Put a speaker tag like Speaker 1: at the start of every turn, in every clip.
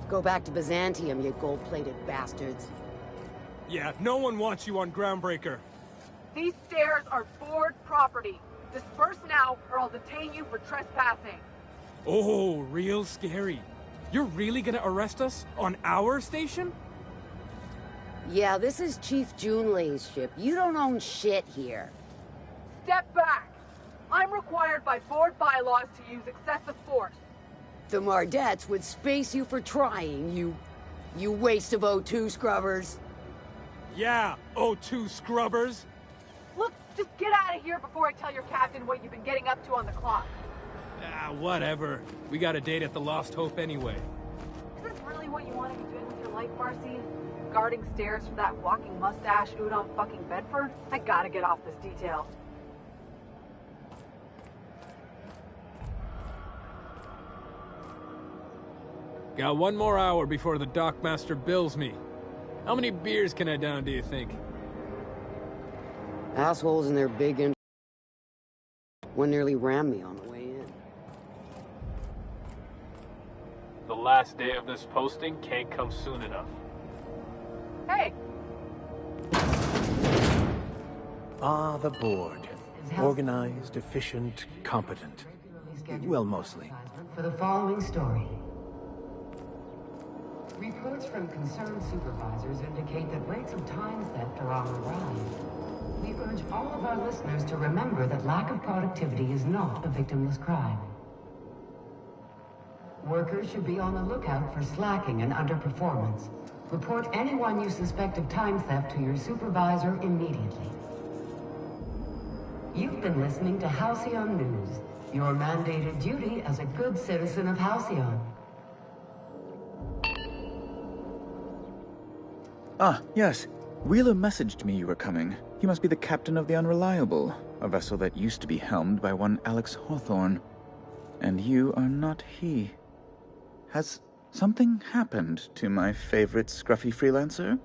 Speaker 1: Go back to Byzantium, you gold-plated bastards.
Speaker 2: Yeah, no one wants you on Groundbreaker.
Speaker 3: These stairs are board property. Disperse now, or I'll detain you for trespassing.
Speaker 2: Oh, real scary. You're really gonna arrest us on our station?
Speaker 1: Yeah, this is Chief Junlei's ship. You don't own shit here.
Speaker 3: Step back! I'm required by board bylaws to use excessive force.
Speaker 1: The Mardettes would space you for trying, you waste of O2 scrubbers.
Speaker 2: Yeah, O2 scrubbers.
Speaker 3: Look, just get out of here before I tell your captain what you've been getting up to on the clock.
Speaker 2: Ah, whatever. We got a date at the Lost Hope anyway.
Speaker 3: Is this really what you want to be doing with your life, Marcy? Guarding stairs for that walking mustache Udon fucking Bedford? I gotta get off this detail.
Speaker 2: Got one more hour before the dockmaster bills me. How many beers can I down, do you think?
Speaker 1: Assholes and their big one nearly rammed me on the way in.
Speaker 2: The last day of this posting can't come soon enough.
Speaker 3: Hey!
Speaker 4: Ah, the board. Organized, efficient, competent. Well, mostly.
Speaker 5: For the following story. Reports from concerned supervisors indicate that rates of time theft are on the rise. We urge all of our listeners to remember that lack of productivity is not a victimless crime. Workers should be on the lookout for slacking and underperformance. Report anyone you suspect of time theft to your supervisor immediately. You've been listening to Halcyon News, your mandated duty as a good citizen of Halcyon.
Speaker 6: Ah, yes. Wheeler messaged me you were coming. He must be the captain of the Unreliable, a vessel that used to be helmed by one Alex Hawthorne. And you are not he. Has something happened to my favorite scruffy freelancer?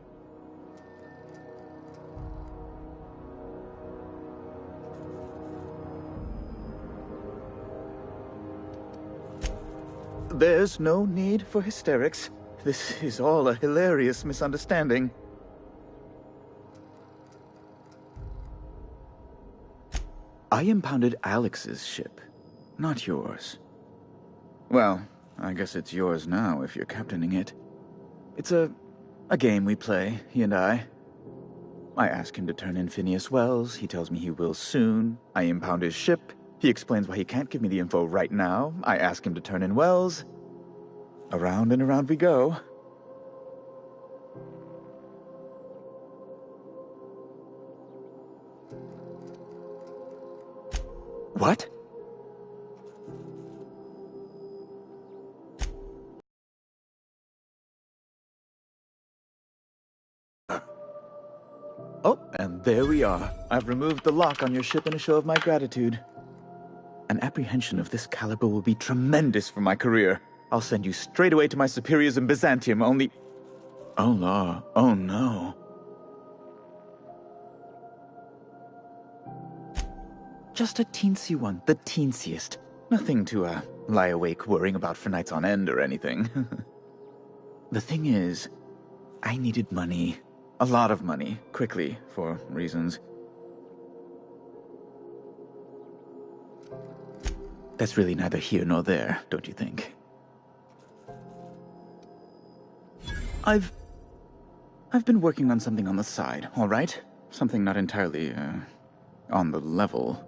Speaker 6: There's no need for hysterics. This is all a hilarious misunderstanding. I impounded Alex's ship, not yours. Well, I guess it's yours now if you're captaining it. It's a game we play, he and I. I ask him to turn in Phineas Wells, he tells me he will soon. I impound his ship, he explains why he can't give me the info right now. I ask him to turn in Wells. Around and around we go. What? Oh, and there we are. I've removed the lock on your ship in a show of my gratitude. An apprehension of this caliber will be tremendous for my career. I'll send you straight away to my superiors in Byzantium, only... Oh, no. Oh, no. Just a teensy one, the teensiest. Nothing to, lie awake worrying about for nights on end or anything. The thing is, I needed money. A lot of money, quickly, for reasons. That's really neither here nor there, don't you think? I've been working on something on the side, all right? Something not entirely, on the level.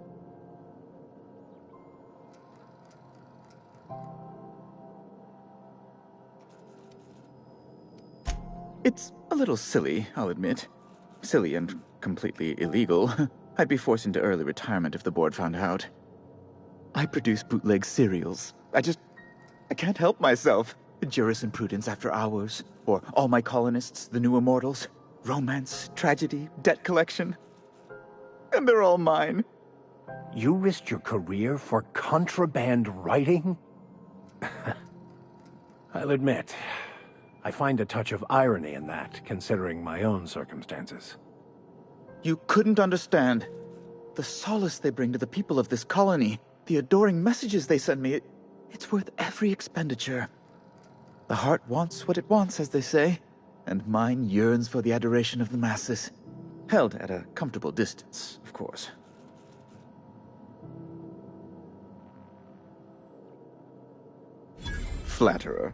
Speaker 6: It's a little silly, I'll admit. Silly and completely illegal. I'd be forced into early retirement if the board found out. I produce bootleg serials. I can't help myself. Juris and Prudence After Hours, or All My Colonists, The New Immortals, romance, tragedy, debt collection. And they're all mine.
Speaker 4: You risked your career for contraband writing? I'll admit, I find a touch of irony in that, considering my own circumstances.
Speaker 6: You couldn't understand. The solace they bring to the people of this colony, the adoring messages they send me, it's worth every expenditure. The heart wants what it wants, as they say, and mine yearns for the adoration of the masses. Held at a comfortable distance, of course. Flatterer.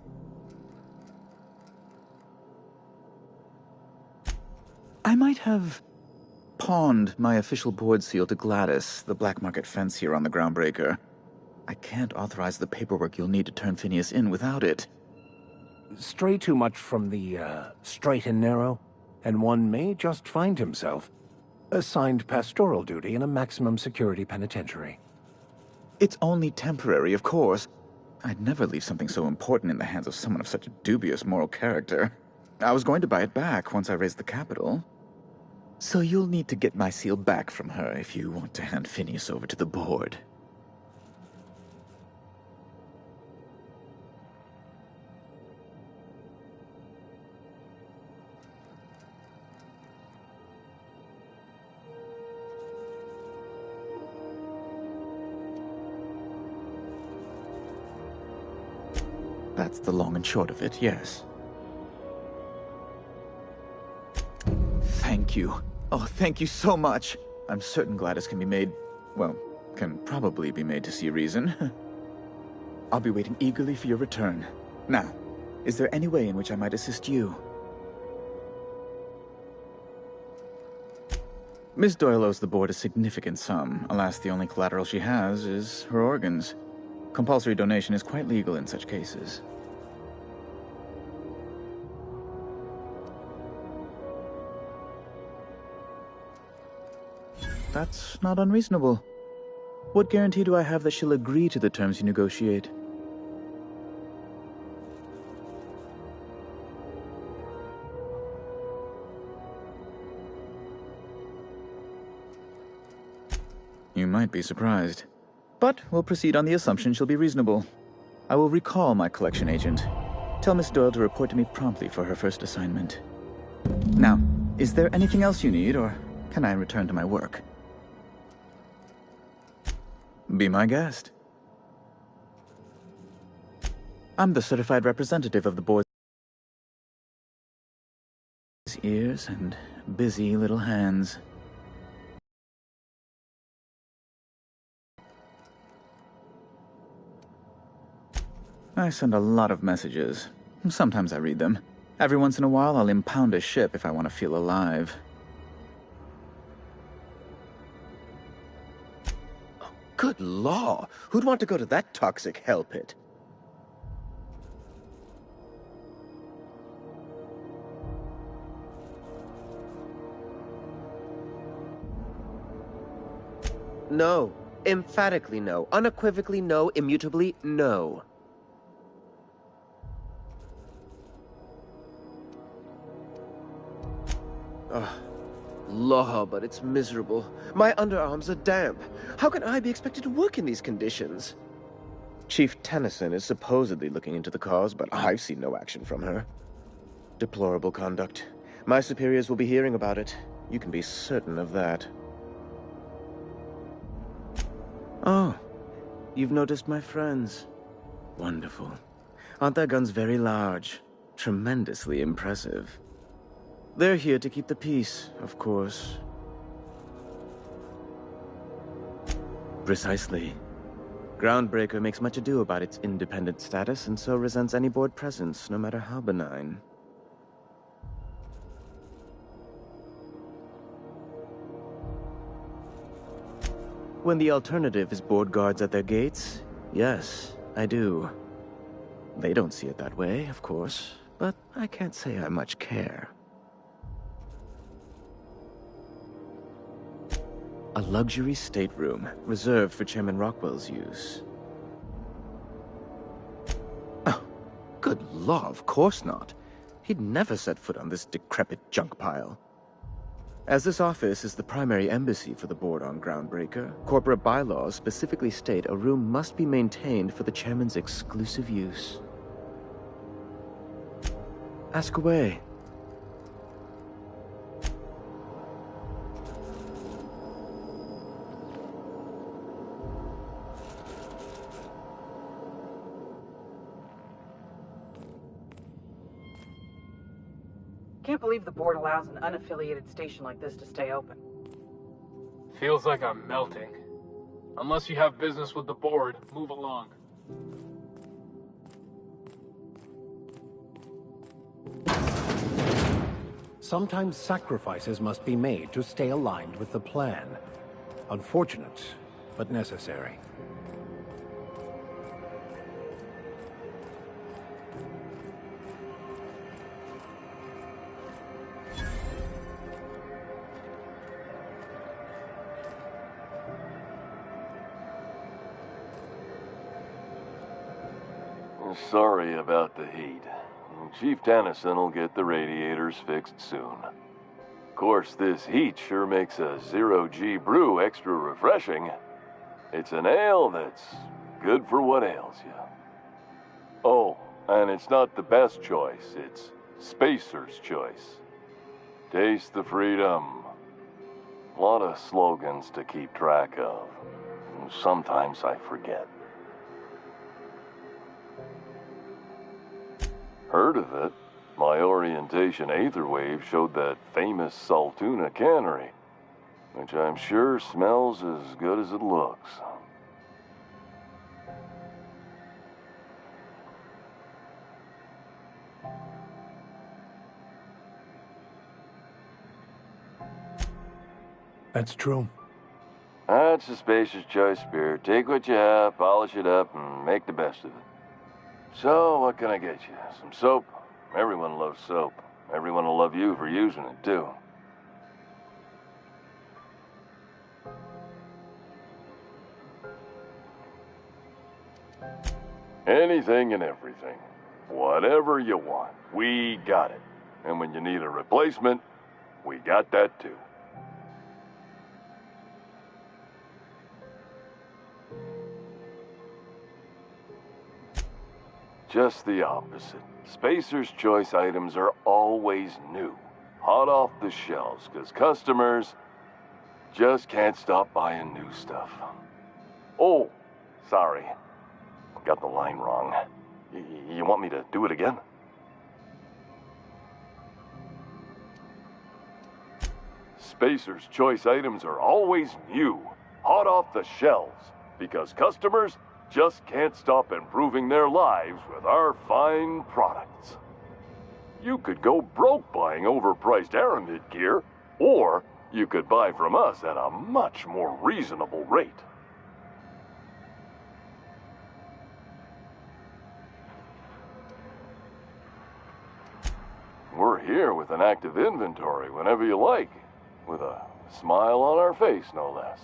Speaker 6: I might have pawned my official board seal to Gladys, the black market fence here on the Groundbreaker. I can't authorize the paperwork you'll need to turn Phineas in without it.
Speaker 4: Stray too much from the straight and narrow, and one may just find himself assigned pastoral duty in a maximum security penitentiary.
Speaker 6: It's only temporary, of course. I'd never leave something so important in the hands of someone of such a dubious moral character. I was going to buy it back once I raised the capital. So you'll need to get my seal back from her if you want to hand Phineas over to the board. That's the long and short of it, yes. Thank you. Oh, thank you so much. I'm certain Gladys can be made, well, can probably be made to see reason. I'll be waiting eagerly for your return. Now, is there any way in which I might assist you? Miss Doyle owes the board a significant sum. Alas, the only collateral she has is her organs. Compulsory donation is quite legal in such cases. That's not unreasonable. What guarantee do I have that she'll agree to the terms you negotiate? You might be surprised. But we'll proceed on the assumption she'll be reasonable. I will recall my collection agent. Tell Miss Doyle to report to me promptly for her first assignment. Now, is there anything else you need, or can I return to my work? Be my guest. I'm the certified representative of the board's ears and busy little hands. I send a lot of messages. Sometimes I read them. Every once in a while, I'll impound a ship if I want to feel alive.
Speaker 7: Good law! Who'd want to go to that toxic hell pit? No. Emphatically no. Unequivocally no. Immutably no. Ugh. Law, but it's miserable. My underarms are damp. How can I be expected to work in these conditions? Chief Tennyson is supposedly looking into the cause, but I've seen no action from her. Deplorable conduct. My superiors will be hearing about it. You can be certain of that. Oh, you've noticed my friends. Wonderful. Aren't their guns very large? Tremendously impressive. They're here to keep the peace, of course. Precisely. Groundbreaker makes much ado about its independent status, and so resents any board presence, no matter how benign. When the alternative is board guards at their gates, yes, I do. They don't see it that way, of course, but I can't say I much care. A luxury stateroom, reserved for Chairman Rockwell's use. Oh, good law, of course not. He'd never set foot on this decrepit junk pile. As this office is the primary embassy for the board on Groundbreaker, corporate bylaws specifically state a room must be maintained for the chairman's exclusive use. Ask away.
Speaker 3: Can't believe the board allows an unaffiliated station like this to stay open.
Speaker 2: Feels like I'm melting. Unless you have business with the board, move along.
Speaker 4: Sometimes sacrifices must be made to stay aligned with the plan. Unfortunate, but necessary.
Speaker 8: Sorry about the heat. Chief Tennyson will get the radiators fixed soon. Of course, this heat sure makes a zero-G brew extra refreshing. It's an ale that's good for what ails you. Oh, and it's not the best choice. It's Spacer's choice. Taste the freedom. A lot of slogans to keep track of. Sometimes I forget. Heard of it? My orientation Aetherwave showed that famous Saltuna cannery, which I'm sure smells as good as it looks.
Speaker 4: That's true.
Speaker 8: That's a Spacer's Choice beer. Take what you have, polish it up, and make the best of it. So, what can I get you? Some soap? Everyone loves soap. Everyone will love you for using it, too. Anything and everything. Whatever you want, we got it. And when you need a replacement, we got that, too. Just the opposite. Spacer's Choice items are always new, hot off the shelves, because customers just can't stop buying new stuff. Oh, sorry. Got the line wrong. You want me to do it again? Spacer's Choice items are always new, hot off the shelves, because customers just can't stop improving their lives with our fine products. You could go broke buying overpriced Aramid gear, or you could buy from us at a much more reasonable rate. We're here with an active inventory whenever you like, with a smile on our face, no less.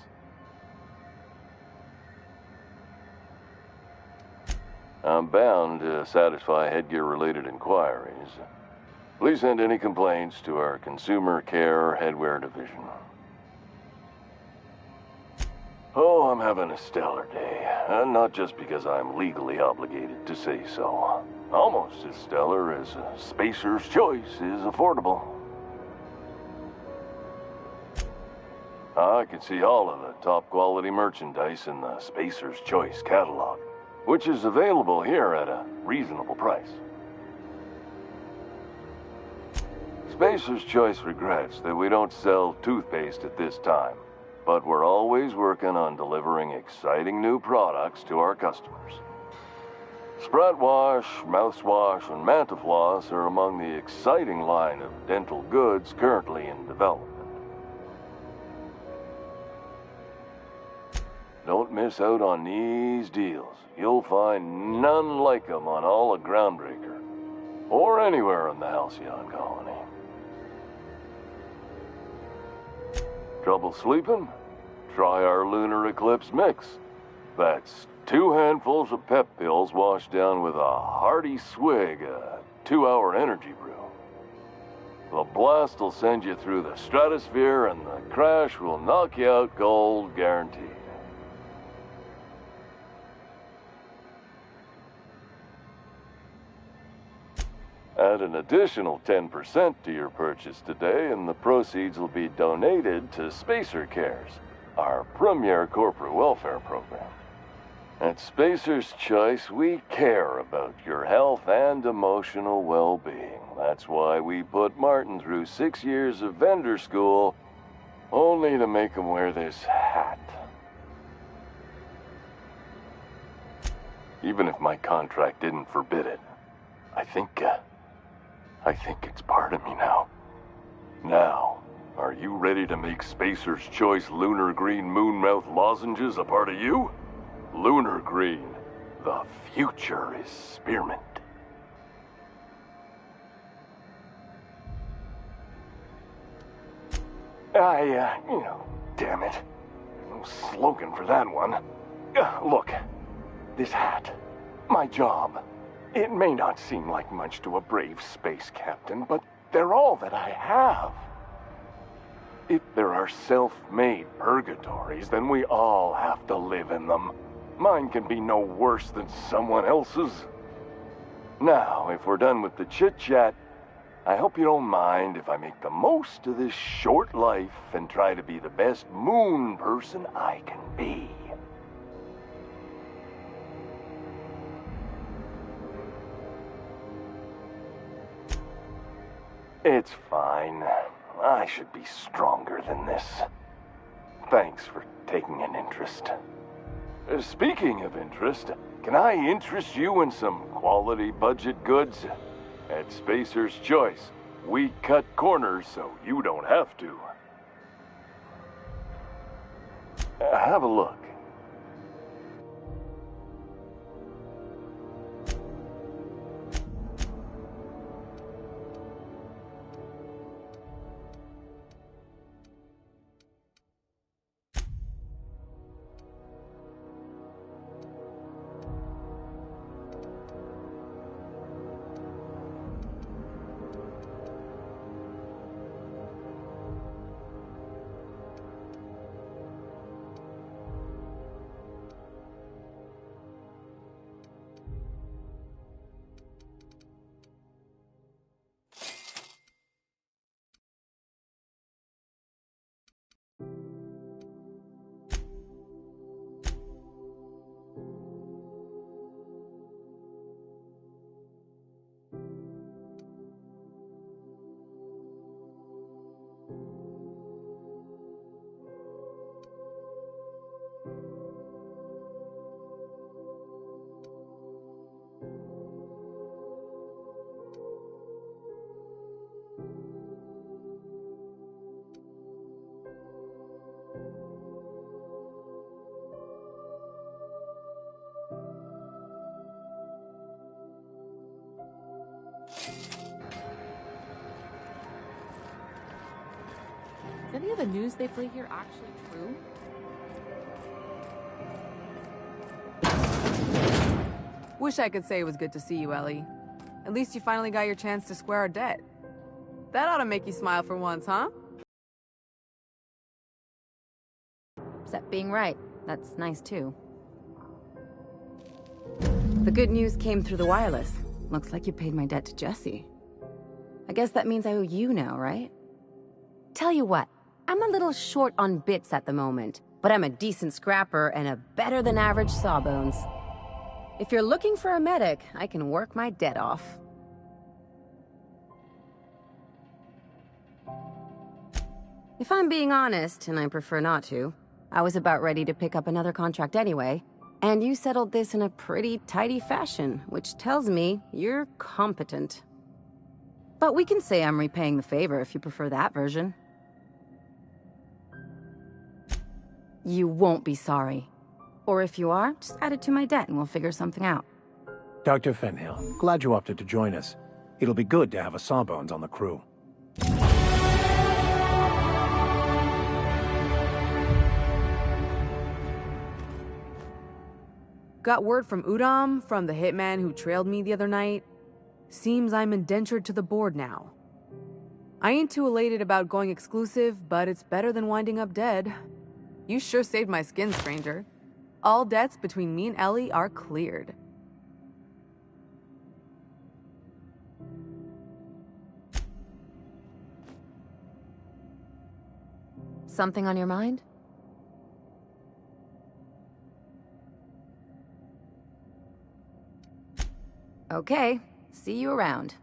Speaker 8: I'm bound to satisfy headgear-related inquiries. Please send any complaints to our Consumer Care Headwear Division. Oh, I'm having a stellar day. And not just because I'm legally obligated to say so. Almost as stellar as Spacer's Choice is affordable. I can see all of the top-quality merchandise in the Spacer's Choice catalog, which is available here at a reasonable price. Spacer's Choice regrets that we don't sell toothpaste at this time, but we're always working on delivering exciting new products to our customers. Sprat Wash, Mouthwash, and Mantafloss are among the exciting line of dental goods currently in development. Don't miss out on these deals. You'll find none like them on all of Groundbreaker, or anywhere in the Halcyon Colony. Trouble sleeping? Try our Lunar Eclipse mix. That's 2 handfuls of pep pills washed down with a hearty swig of 2-hour energy brew. The blast will send you through the stratosphere, and the crash will knock you out cold, guaranteed. Add an additional 10% to your purchase today, and the proceeds will be donated to Spacer Cares, our premier corporate welfare program. At Spacer's Choice, we care about your health and emotional well-being. That's why we put Martin through 6 years of vendor school, only to make him wear this hat. Even if my contract didn't forbid it, I think it's part of me now. Now, are you ready to make Spacer's Choice Lunar Green Moonmouth lozenges a part of you? Lunar Green, the future is spearmint. Damn it. No slogan for that one. Look, this hat, my job. It may not seem like much to a brave space captain, but they're all that I have. If there are self-made purgatories, then we all have to live in them. Mine can be no worse than someone else's. Now, if we're done with the chit-chat, I hope you don't mind if I make the most of this short life and try to be the best moon person I can be. It's fine. I should be stronger than this. Thanks for taking an interest. Speaking of interest, can I interest you in some quality budget goods? At Spacer's Choice, we cut corners so you don't have to. Have a look.
Speaker 9: Is any of the news they play here actually true?
Speaker 3: Wish I could say it was good to see you, Ellie. At least you finally got your chance to square our debt. That ought to make you smile for once, huh?
Speaker 9: Except being right. That's nice, too. The good news came through the wireless. Looks like you paid my debt to Jesse. I guess that means I owe you now, right? Tell you what, I'm a little short on bits at the moment, but I'm a decent scrapper and a better-than-average sawbones. If you're looking for a medic, I can work my debt off. If I'm being honest, and I prefer not to, I was about ready to pick up another contract anyway, and you settled this in a pretty tidy fashion, which tells me you're competent. But we can say I'm repaying the favor if you prefer that version. You won't be sorry. Or if you are, just add it to my debt and we'll figure something out.
Speaker 4: Dr. Fenhill, glad you opted to join us. It'll be good to have a Sawbones on the crew.
Speaker 3: Got word from Udom, from the hitman who trailed me the other night. Seems I'm indentured to the board now. I ain't too elated about going exclusive, but it's better than winding up dead. You sure saved my skin, stranger. All debts between me and Ellie are cleared.
Speaker 9: Something on your mind? Okay, see you around.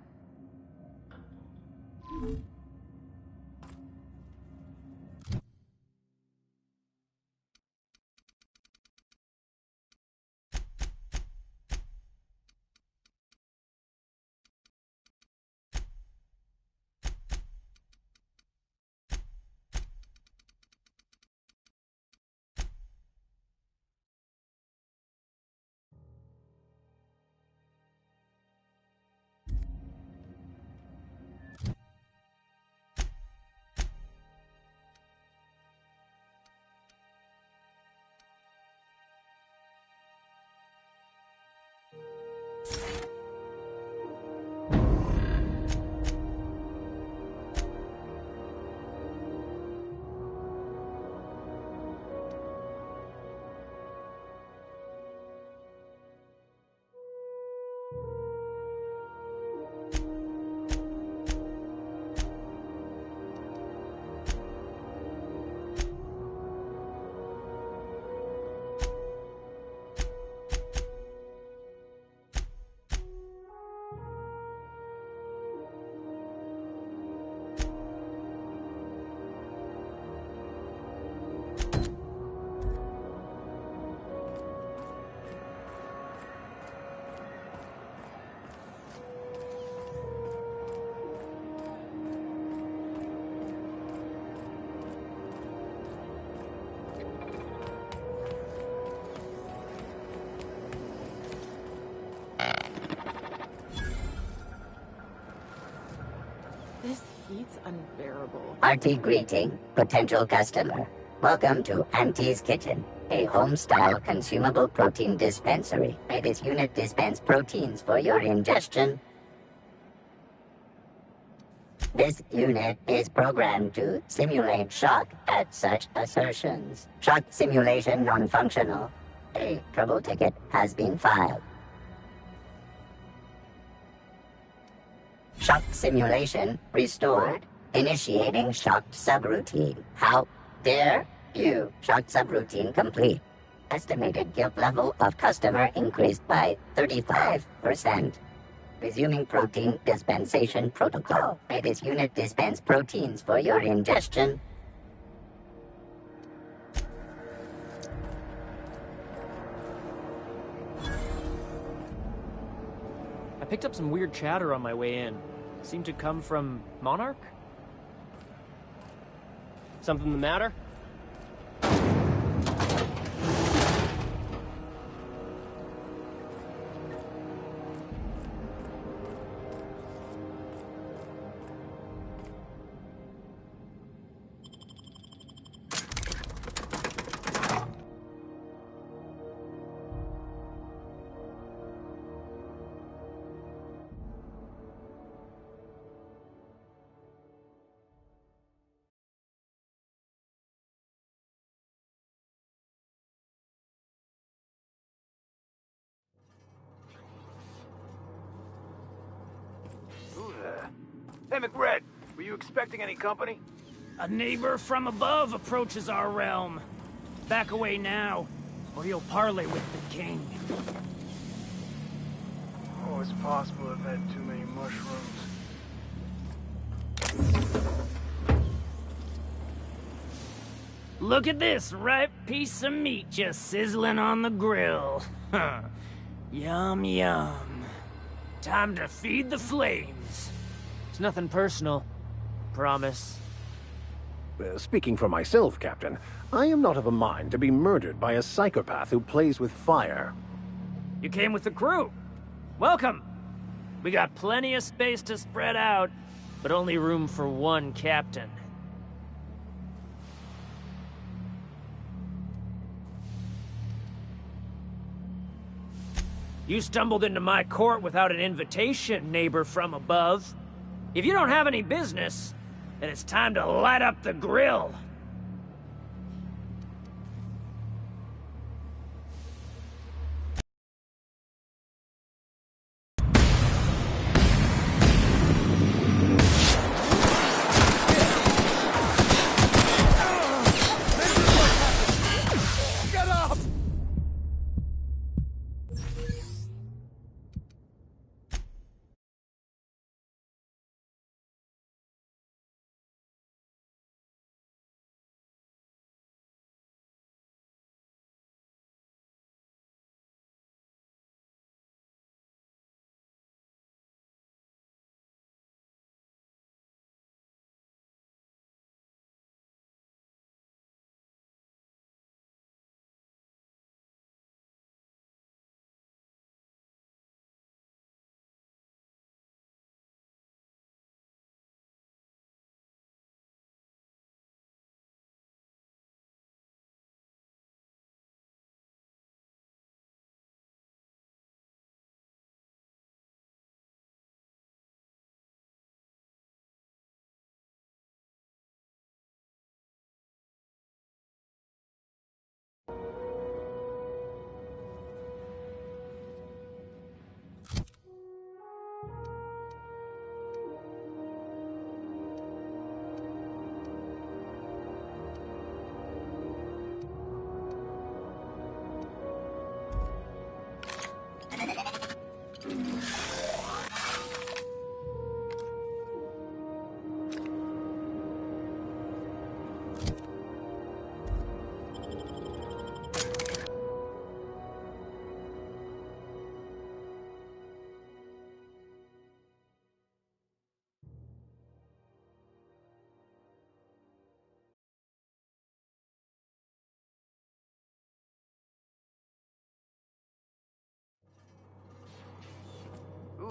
Speaker 10: This heat's unbearable.
Speaker 11: Hearty greeting, potential customer. Welcome to Auntie's Kitchen, a home-style consumable protein dispensary. May this unit dispense proteins for your ingestion. This unit is programmed to simulate shock at such assertions. Shock simulation non-functional. A trouble ticket has been filed. Shock simulation restored. Initiating shocked subroutine. How dare you? Shocked subroutine complete. Estimated guilt level of customer increased by 35%. Resuming protein dispensation protocol. May this unit dispense proteins for your ingestion.
Speaker 12: I picked up some weird chatter on my way in. Seemed to come from Monarch? Something the matter?
Speaker 13: Hey, McRed, were you expecting any company?
Speaker 14: A neighbor from above approaches our realm. Back away now, or you'll parley with the king.
Speaker 13: Oh, it's possible I've had too many mushrooms.
Speaker 14: Look at this ripe piece of meat just sizzling on the grill. Yum, yum. Time to feed the flames.
Speaker 12: It's nothing personal. Promise.
Speaker 4: Speaking for myself, Captain, I am not of a mind to be murdered by a psychopath who plays with fire.
Speaker 14: You came with the crew. Welcome. We got plenty of space to spread out, but only room for one captain. You stumbled into my court without an invitation, neighbor from above. If you don't have any business, then it's time to light up the grill.
Speaker 13: Get up!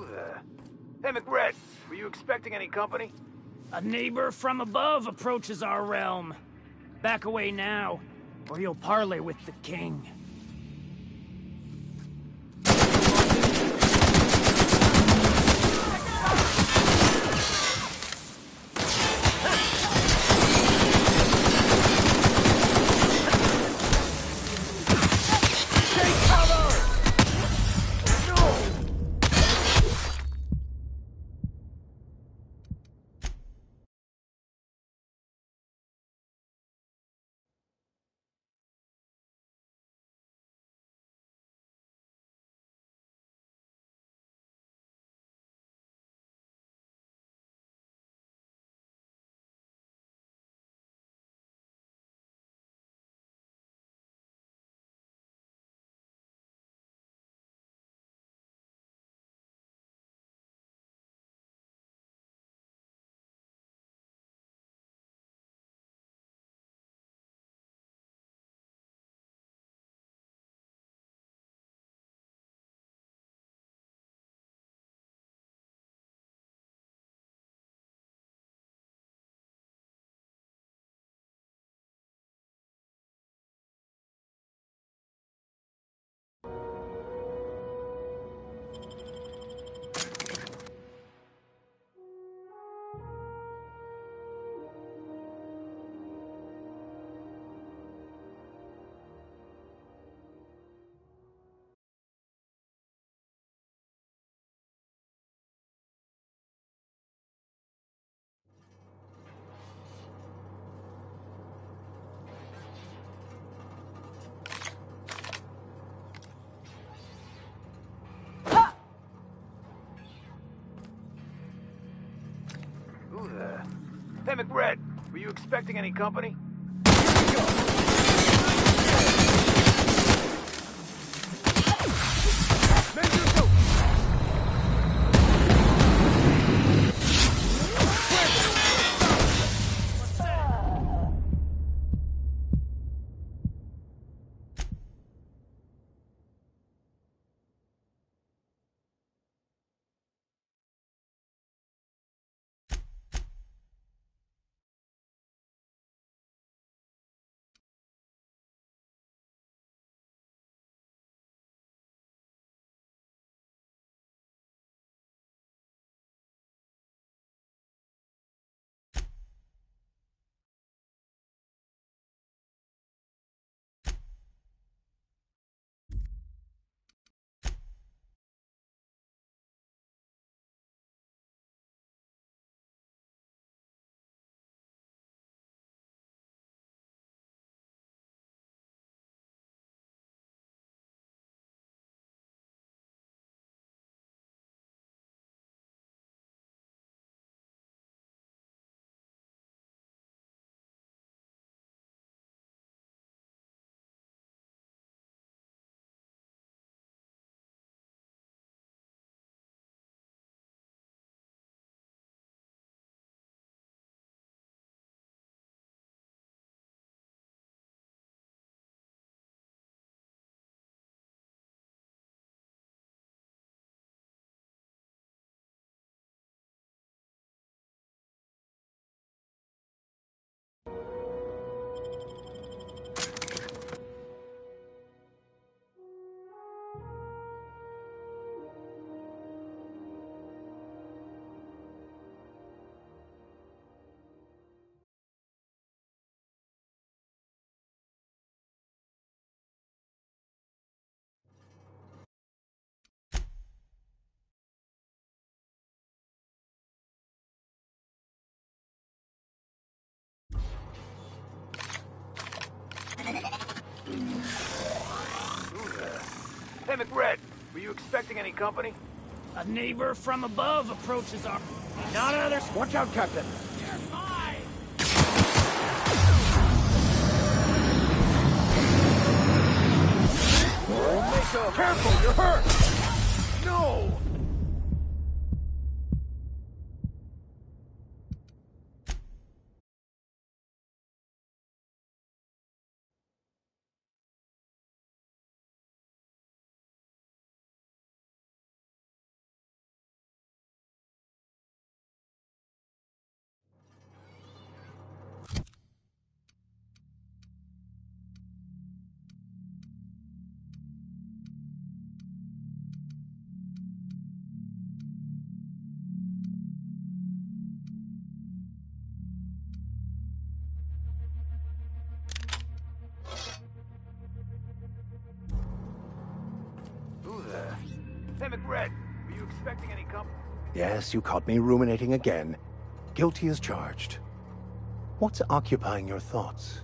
Speaker 13: Who the... Hey, McRed, were you expecting any company?
Speaker 14: A neighbor from above approaches our realm. Back away now, or you'll parley with the king.
Speaker 13: Who the... Hey, McRed, were you expecting any company? Hey, McRed, were you expecting any company?
Speaker 14: A neighbor from above approaches our... Not others.
Speaker 4: Watch out, Captain.
Speaker 13: Careful, you're hurt! No! you expecting any company?
Speaker 4: Yes, you caught me ruminating again. Guilty as charged. What's occupying your thoughts?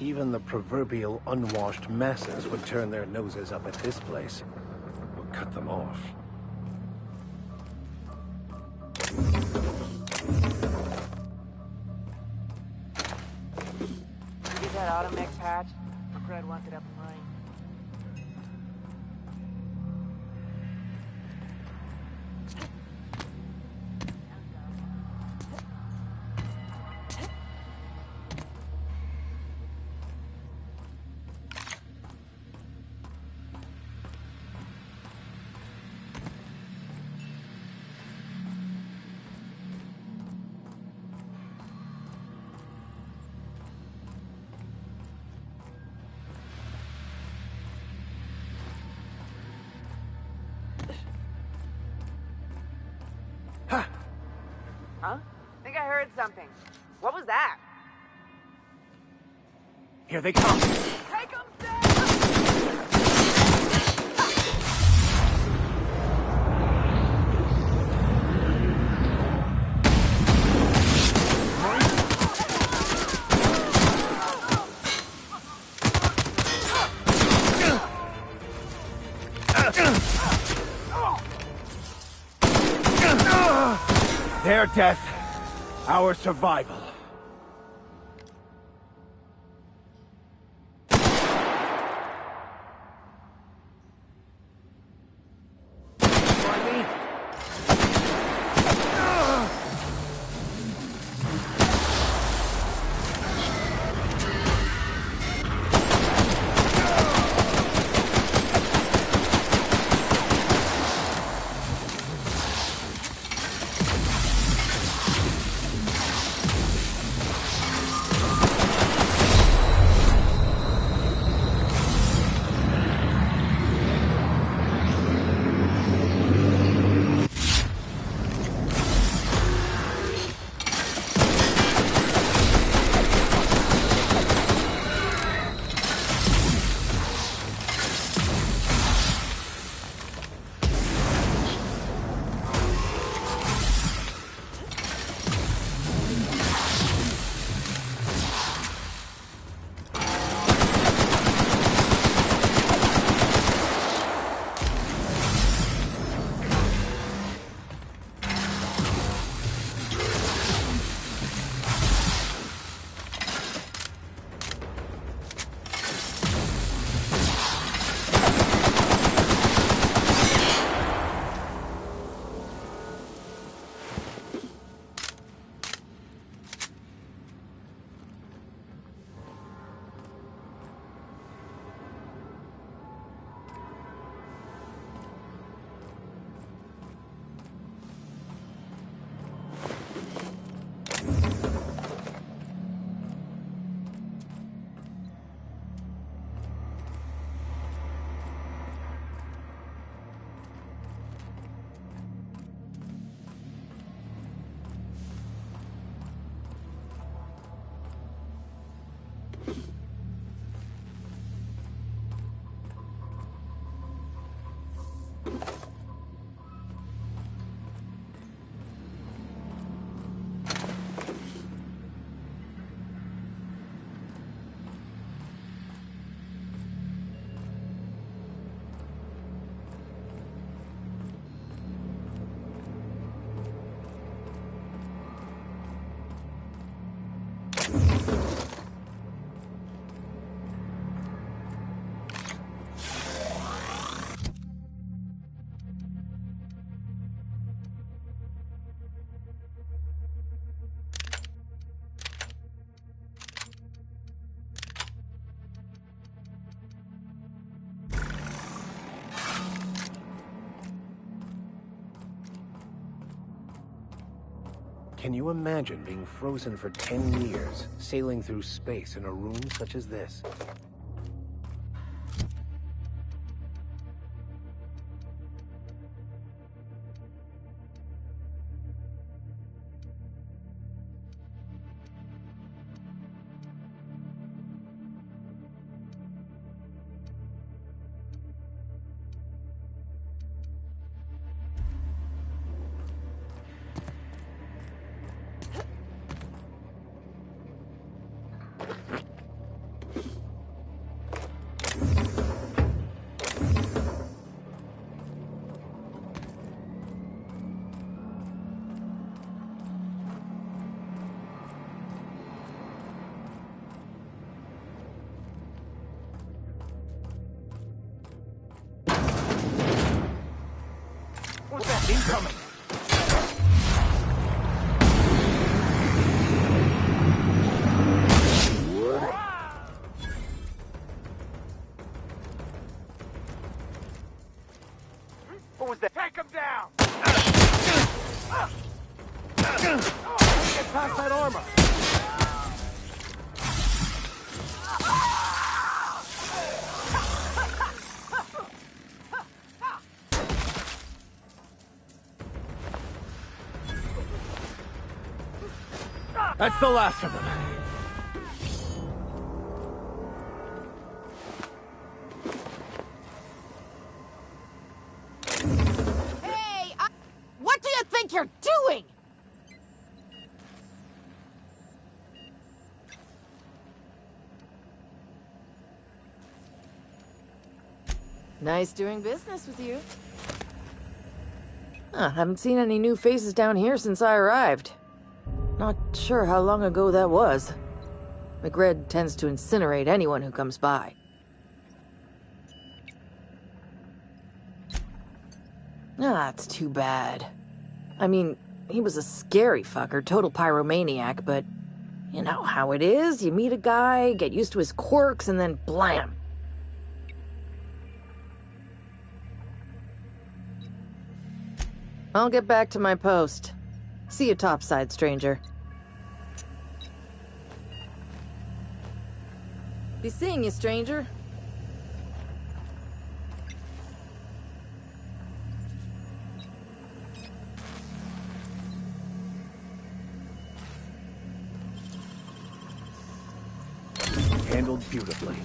Speaker 4: Even the proverbial unwashed masses would turn their noses up at this place. We'll cut them off.
Speaker 15: You get that Automech patch? Fred wants it up and running. Huh? Think I heard something. What was that?
Speaker 4: Here they come!
Speaker 15: Take them down!
Speaker 4: Their death, our survival. Can you imagine being frozen for 10 years, sailing through space in a room such as this?
Speaker 13: What's that? Incoming! What was that? Take him down! Get past that armor!
Speaker 7: That's the last of them.
Speaker 1: Hey! What do you think you're doing?
Speaker 10: Nice doing business with you. Haven't seen any new faces down here since I arrived. Not sure how long ago that was. McRed tends to incinerate anyone who comes by. That's too bad. I mean, he was a scary fucker, total pyromaniac, but you know how it is. You meet a guy, get used to his quirks, and then blam. I'll get back to my post. See you topside, stranger. Be seeing you, stranger.
Speaker 4: Handled beautifully.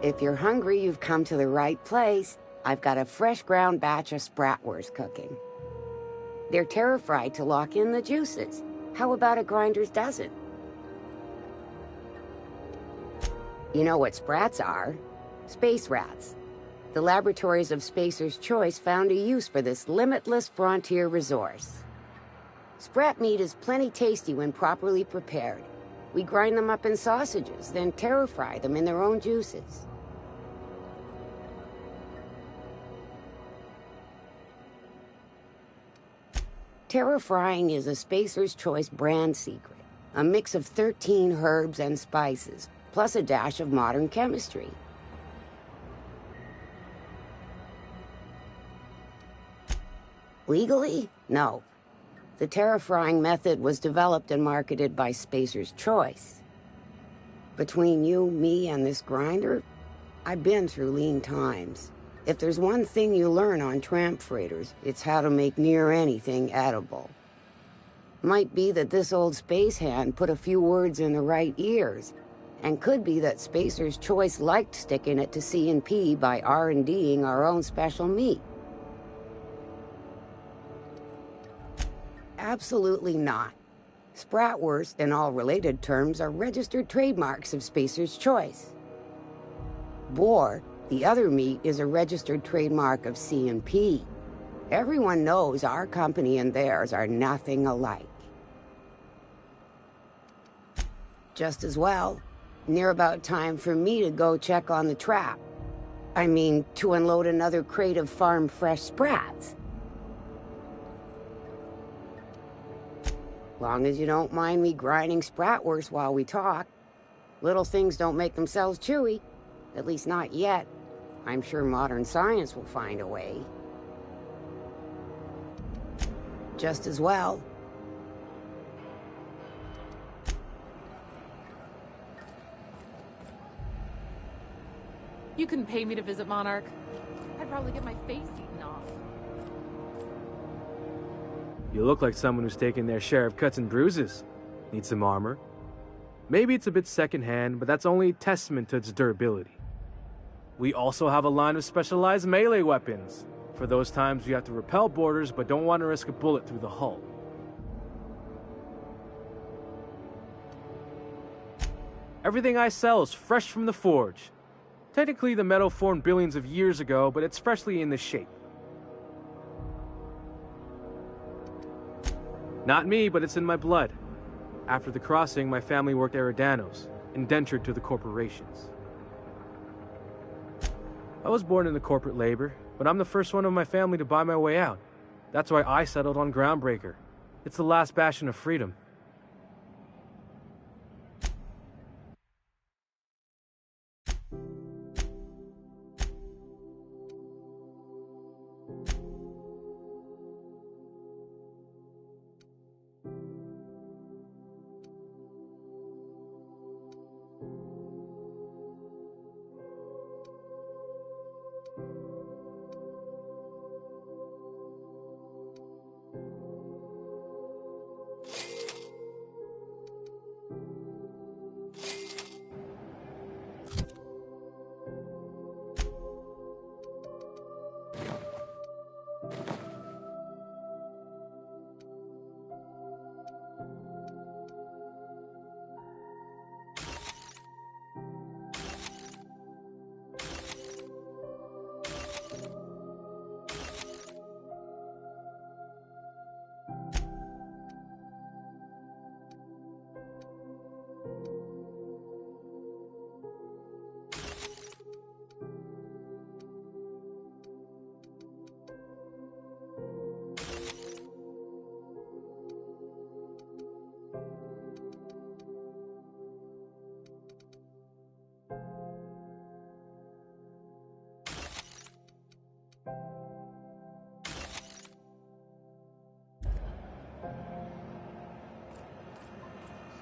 Speaker 1: If you're hungry, you've come to the right place. I've got a fresh ground batch of spratwurst cooking. They're terra-fried to lock in the juices. How about a grinder's dozen? You know what sprats are? Space rats. The laboratories of Spacer's Choice found a use for this limitless frontier resource. Sprat meat is plenty tasty when properly prepared. We grind them up in sausages, then terra-fry them in their own juices. Terra-frying is a Spacer's Choice brand secret. A mix of 13 herbs and spices, plus a dash of modern chemistry. Legally? No. The terra-frying method was developed and marketed by Spacer's Choice. Between you, me, and this grinder, I've been through lean times. If there's one thing you learn on tramp freighters, it's how to make near anything edible. Might be that this old space hand put a few words in the right ears, and could be that Spacer's Choice liked sticking it to C&P by R&D'ing our own special meat. Absolutely not. Spratwurst and all related terms are registered trademarks of Spacer's Choice. Boar, the other meat, is a registered trademark of C&P. Everyone knows our company and theirs are nothing alike. Just as well, near about time for me to go check on the trap. I mean, to unload another crate of farm-fresh sprats. Long as you don't mind me grinding spratwurst while we talk. Little things don't make themselves chewy. At least not yet. I'm sure modern science will find a way. Just as well.
Speaker 16: You couldn't pay me to visit Monarch. I'd probably get my face eaten off.
Speaker 12: You look like someone who's taken their share of cuts and bruises. Need some armor? Maybe it's a bit secondhand, but that's only a testament to its durability. We also have a line of specialized melee weapons, for those times you have to repel boarders but don't want to risk a bullet through the hull. Everything I sell is fresh from the forge. Technically, the metal formed billions of years ago, but it's freshly in the shape. Not me, but it's in my blood. After the crossing, my family worked Eridanos, indentured to the corporations. I was born into corporate labor, but I'm the first one of my family to buy my way out. That's why I settled on Groundbreaker. It's the last bastion of freedom.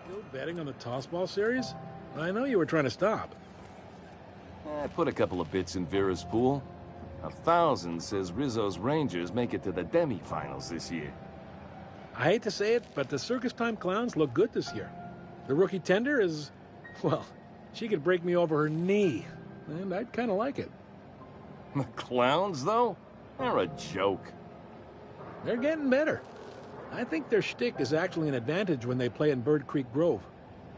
Speaker 17: Still betting on the tossball series? I know you were trying to stop.
Speaker 8: I put a couple of bits in Vera's pool. 1,000 says Rizzo's Rangers make it to the demi-finals this year.
Speaker 17: I hate to say it, but the Circus Time Clowns look good this year. The rookie tender is, well, she could break me over her knee. and I'd kind of like it.
Speaker 8: The clowns, though? They're a joke.
Speaker 17: They're getting better. I think their shtick is actually an advantage when they play in Bird Creek Grove.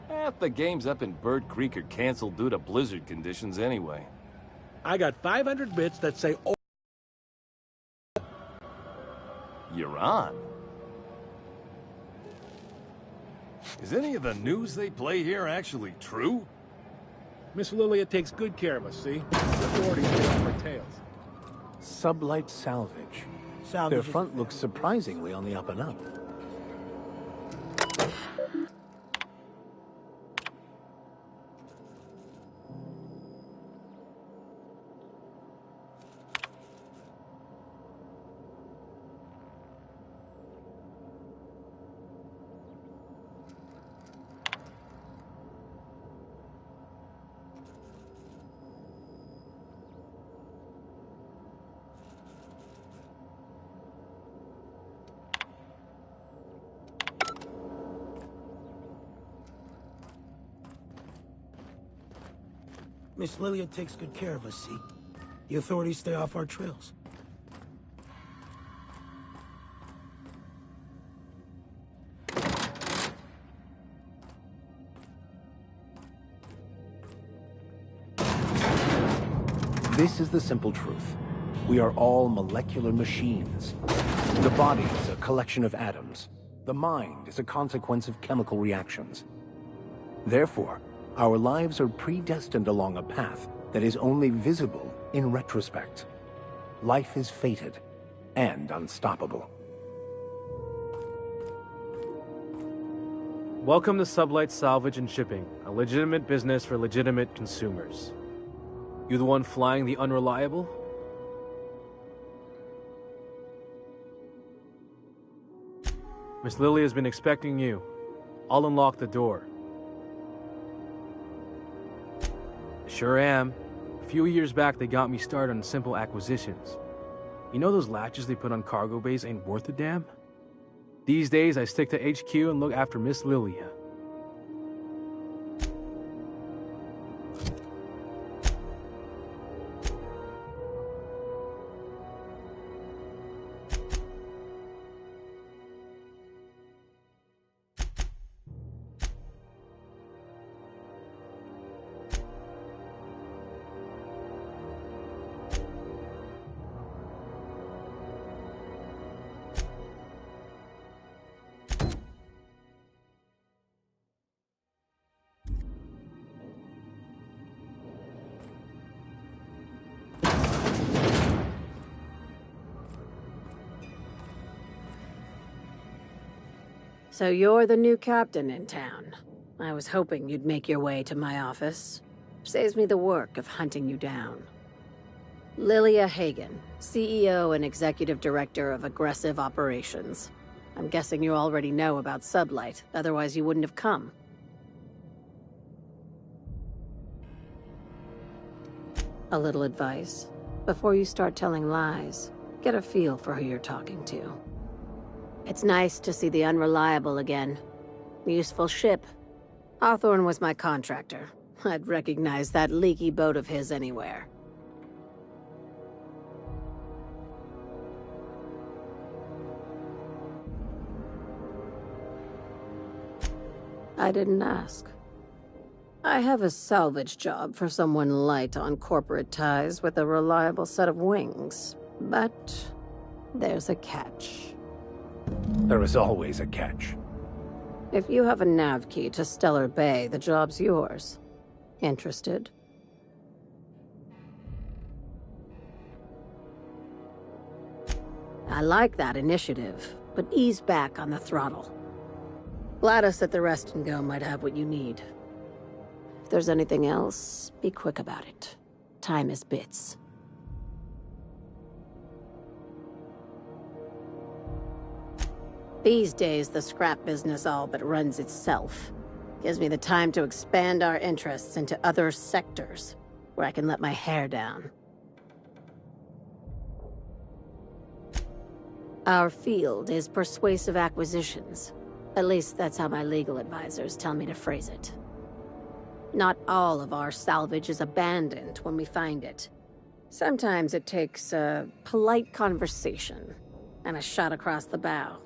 Speaker 8: Half the games up in Bird Creek are canceled due to blizzard conditions anyway.
Speaker 17: I got 500 bits that say, oh.
Speaker 8: You're on. Is any of the news they play here actually true?
Speaker 17: Miss Lilia takes good care of us, see? The authorities get off our tails.
Speaker 4: Sublight Salvage. Their front looks surprisingly on the up and up.
Speaker 18: Miss Lilia takes good care of us, see? The authorities stay off our trails.
Speaker 4: This is the simple truth. We are all molecular machines. The body is a collection of atoms. The mind is a consequence of chemical reactions. Therefore, our lives are predestined along a path that is only visible in retrospect. Life is fated and unstoppable.
Speaker 12: Welcome to Sublight Salvage and Shipping, a legitimate business for legitimate consumers. You the one flying the Unreliable? Miss Lily has been expecting you. I'll unlock the door. Sure am. A few years back, they got me started on simple acquisitions. You know those latches they put on cargo bays ain't worth a damn? These days, I stick to HQ and look after Miss Lilia.
Speaker 19: So you're the new captain in town. I was hoping you'd make your way to my office. Saves me the work of hunting you down. Lilia Hagen, CEO and Executive Director of Aggressive Operations. I'm guessing you already know about Sublight, otherwise you wouldn't have come. A little advice. Before you start telling lies, get a feel for who you're talking to. It's nice to see the Unreliable again. Useful ship. Hawthorne was my contractor. I'd recognize that leaky boat of his anywhere. I didn't ask. I have a salvage job for someone light on corporate ties with a reliable set of wings. But there's a catch.
Speaker 4: There is always a catch.
Speaker 19: If you have a nav key to Stellar Bay, the job's yours. Interested? I like that initiative, but ease back on the throttle. Gladys at the Rest and Go might have what you need. If there's anything else, be quick about it. Time is bits. These days, the scrap business all but runs itself. Gives me the time to expand our interests into other sectors, where I can let my hair down. Our field is persuasive acquisitions. At least that's how my legal advisors tell me to phrase it. Not all of our salvage is abandoned when we find it. Sometimes it takes a polite conversation and a shot across the bow.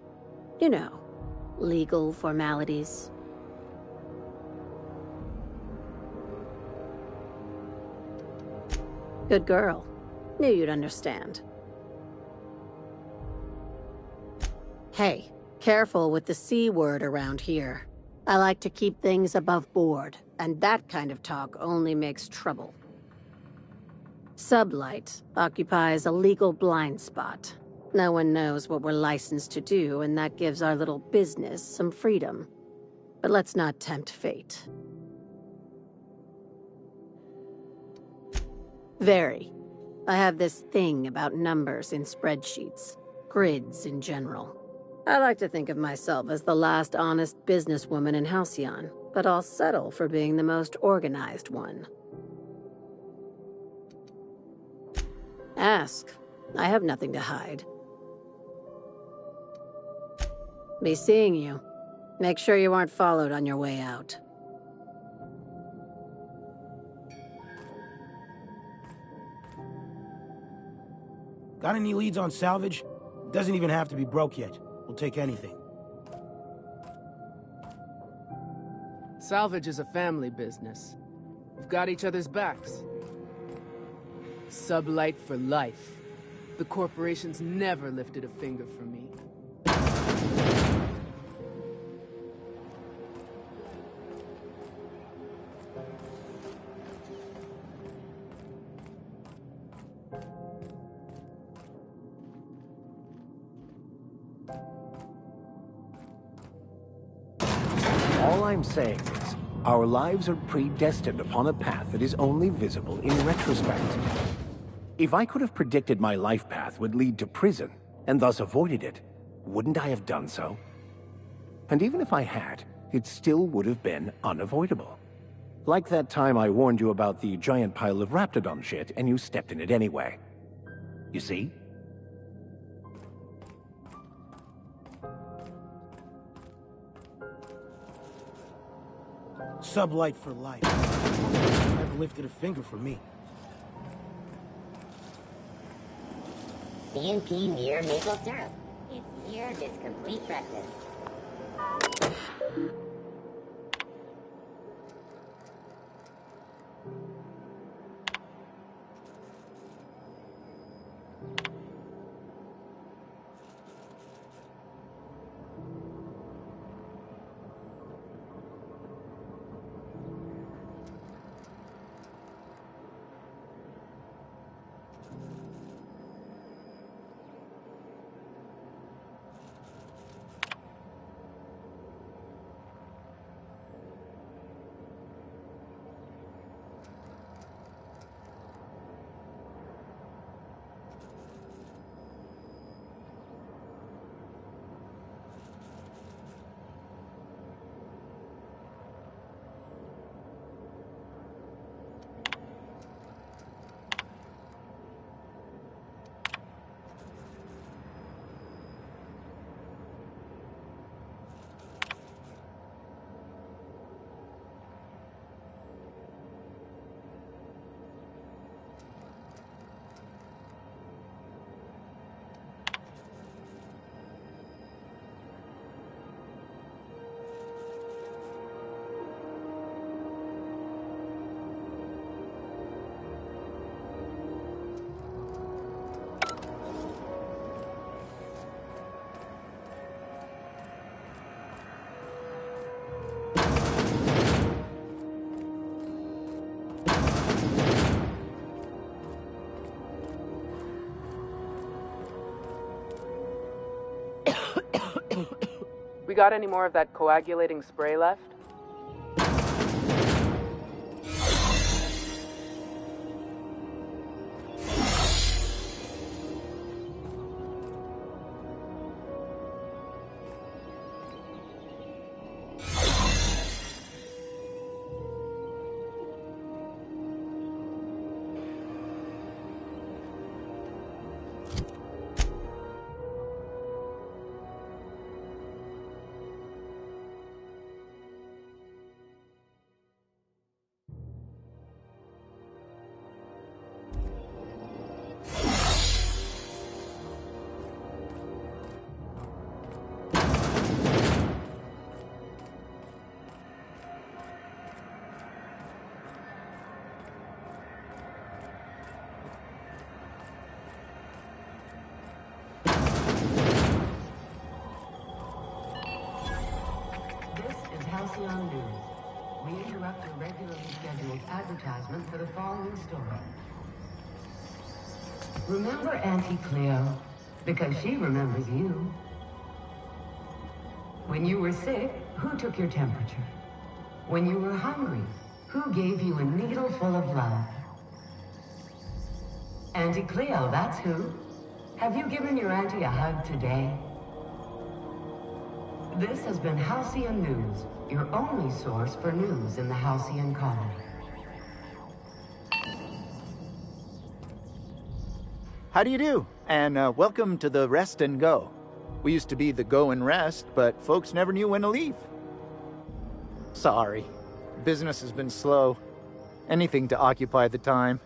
Speaker 19: You know, legal formalities. Good girl. Knew you'd understand. Hey, careful with the C word around here. I like to keep things above board, and that kind of talk only makes trouble. Sublight occupies a legal blind spot. No one knows what we're licensed to do, and that gives our little business some freedom. But let's not tempt fate. Very. I have this thing about numbers in spreadsheets, grids in general. I like to think of myself as the last honest businesswoman in Halcyon, but I'll settle for being the most organized one. Ask. I have nothing to hide. Be seeing you. Make sure you aren't followed on your way out.
Speaker 18: Got any leads on salvage? Doesn't even have to be broke yet. We'll take anything.
Speaker 20: Salvage is a family business. We've got each other's backs. Sublight for life. The corporation's never lifted a finger for me.
Speaker 4: All I'm saying is, our lives are predestined upon a path that is only visible in retrospect. If I could have predicted my life path would lead to prison, and thus avoided it, wouldn't I have done so? And even if I had, it still would have been unavoidable. Like that time I warned you about the giant pile of Raptidon shit, and you stepped in it anyway. You see?
Speaker 18: Sublight for life. Never lifted a finger for me.
Speaker 11: CNP near maple syrup. It's here this complete breakfast.
Speaker 20: We got any more of that coagulating spray left?
Speaker 5: reschedules advertisement for the following story. Remember Auntie Cleo? Because she remembers you. When you were sick, who took your temperature? When you were hungry, who gave you a needle full of love? Auntie Cleo, that's who. Have you given your auntie a hug today? This has been Halcyon News, your only source for news in the Halcyon Colony.
Speaker 6: How do you do? And welcome to the Rest and Go. We used to be the Go and Rest, but folks never knew when to leave. Sorry. Business has been slow. Anything to occupy the time.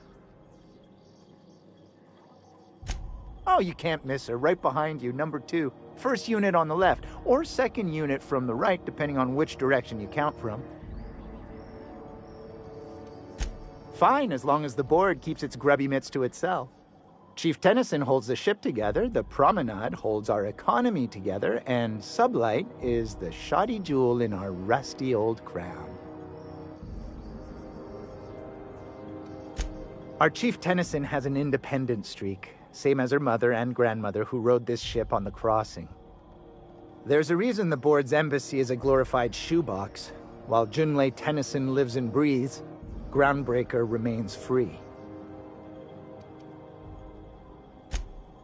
Speaker 6: Oh, you can't miss her. Right behind you, number 2. First unit on the left, or second unit from the right, depending on which direction you count from. Fine, as long as the board keeps its grubby mitts to itself. Chief Tennyson holds the ship together, the Promenade holds our economy together, and Sublight is the shoddy jewel in our rusty old crown. Our Chief Tennyson has an independent streak, same as her mother and grandmother who rode this ship on the crossing. There's a reason the board's embassy is a glorified shoebox. While Junlei Tennyson lives and breathes, Groundbreaker remains free.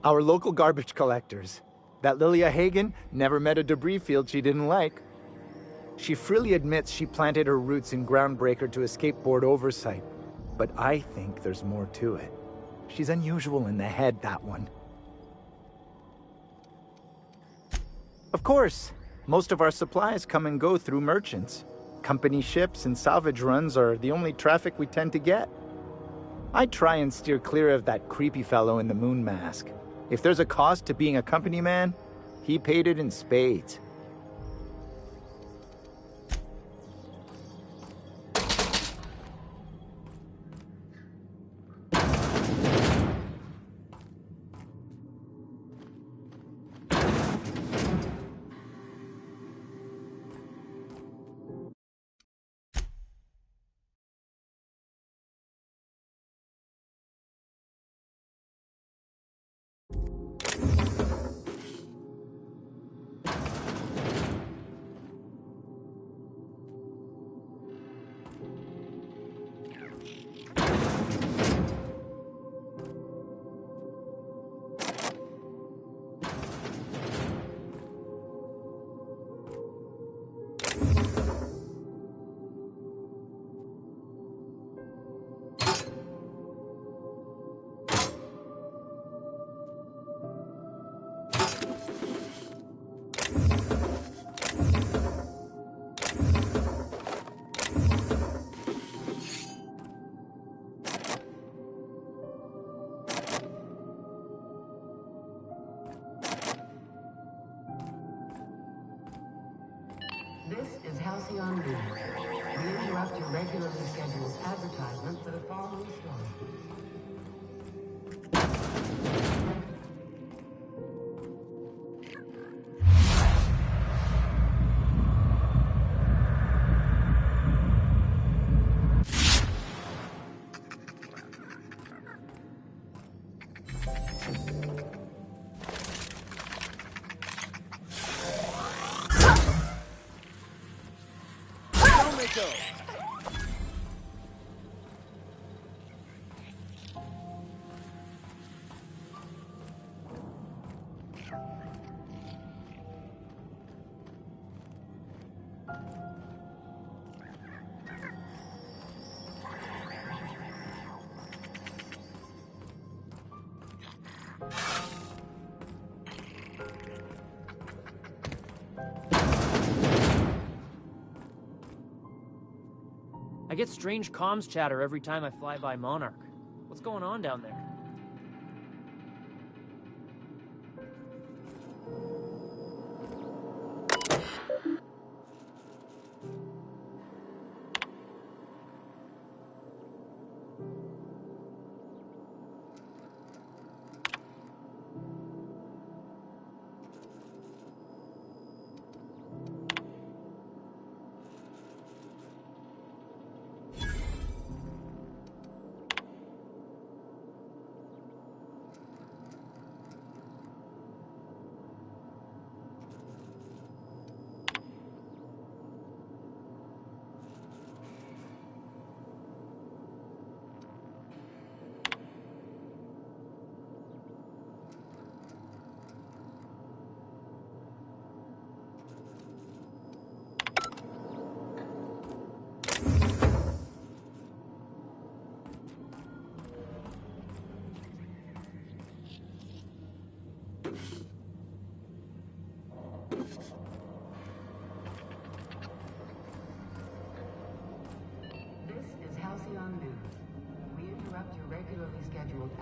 Speaker 6: Our local garbage collectors. That Lilia Hagen never met a debris field she didn't like. She freely admits she planted her roots in Groundbreaker to escape board oversight, but I think there's more to it. She's unusual in the head, that one. Of course, most of our supplies come and go through merchants. Company ships and salvage runs are the only traffic we tend to get. I try and steer clear of that creepy fellow in the moon mask. If there's a cost to being a company man, he paid it in spades.
Speaker 5: This is Halcyon News. We interrupt your regularly scheduled advertisement for the following story.
Speaker 21: I get strange comms chatter every time I fly by Monarch. What's going on down there?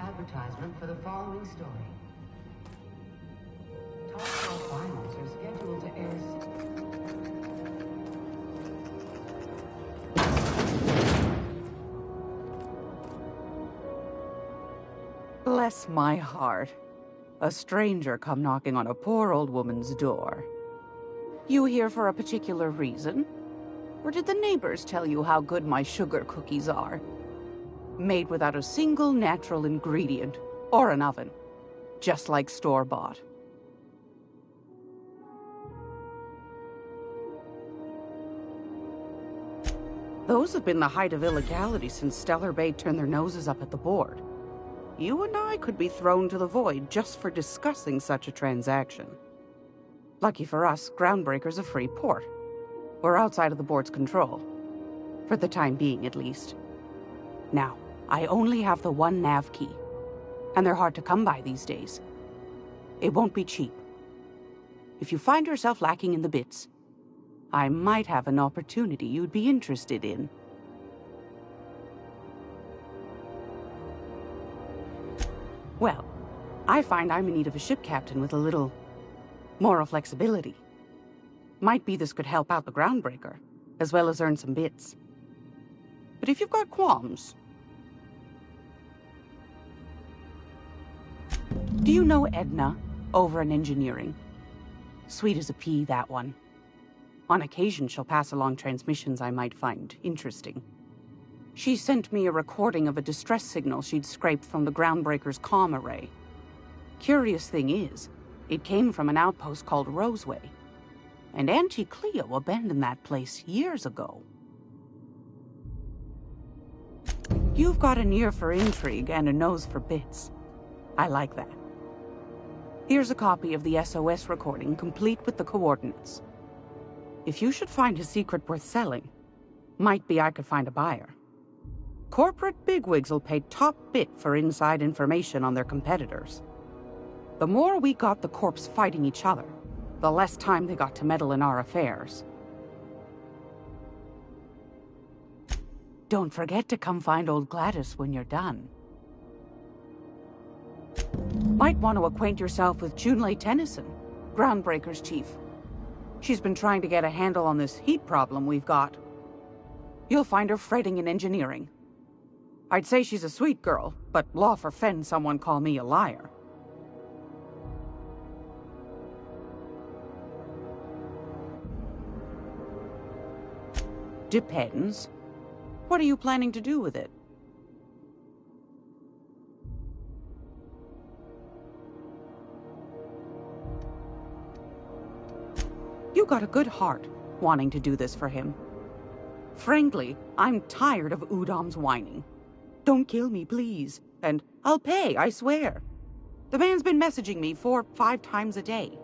Speaker 5: advertisement for the following story. Top 12 finals are scheduled to air.
Speaker 2: Bless my heart. A stranger come knocking on a poor old woman's door. You here for a particular reason? Or did the neighbors tell you how good my sugar cookies are? Made without a single natural ingredient, or an oven. Just like store-bought. Those have been the height of illegality since Stellar Bay turned their noses up at the board. You and I could be thrown to the void just for discussing such a transaction. Lucky for us, Groundbreaker's a free port. We're outside of the board's control. For the time being, at least. Now, I only have the one nav key. And they're hard to come by these days. It won't be cheap. If you find yourself lacking in the bits, I might have an opportunity you'd be interested in. Well, I find I'm in need of a ship captain with a little moral flexibility. Might be this could help out the Groundbreaker, as well as earn some bits. But if you've got qualms... Do you know Edna, over in engineering? Sweet as a pea, that one. On occasion, she'll pass along transmissions I might find interesting. She sent me a recording of a distress signal she'd scraped from the Groundbreaker's comm array. Curious thing is, it came from an outpost called Roseway. And Auntie Cleo abandoned that place years ago. You've got an ear for intrigue and a nose for bits. I like that. Here's a copy of the SOS recording, complete with the coordinates. If you should find a secret worth selling, might be I could find a buyer. Corporate bigwigs will pay top bit for inside information on their competitors. The more we got the corps fighting each other, the less time they got to meddle in our affairs. Don't forget to come find old Gladys when you're done. Might want to acquaint yourself with Junlei Tennyson, Groundbreaker's chief. She's been trying to get a handle on this heat problem we've got. You'll find her fretting in engineering. I'd say she's a sweet girl, but law forfend someone call me a liar. Depends. What are you planning to do with it? You got a good heart, wanting to do this for him. Frankly, I'm tired of Udom's whining. Don't kill me, please. And I'll pay, I swear. The man's been messaging me 4 or 5 times a day.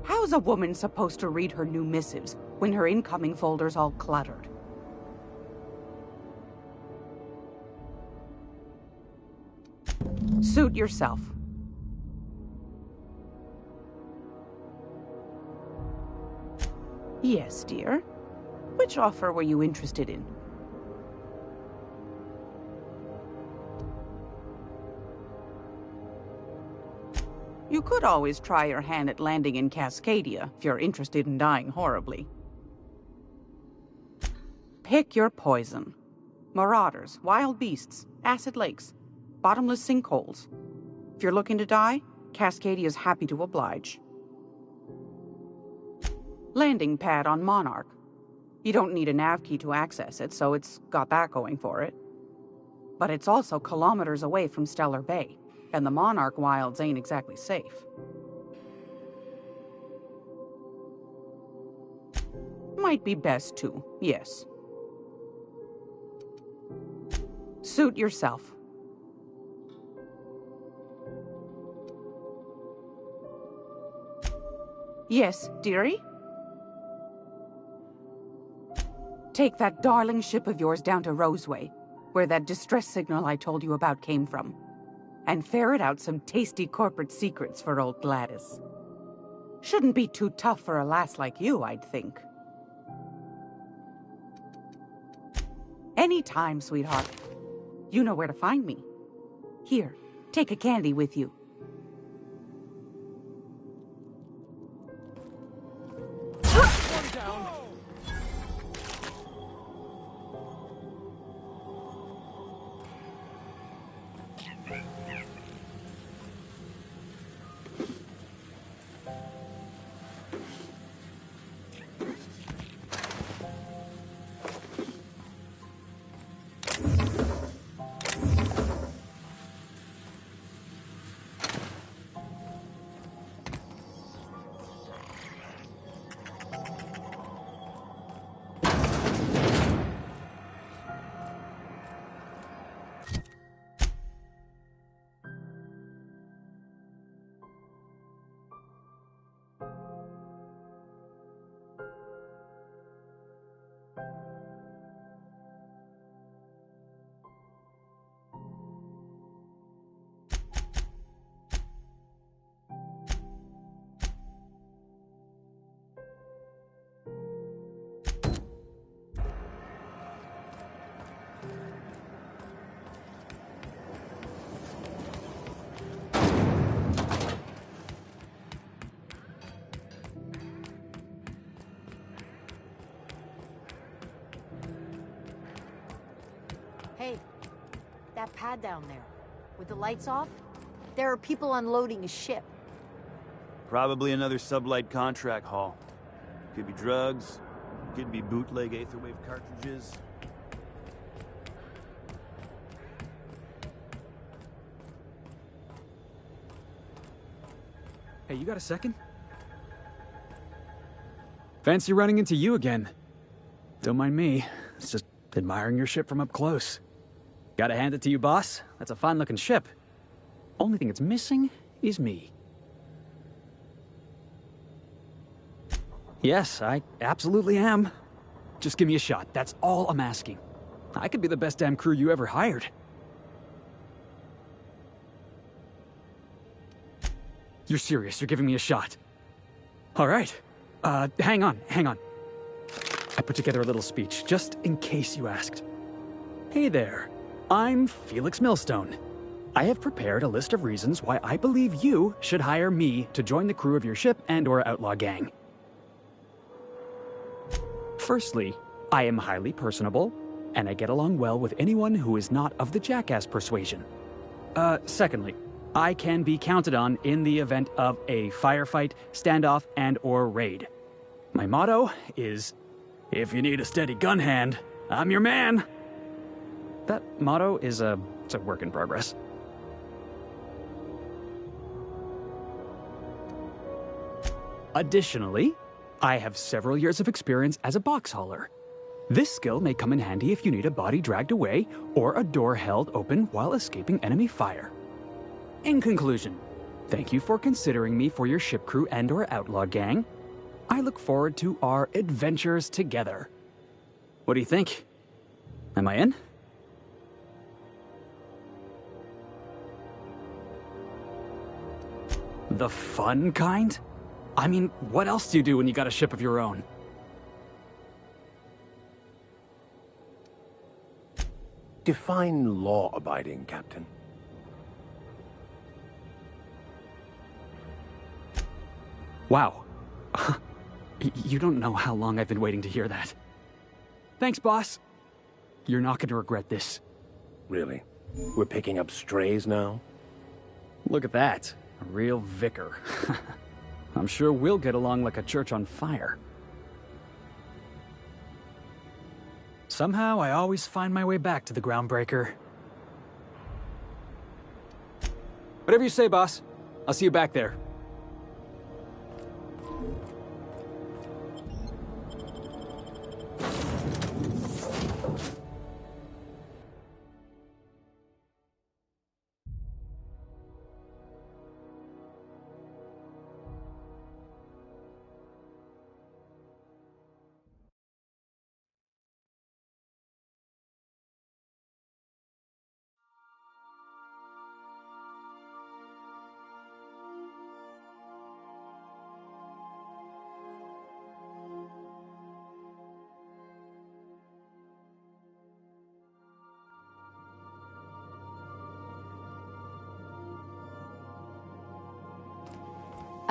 Speaker 2: How's a woman supposed to read her new missives when her incoming folder's all cluttered? Suit yourself. Yes, dear. Which offer were you interested in? You could always try your hand at landing in Cascadia if you're interested in dying horribly. Pick your poison. Marauders, wild beasts, acid lakes, bottomless sinkholes. If you're looking to die, Cascadia's happy to oblige. Landing pad on Monarch. You don't need a nav key to access it, so it's got that going for it. But it's also kilometers away from Stellar Bay, and the Monarch wilds ain't exactly safe. Might be best to, yes. Suit yourself. Yes, dearie? Take that darling ship of yours down to Roseway, where that distress signal I told you about came from, and ferret out some tasty corporate secrets for old Gladys. Shouldn't be too tough for a lass like you, I'd think. Anytime, sweetheart. You know where to find me. Here, Take a candy with you.
Speaker 17: One down.
Speaker 3: Hey, that pad down there, with the lights off, there are people unloading a ship.
Speaker 22: Probably another sublight contract haul. Could be drugs, could be bootleg Aetherwave cartridges.
Speaker 23: Hey, you got a second? Fancy running into you again. Don't mind me. It's just admiring your ship from up close. Gotta hand it to you, boss. That's a fine-looking ship. Only thing it's missing is me. Yes, I absolutely am. Just give me a shot. That's all I'm asking. I could be the best damn crew you ever hired. You're serious. You're giving me a shot. All right. Hang on. I put together a little speech, just in case you asked. Hey there. I'm Felix Millstone. I have prepared a list of reasons why I believe you should hire me to join the crew of your ship and/or outlaw gang. Firstly, I am highly personable, and I get along well with anyone who is not of the jackass persuasion. Secondly, I can be counted on in the event of a firefight, standoff, and/or raid. My motto is, if you need a steady gun hand, I'm your man. That motto is it's a work in progress. Additionally, I have several years of experience as a box hauler. This skill may come in handy if you need a body dragged away or a door held open while escaping enemy fire. In conclusion, thank you for considering me for your ship crew and/or outlaw gang. I look forward to our adventures together. What do you think? Am I in? The fun kind? I mean, what else do you do when you got a ship of your own?
Speaker 4: Define law-abiding, Captain.
Speaker 23: Wow. You don't know how long I've been waiting to hear that. Thanks, boss. You're not going to regret this.
Speaker 4: Really? We're picking up strays now?
Speaker 23: Look at that. A real vicar. I'm sure we'll get along like a church on fire. Somehow, I always find my way back to the Groundbreaker. Whatever you say, boss. I'll see you back there.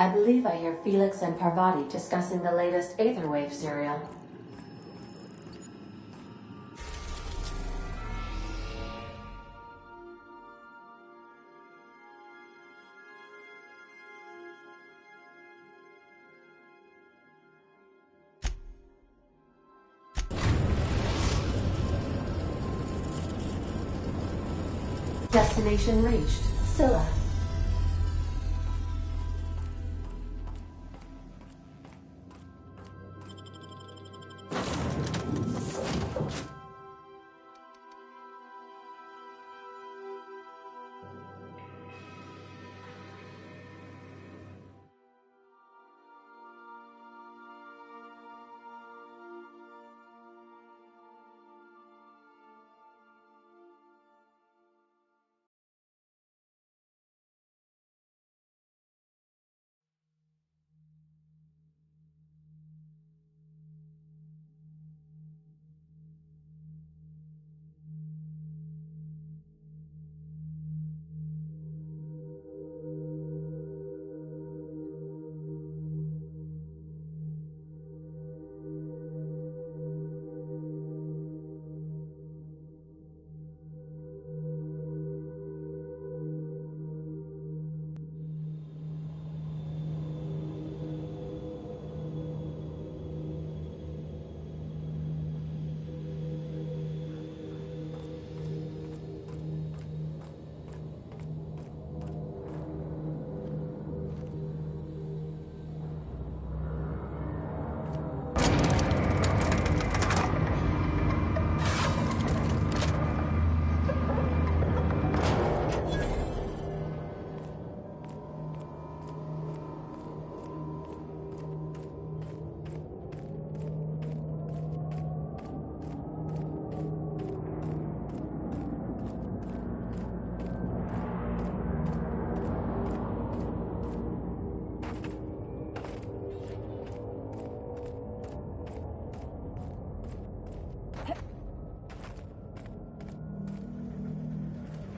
Speaker 9: I believe I hear Felix and Parvati discussing the latest Aetherwave serial. Destination reached. Scylla.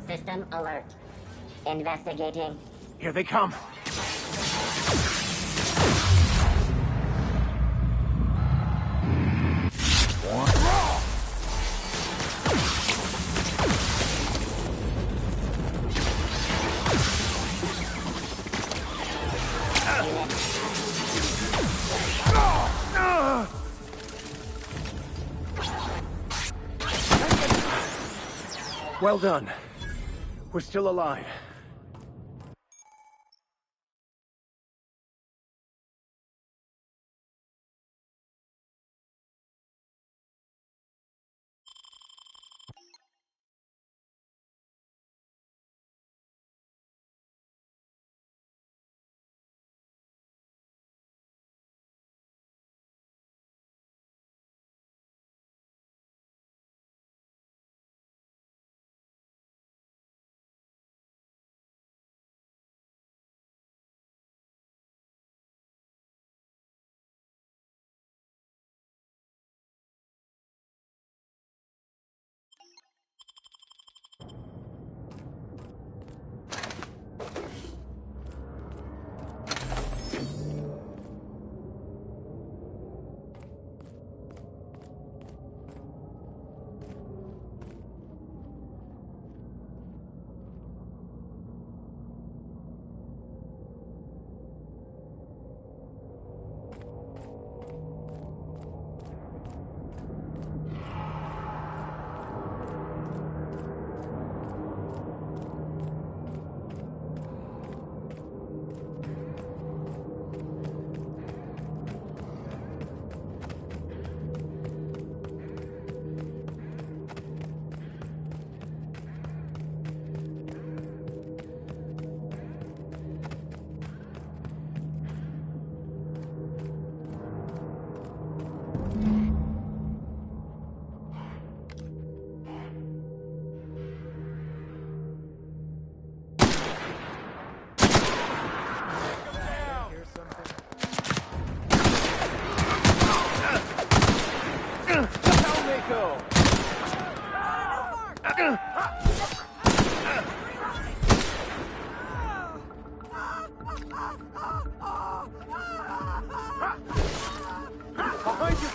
Speaker 11: System alert. Investigating.
Speaker 4: Here they come. Well done. We're still alive.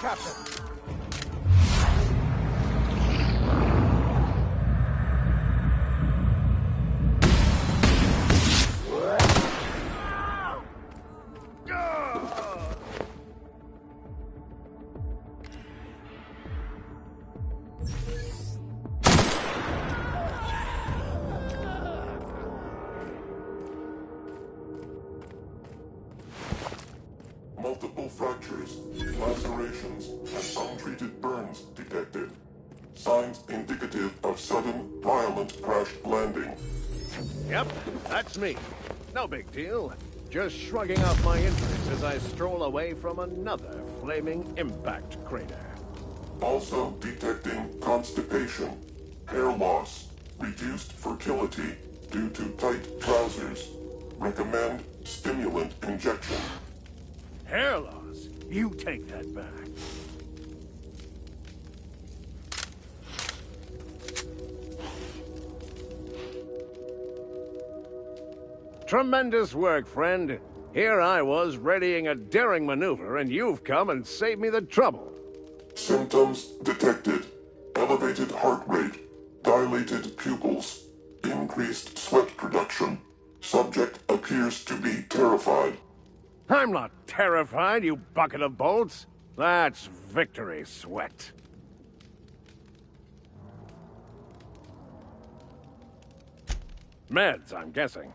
Speaker 4: Captain.
Speaker 13: Multiple fractures, lacerations, and untreated burns detected. Signs indicative of sudden, violent crash landing.
Speaker 14: Yep, that's me. No big deal. Just shrugging off my injuries as I stroll away from another flaming impact crater.
Speaker 13: Also detecting constipation, hair loss, reduced fertility due to tight trousers. Recommend stimulant injection.
Speaker 14: Hair loss? You take that back. Tremendous work, friend. Here I was readying a daring maneuver, and you've come and saved me the trouble.
Speaker 13: Symptoms detected. Elevated heart rate, dilated pupils, increased sweat production. Subject appears to be terrified.
Speaker 14: I'm not terrified, you bucket of bolts. That's victory sweat. Meds, I'm guessing.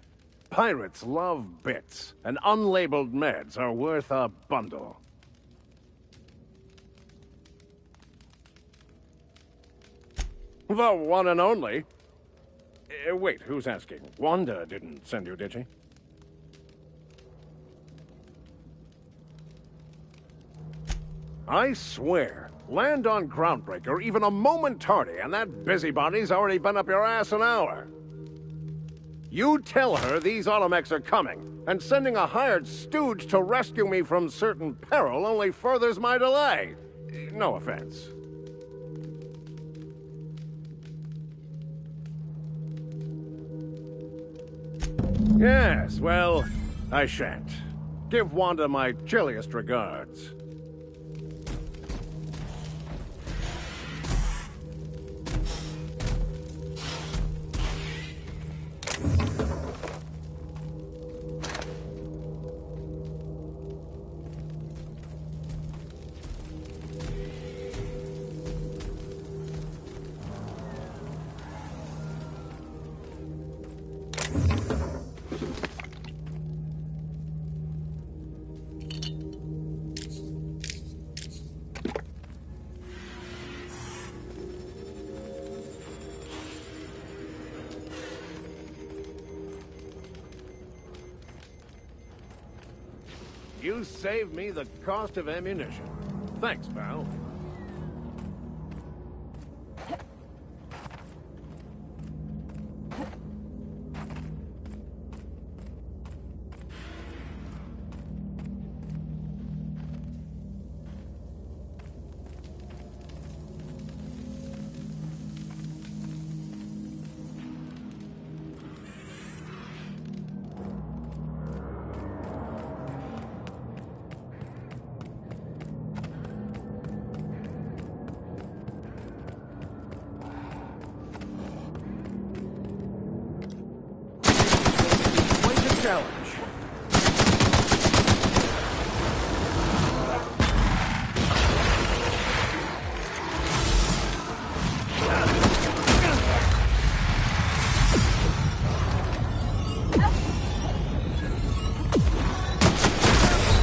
Speaker 14: Pirates love bits, and unlabeled meds are worth a bundle. The one and only. Wait, who's asking? Wanda didn't send you, did she? I swear, land on Groundbreaker even a moment tardy, and that busybody's already been up your ass an hour. You tell her these automechs are coming, and sending a hired stooge to rescue me from certain peril only furthers my delay. No offense. Yes, well, I shan't. Give Wanda my chilliest regards. You saved me the cost of ammunition. Thanks, pal. Challenge.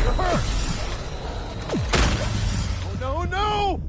Speaker 14: You're hurt. Oh, no, no!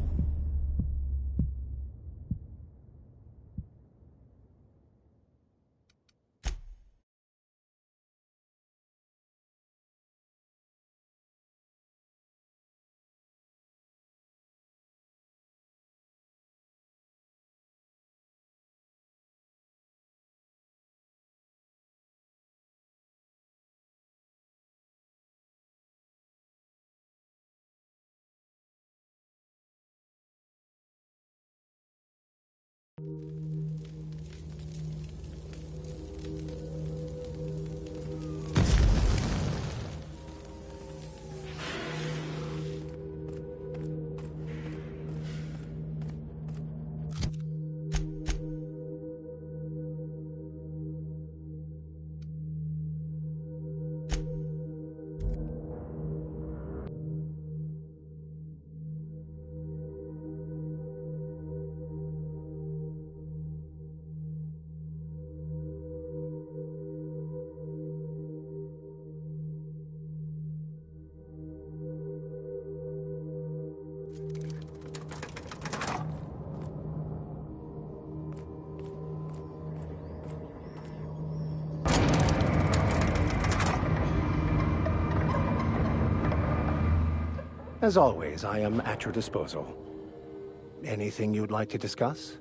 Speaker 4: As always, I am at your disposal. Anything you'd like to discuss?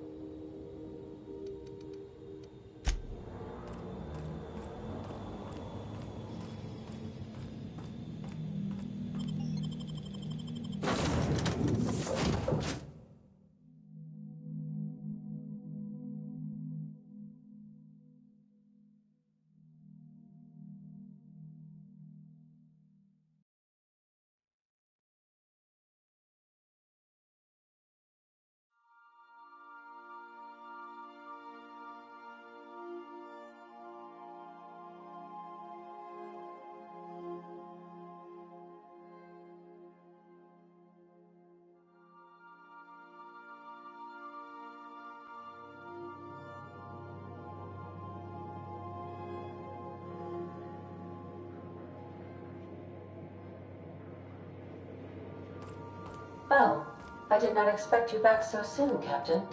Speaker 19: Oh, I did not expect you back so soon, Captain.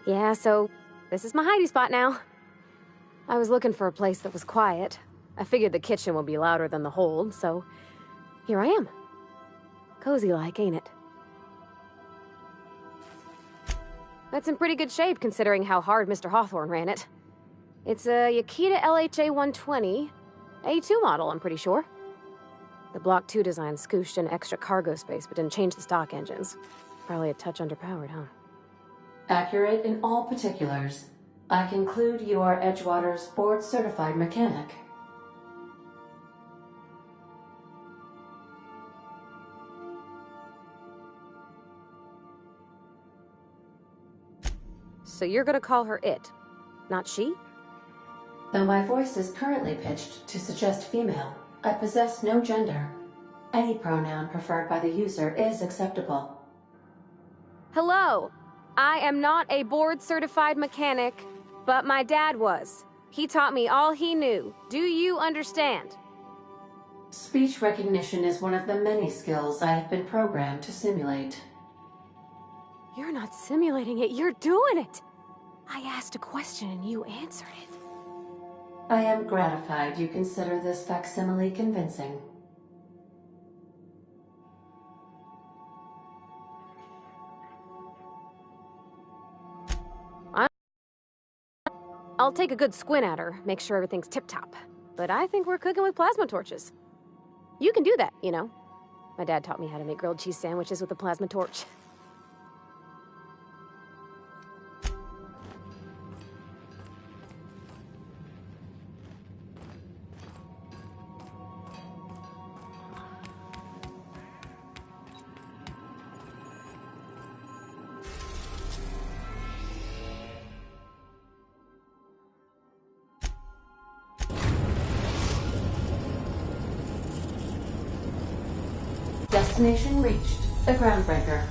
Speaker 7: Yeah, so this is my hidey spot now. I was looking for a place that was quiet. I figured the kitchen would be louder than the hold, so here I am. Cozy-like, ain't it? That's in pretty good shape, considering how hard Mr. Hawthorne ran it. It's a Yakita LHA 120, A2 model, I'm pretty sure. The Block 2 design scooshed in extra cargo space, but didn't change the stock engines. Probably a touch underpowered, huh?
Speaker 19: Accurate in all particulars. I conclude you are Edgewater's board-certified mechanic.
Speaker 7: So you're gonna call her it, not she?
Speaker 19: Though my voice is currently pitched to suggest female, I possess no gender. Any pronoun preferred by the user is acceptable.
Speaker 7: Hello! I am not a board-certified mechanic, but my dad was. He taught me all he knew. Do you understand?
Speaker 19: Speech recognition is one of the many skills I have been programmed to simulate.
Speaker 7: You're not simulating it, you're doing it! I asked a question and you answered it.
Speaker 19: I am gratified you consider this facsimile convincing.
Speaker 7: I'll take a good squint at her, make sure everything's tip-top. But I think we're cooking with plasma torches. You can do that, you know. My dad taught me how to make grilled cheese sandwiches with a plasma torch.
Speaker 19: Destination reached. The Groundbreaker.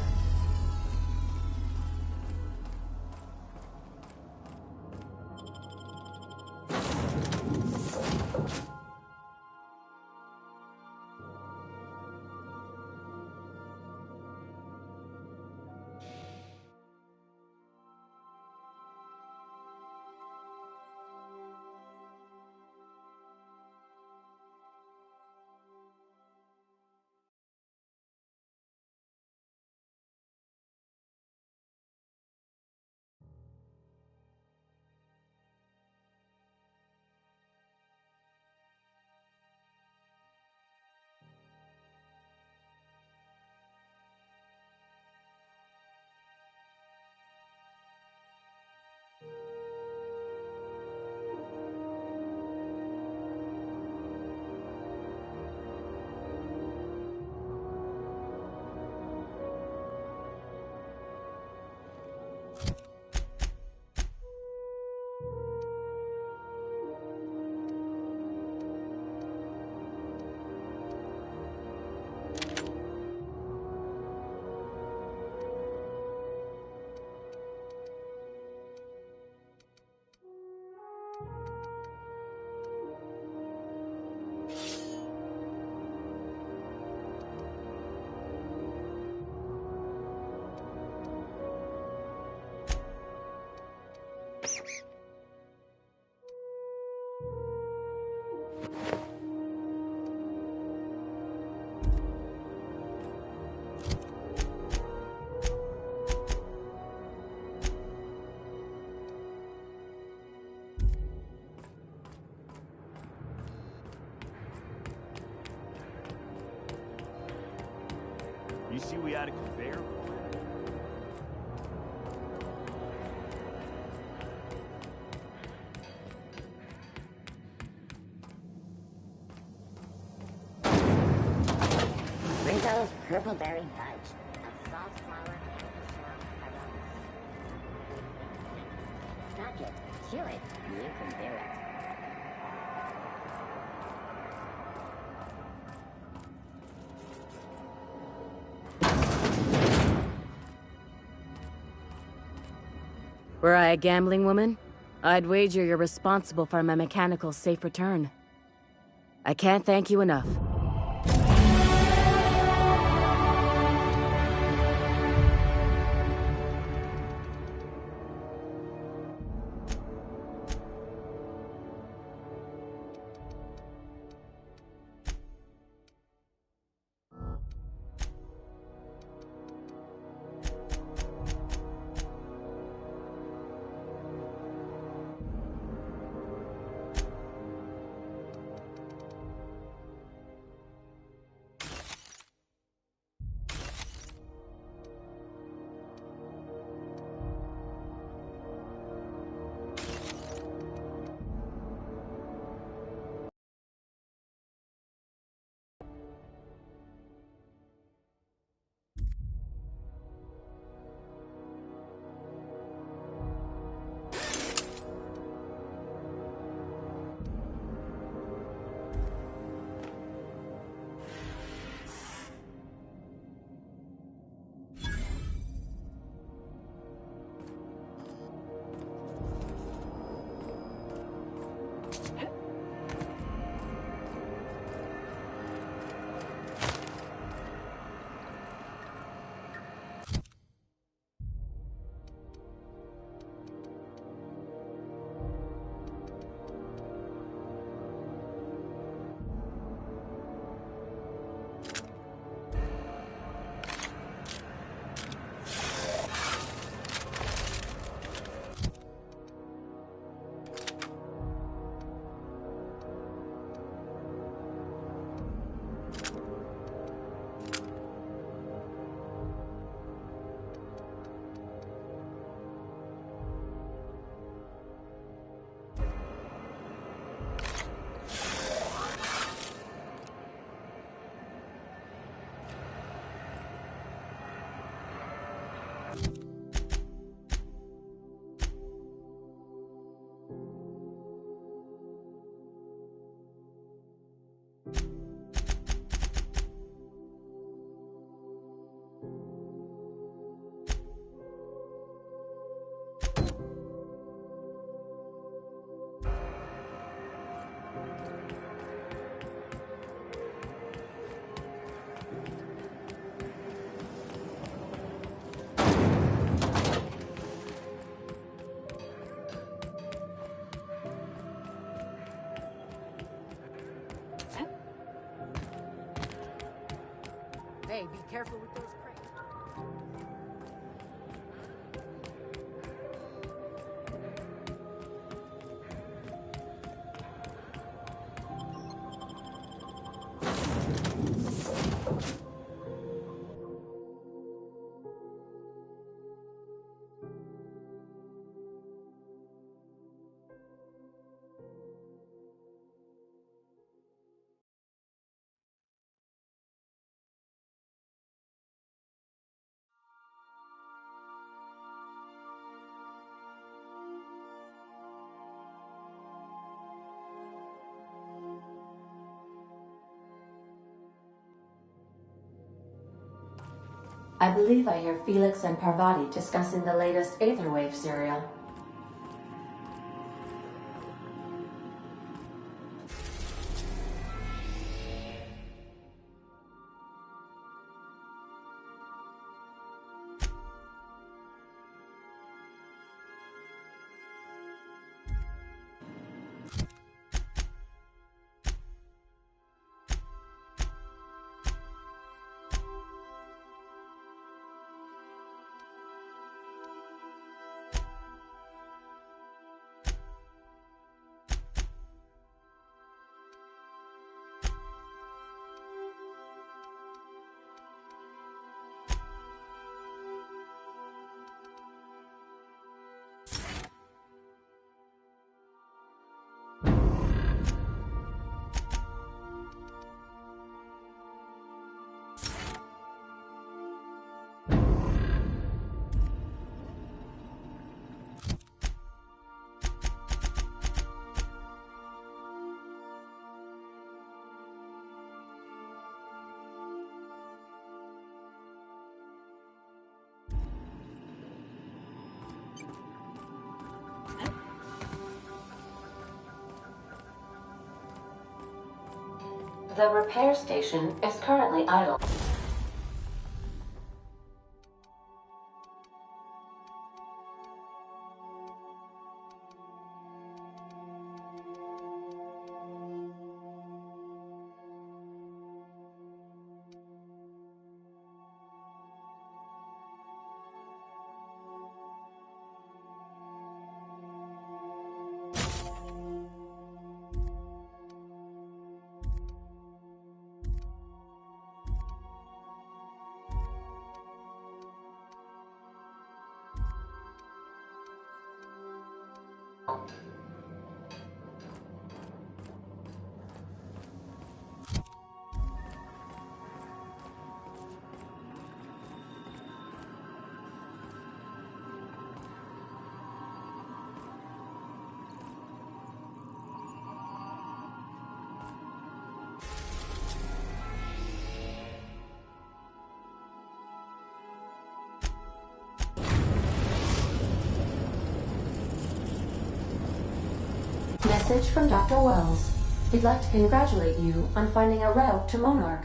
Speaker 22: we add a conveyor?
Speaker 11: Ringo's Purple Berry Fudge. A false flower and a syrup aroma. Suck it, chew it, you can do it.
Speaker 1: Were I a gambling woman, I'd wager you're responsible for my mechanical safe return. I can't thank you enough.
Speaker 3: Hey, be careful with those crates.
Speaker 9: I believe I hear Felix and Parvati discussing the latest Aetherwave serial. The repair station is currently idle. Message from Dr. Wells. He'd like to congratulate you on finding a route to Monarch.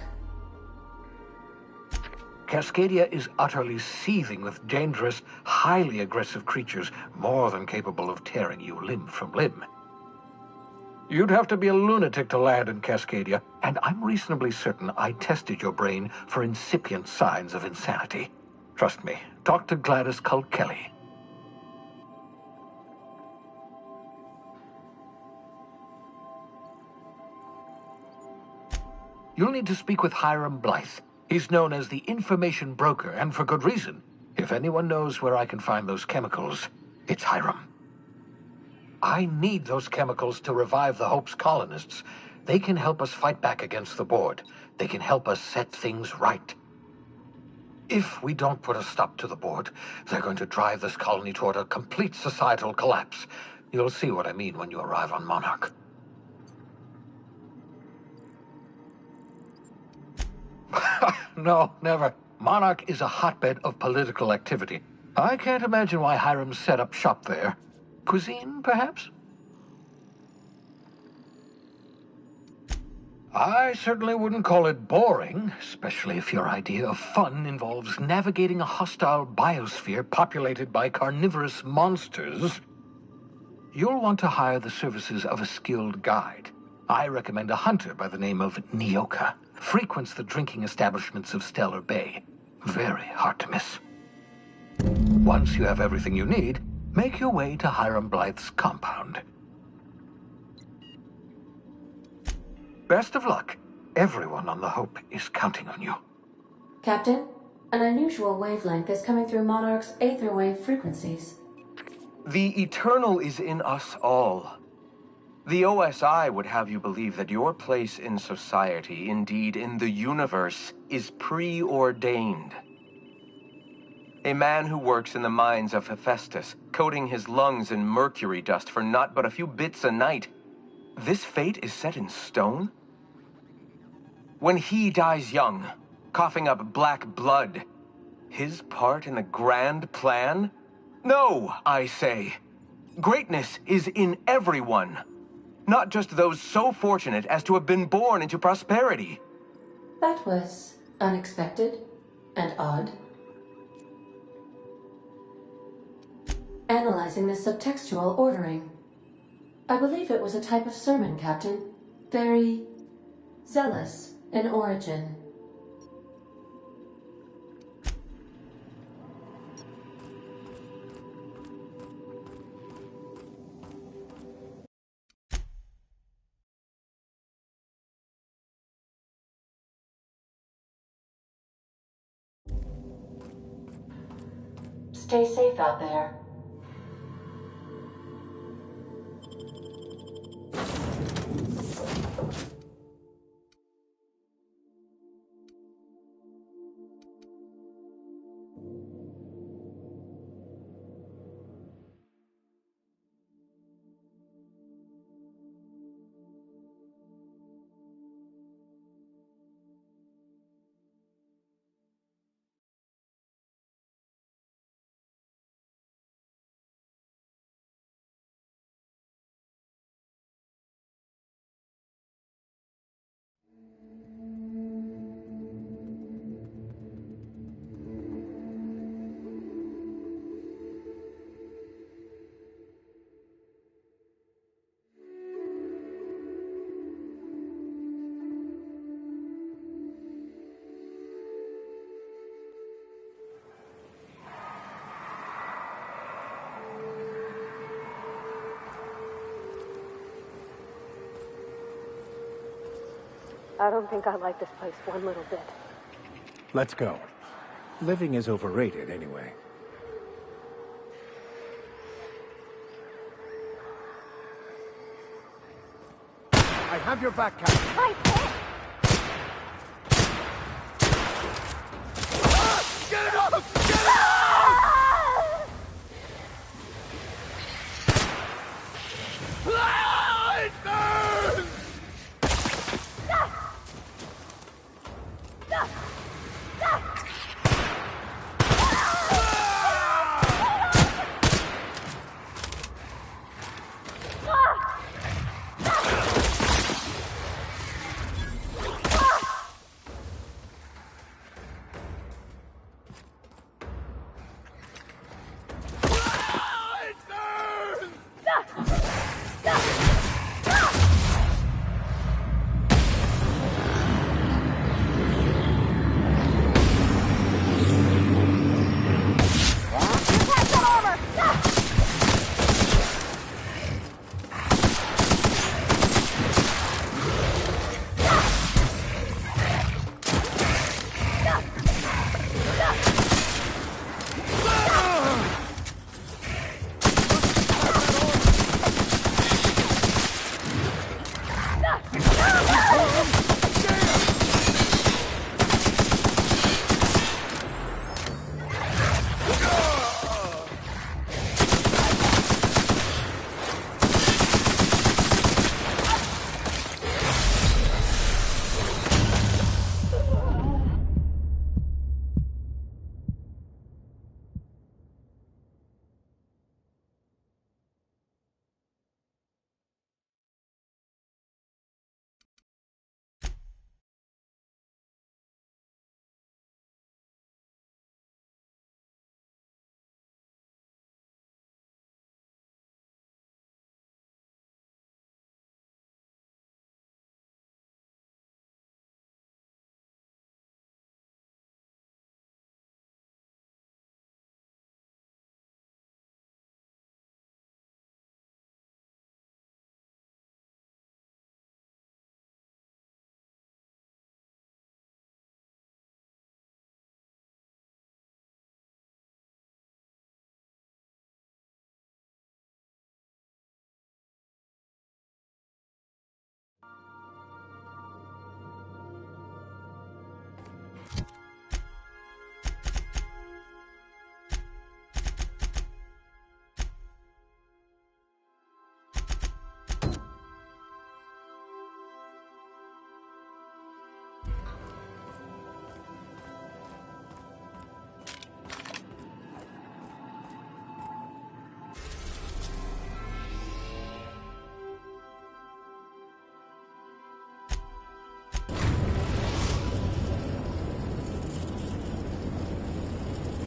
Speaker 10: Cascadia is utterly seething with dangerous, highly aggressive creatures, more than capable of tearing you limb from limb. You'd have to be a lunatic to land in Cascadia, and I'm reasonably certain I tested your brain for incipient signs of insanity. Trust me, talk to Gladys Culkelly. You'll need to speak with Hiram Blythe. He's known as the information broker, and for good reason. If anyone knows where I can find those chemicals, it's Hiram. I need those chemicals to revive the Hope's colonists. They can help us fight back against the board. They can help us set things right. If we don't put a stop to the board, they're going to drive this colony toward a complete societal collapse. You'll see what I mean when you arrive on Monarch. No, never. Monarch is a hotbed of political activity. I can't imagine why Hiram set up shop there. Cuisine, perhaps? I certainly wouldn't call it boring, especially if your idea of fun involves navigating a hostile biosphere populated by carnivorous monsters. You'll want to hire the services of a skilled guide. I recommend a hunter by the name of Nyoka. Frequents the drinking establishments of Stellar Bay. Very hard to miss. Once you have everything you need, make your way to Hiram Blythe's compound. Best of luck. Everyone on the Hope is counting on you.
Speaker 9: Captain, an unusual wavelength is coming through Monarch's aetherwave frequencies.
Speaker 15: The Eternal is in us all. The OSI would have you believe that your place in society, indeed in the universe, is preordained. A man who works in the mines of Hephaestus, coating his lungs in mercury dust for not but a few bits a night. This fate is set in stone? When he dies young, coughing up black blood, his part in the grand plan? No, I say. Greatness is in everyone. Not just those so fortunate as to have been born into prosperity.
Speaker 9: That was unexpected and odd. Analyzing the subtextual ordering. I believe it was a type of sermon, Captain. Very zealous in origin. Stay safe out there.
Speaker 7: I don't think I like this place one little bit.
Speaker 4: Let's go. Living is overrated anyway.
Speaker 14: I have your back, Captain. Get it off! Get it off! It burns!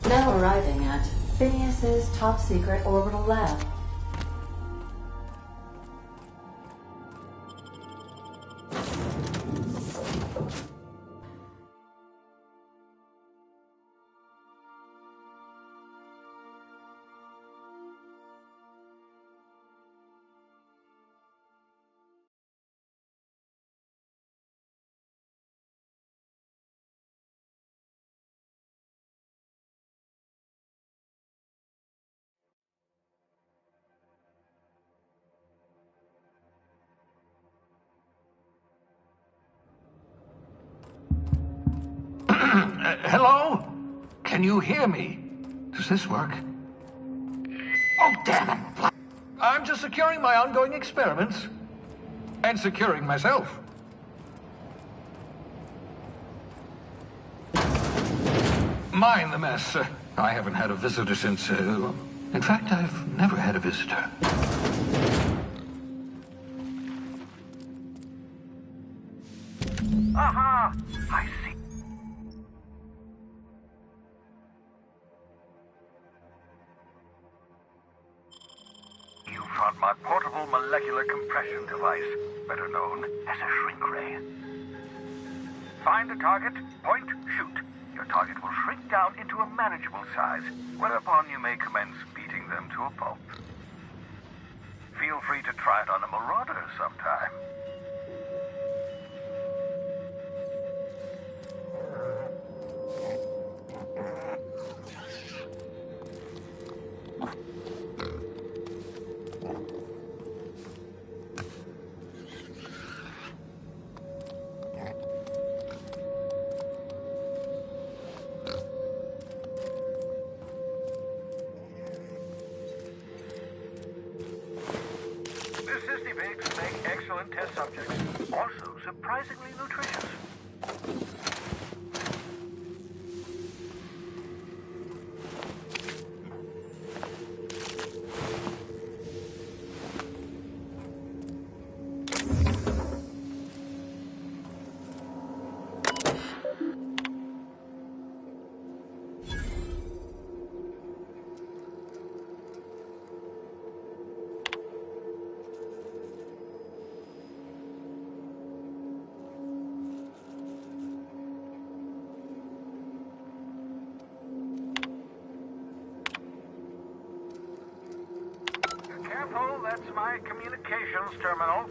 Speaker 9: Now arriving at Phineas's top-secret orbital lab.
Speaker 10: Hello? Can you hear me? Does this work? Oh, damn it! I'm just securing my ongoing experiments. And securing myself. Mind the mess. I haven't had a visitor since... in fact, I've never had a visitor. Aha! I see. You found my portable molecular compression device, better known as a shrink ray. Find a target, point, shoot. Your target will shrink down into a manageable size, whereupon you may commence beating them to a pulp. Feel free to try it on a marauder sometime.
Speaker 8: Sissy pigs make excellent test subjects. Also surprisingly nutritious. Careful, that's my communications terminal.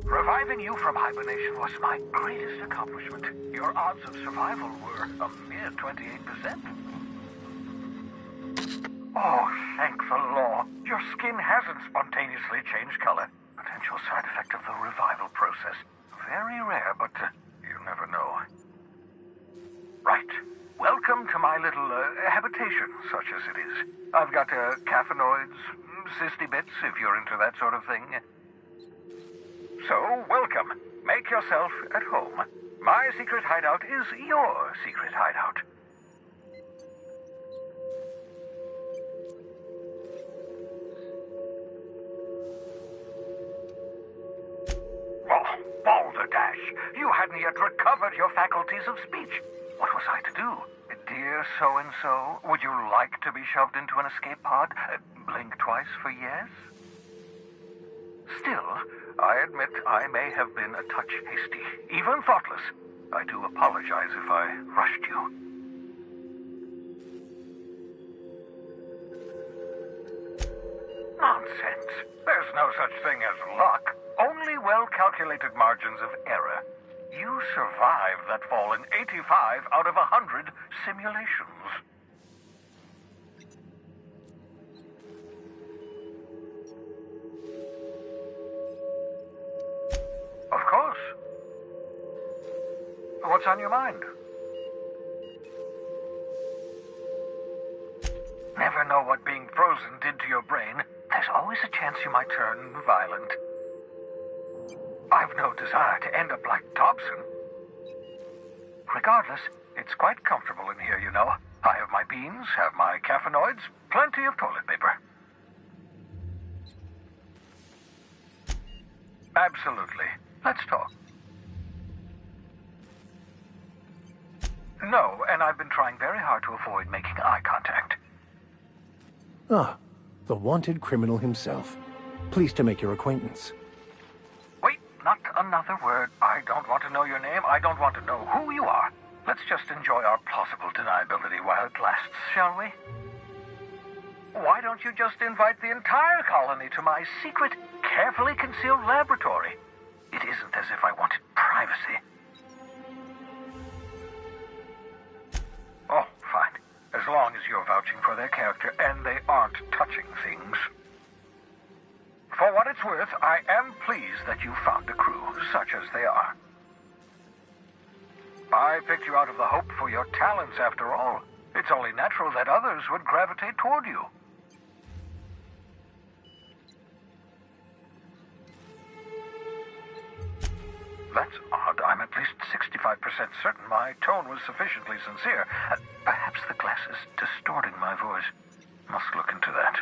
Speaker 8: Reviving you from hibernation was my greatest accomplishment. Your odds of survival were a mere 28%. Oh, thank the law. Your skin hasn't spontaneously changed color. Potential side effect of the revival process. Very rare, but you never know. Right. Welcome to my little habitation, such as it is. I've got caffeinoids, cysty bits, if you're into that sort of thing. So, welcome. Make yourself at home. My secret hideout is your secret hideout. Oh, balderdash! You hadn't yet recovered your faculties of speech. What was I to do? Dear so-and-so, would you like to be shoved into an escape pod? Blink twice for yes? Still, I admit I may have been a touch hasty, even thoughtless. I do apologize if I rushed you. Nonsense. There's no such thing as luck. Only well-calculated margins of error. You survived that fall in 85 out of 100 simulations. Of course. What's on your mind? Never know what being frozen did to your brain. There's always a chance you might turn violent. I've no desire to end up like Dobson. Regardless, it's quite comfortable in here, you know. I have my beans, have my caffeinoids, plenty of toilet paper. Absolutely. Let's talk. No, and I've been trying very hard to avoid making eye contact.
Speaker 4: Ah, the wanted criminal himself. Pleased to make your acquaintance.
Speaker 8: Wait, not another word. I don't want to know your name. I don't want to know who you are. Let's just enjoy our plausible deniability while it lasts, shall we? Why don't you just invite the entire colony to my secret, carefully concealed laboratory? It isn't as if I wanted privacy. Oh, fine. As long as you're vouching for their character and they aren't touching things. For what it's worth, I am pleased that you found a crew, such as they are. I picked you out of the hope for your talents, after all. It's only natural that others would gravitate toward you. That's odd. I'm at least 65% certain my tone was sufficiently sincere. Perhaps gas is distorting my voice. Must look into that.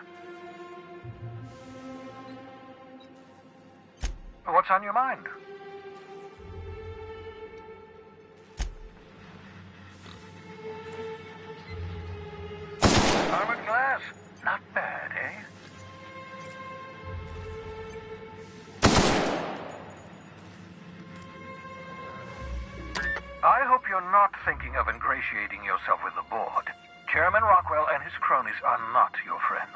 Speaker 8: What's on your mind? Armored glass? Not bad, eh? I hope you're not thinking of ingratiating yourself with the board. Chairman Rockwell and his cronies are not your friends.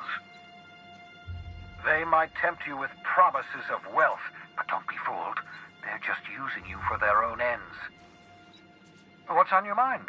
Speaker 8: They might tempt you with promises of wealth, but don't be fooled. They're just using you for their own ends. What's on your mind?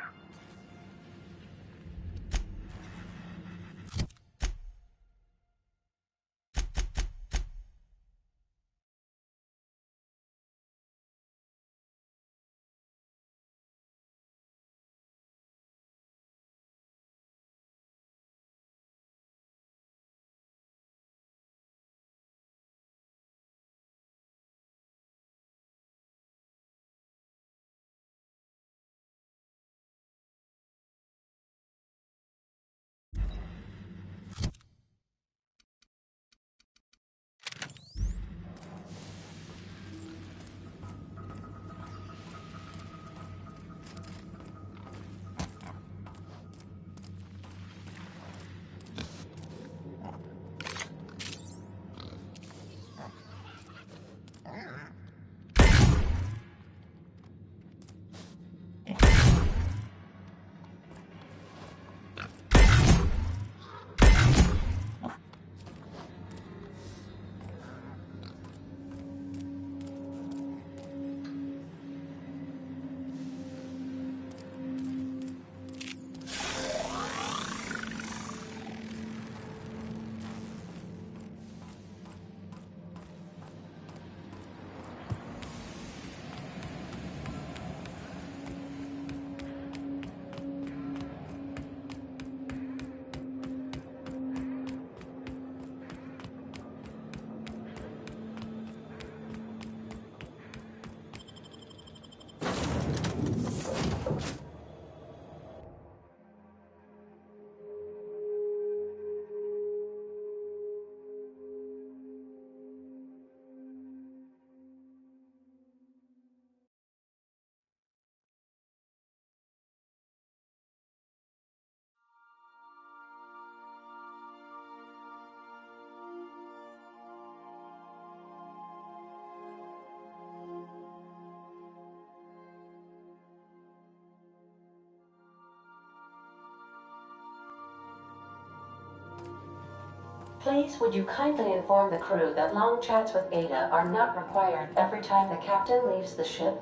Speaker 9: Please, would you kindly inform the crew that long chats with Ada are not required every time the captain leaves the ship?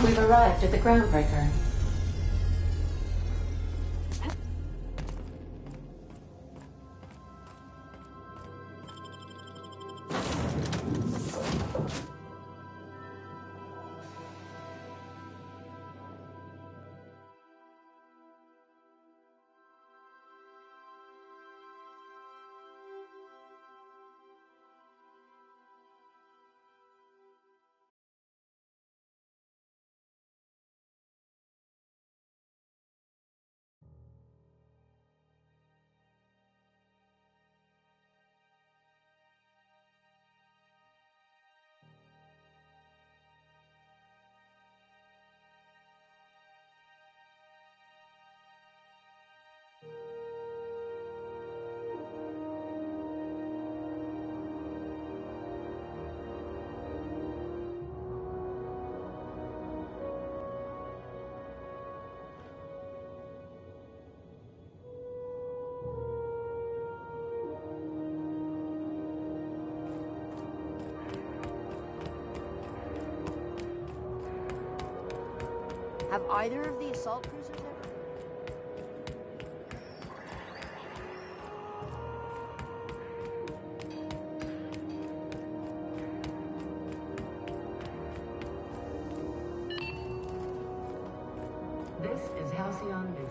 Speaker 9: We've arrived at the groundbreaker.
Speaker 3: Have either of the assault cruisers ever?
Speaker 5: This is Halcyon News.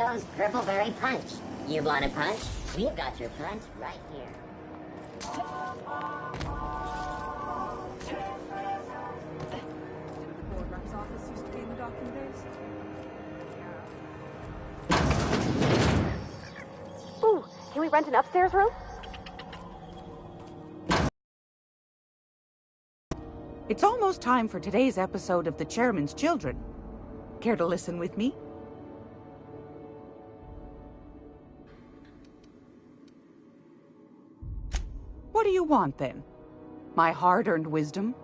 Speaker 11: Joe's Purpleberry Punch. You want a punch? We've got your punch right here.
Speaker 12: Didn't the board rep's office used to be in the docking bays?
Speaker 7: Ooh, can we rent an upstairs room?
Speaker 2: It's almost time for today's episode of The Chairman's Children. Care to listen with me? What do you want, then? My hard-earned wisdom?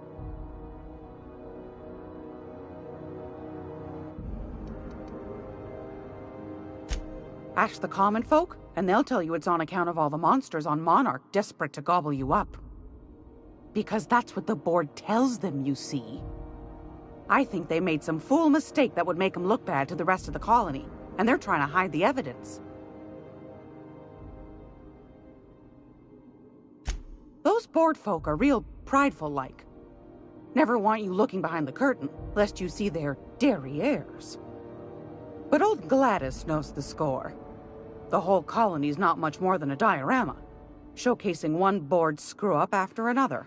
Speaker 2: Ask the common folk, and they'll tell you it's on account of all the monsters on Monarch desperate to gobble you up. Because that's what the board tells them, you see. I think they made some fool mistake that would make them look bad to the rest of the colony, and they're trying to hide the evidence. Those board folk are real prideful-like. Never want you looking behind the curtain, lest you see their derrieres. But old Gladys knows the score. The whole colony's not much more than a diorama, showcasing one board screw-up after another.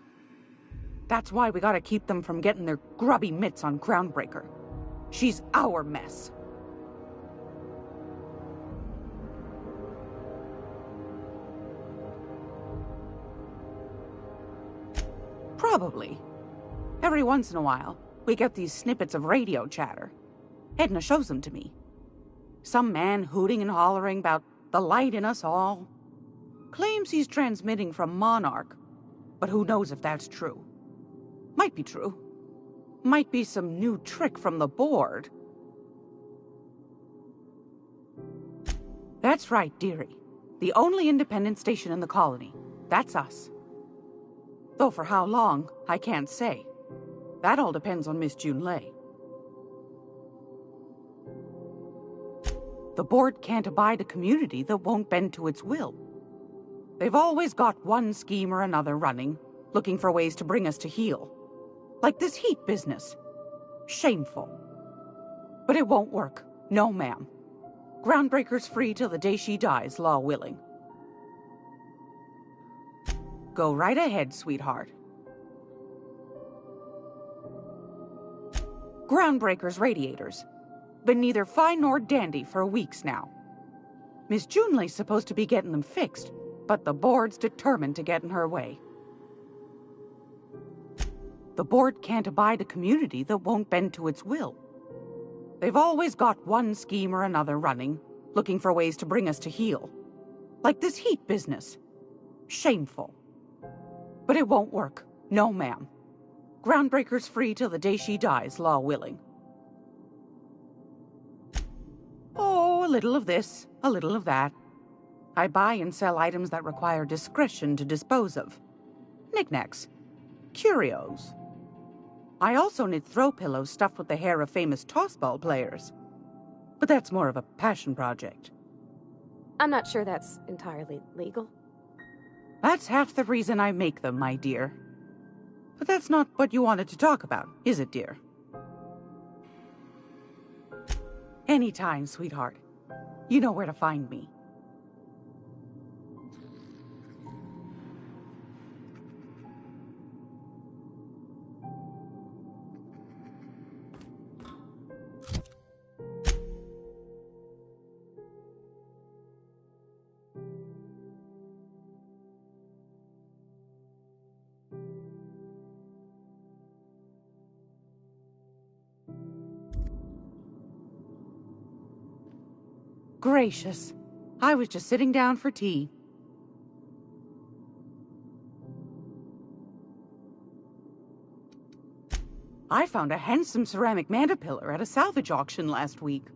Speaker 2: That's why we gotta keep them from getting their grubby mitts on Groundbreaker. She's our mess. Probably. Every once in a while, we get these snippets of radio chatter. Edna shows them to me. Some man hooting and hollering about the light in us all. Claims he's transmitting from Monarch, but who knows if that's true. Might be true. Might be some new trick from the board. That's right, dearie. The only independent station in the colony. That's us. Though for how long, I can't say. That all depends on Miss Junlei. The board can't abide a community that won't bend to its will. They've always got one scheme or another running, looking for ways to bring us to heel. Like this heat business. Shameful. But it won't work. No, ma'am. Groundbreaker's free till the day she dies, law willing. Go right ahead, sweetheart. Groundbreaker's radiators. Been neither fine nor dandy for weeks now. Miss Junlei's supposed to be getting them fixed, but the board's determined to get in her way. The board can't abide a community that won't bend to its will. They've always got one scheme or another running, looking for ways to bring us to heel. Like this heat business. Shameful. But it won't work. No, ma'am. Groundbreaker's free till the day she dies, law willing. Oh, a little of this, a little of that. I buy and sell items that require discretion to dispose of. Knickknacks. Curios. I also knit throw pillows stuffed with the hair of famous tossball players. But that's more of a passion project.
Speaker 7: I'm not sure that's entirely legal.
Speaker 2: That's half the reason I make them, my dear. But that's not what you wanted to talk about, is it, dear? Anytime, sweetheart. You know where to find me. Gracious. I was just sitting down for tea. I found a handsome ceramic mandapillar at a salvage auction last week.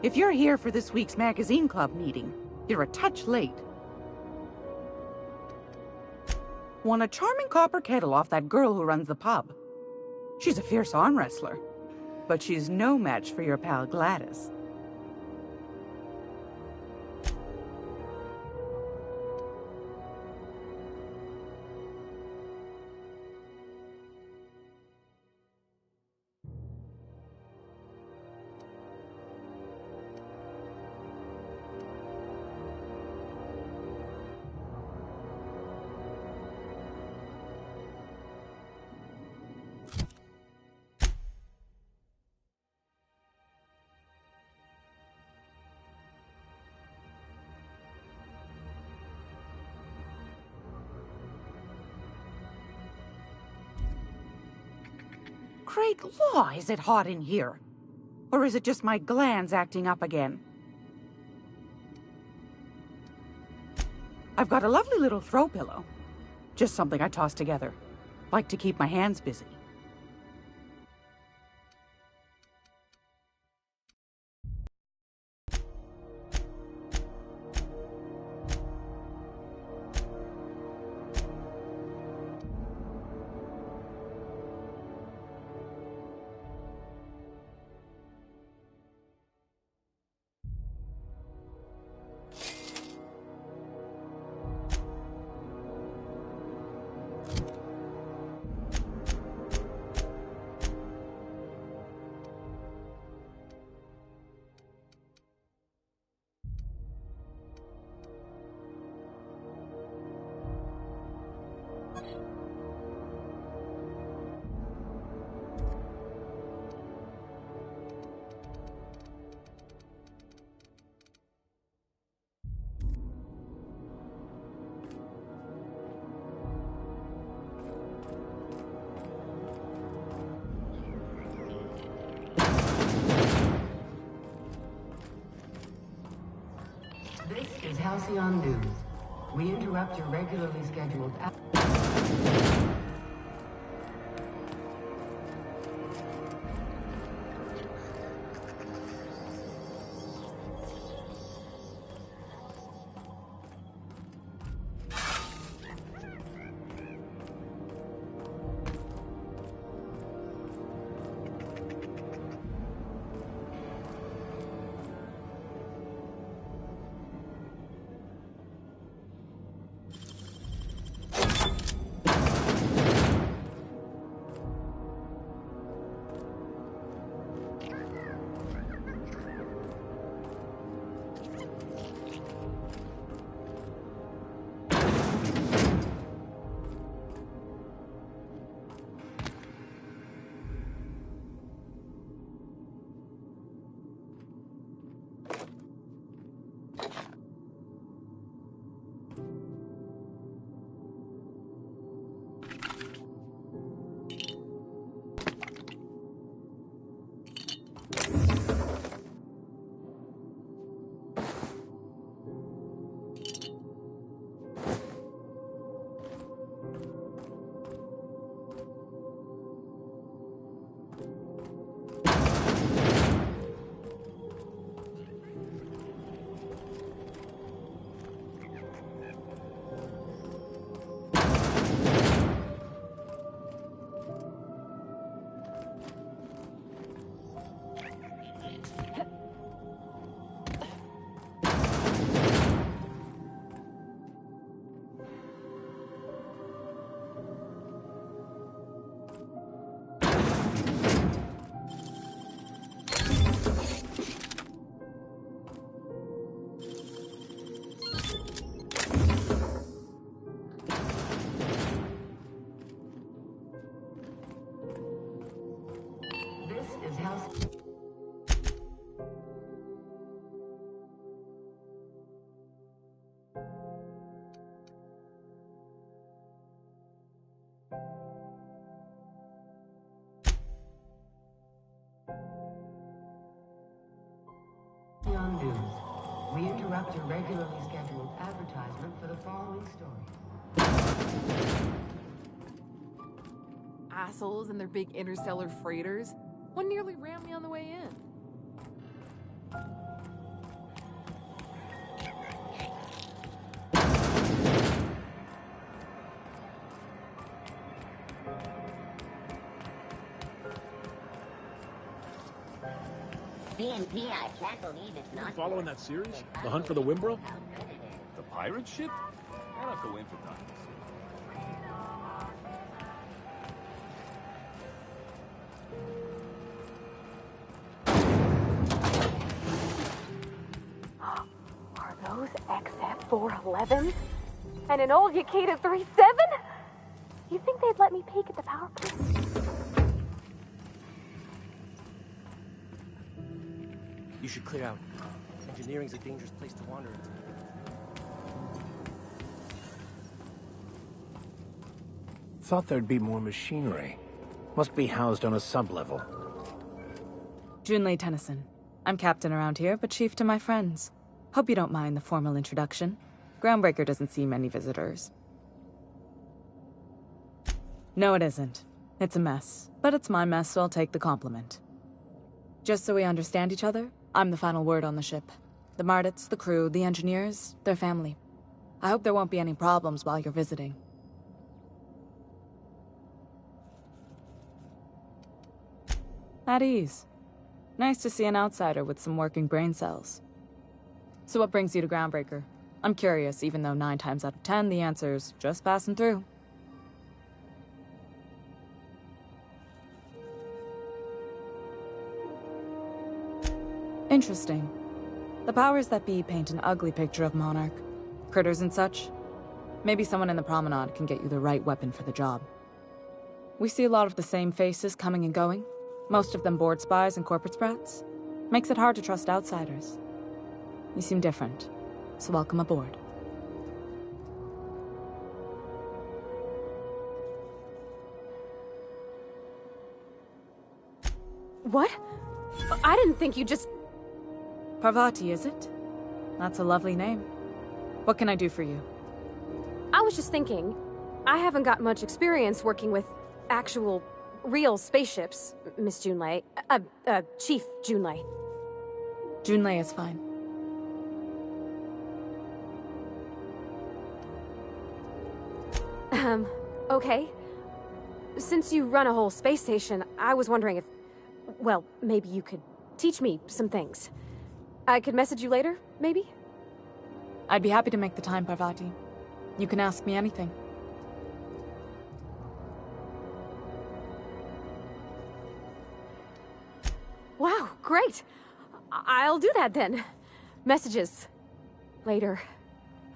Speaker 2: If you're here for this week's magazine club meeting, you're a touch late. Won a charming copper kettle off that girl who runs the pub. She's a fierce arm wrestler, but she's no match for your pal Gladys. Great law, is it hot in here? Or is it just my glands acting up again? I've got a lovely little throw pillow. Just something I toss together. Like to keep my hands busy.
Speaker 5: This is Halcyon News. We interrupt your regularly scheduled... News. We interrupt your regularly scheduled advertisement for the following story.
Speaker 12: Assholes and their big interstellar freighters. One nearly rammed me on the way in.
Speaker 11: BNP, I can't believe it's not.
Speaker 17: Following that series? The Hunt for the Wimbro?
Speaker 22: The pirate ship? I'll not go in for that.
Speaker 7: Are those XF411s? And an old Yakita 37? You think they'd let me peek at the power plant?
Speaker 16: You should clear out. Engineering's a dangerous place to wander into.
Speaker 4: Thought there'd be more machinery. Must be housed on a sub-level.
Speaker 18: Junlei Tennyson. I'm captain around here, but chief to my friends. Hope you don't mind the formal introduction. Groundbreaker doesn't see many visitors. No, it isn't. It's a mess. But it's my mess, so I'll take the compliment. Just so we understand each other, I'm the final word on the ship. The Mardits, the crew, the engineers, their family. I hope there won't be any problems while you're visiting. At ease. Nice to see an outsider with some working brain cells. So what brings you to Groundbreaker? I'm curious, even though 9 times out of 10 the answer's just passing through. Interesting. The powers that be paint an ugly picture of Monarch. Critters and such. Maybe someone in the promenade can get you the right weapon for the job. We see a lot of the same faces coming and going. Most of them board spies and corporate sprats. Makes it hard to trust outsiders. You seem different, so welcome aboard.
Speaker 7: What? I didn't think you just...
Speaker 18: Parvati, is it? That's a lovely name. What can I do for you?
Speaker 7: I was just thinking, I haven't got much experience working with actual, real spaceships, Miss Junlei. Chief Junlei.
Speaker 18: Junlei is fine.
Speaker 7: Okay. Since you run a whole space station, I was wondering if... Well, maybe you could teach me some things. I could message you later, maybe?
Speaker 18: I'd be happy to make the time, Parvati. You can ask me anything.
Speaker 7: Wow, great! I'll do that then. Messages. Later.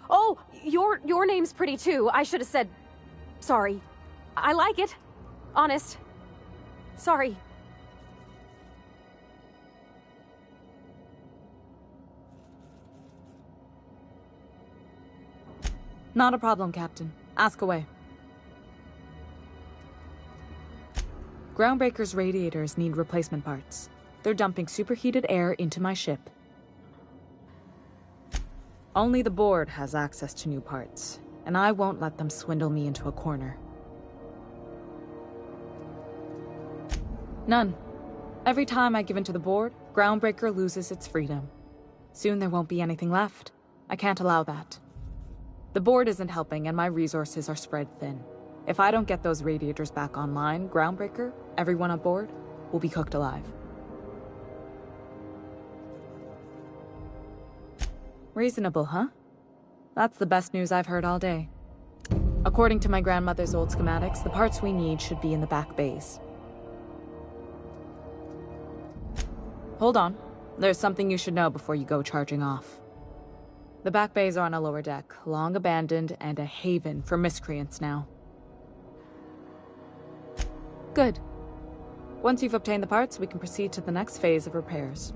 Speaker 7: Oh, your name's pretty too. I should have said... Sorry. I like it. Honest. Sorry.
Speaker 18: Not a problem, Captain. Ask away. Groundbreaker's radiators need replacement parts. They're dumping superheated air into my ship. Only the board has access to new parts, and I won't let them swindle me into a corner. None. Every time I give in to the board, Groundbreaker loses its freedom. Soon there won't be anything left. I can't allow that. The board isn't helping, and my resources are spread thin. If I don't get those radiators back online, Groundbreaker, everyone on board, will be cooked alive. Reasonable, huh? That's the best news I've heard all day. According to my grandmother's old schematics, the parts we need should be in the back bays. Hold on. There's something you should know before you go charging off. The back bays are on a lower deck, long abandoned and a haven for miscreants now. Good. Once you've obtained the parts, we can proceed to the next phase of repairs.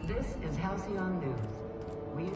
Speaker 5: This is Halcyon News. We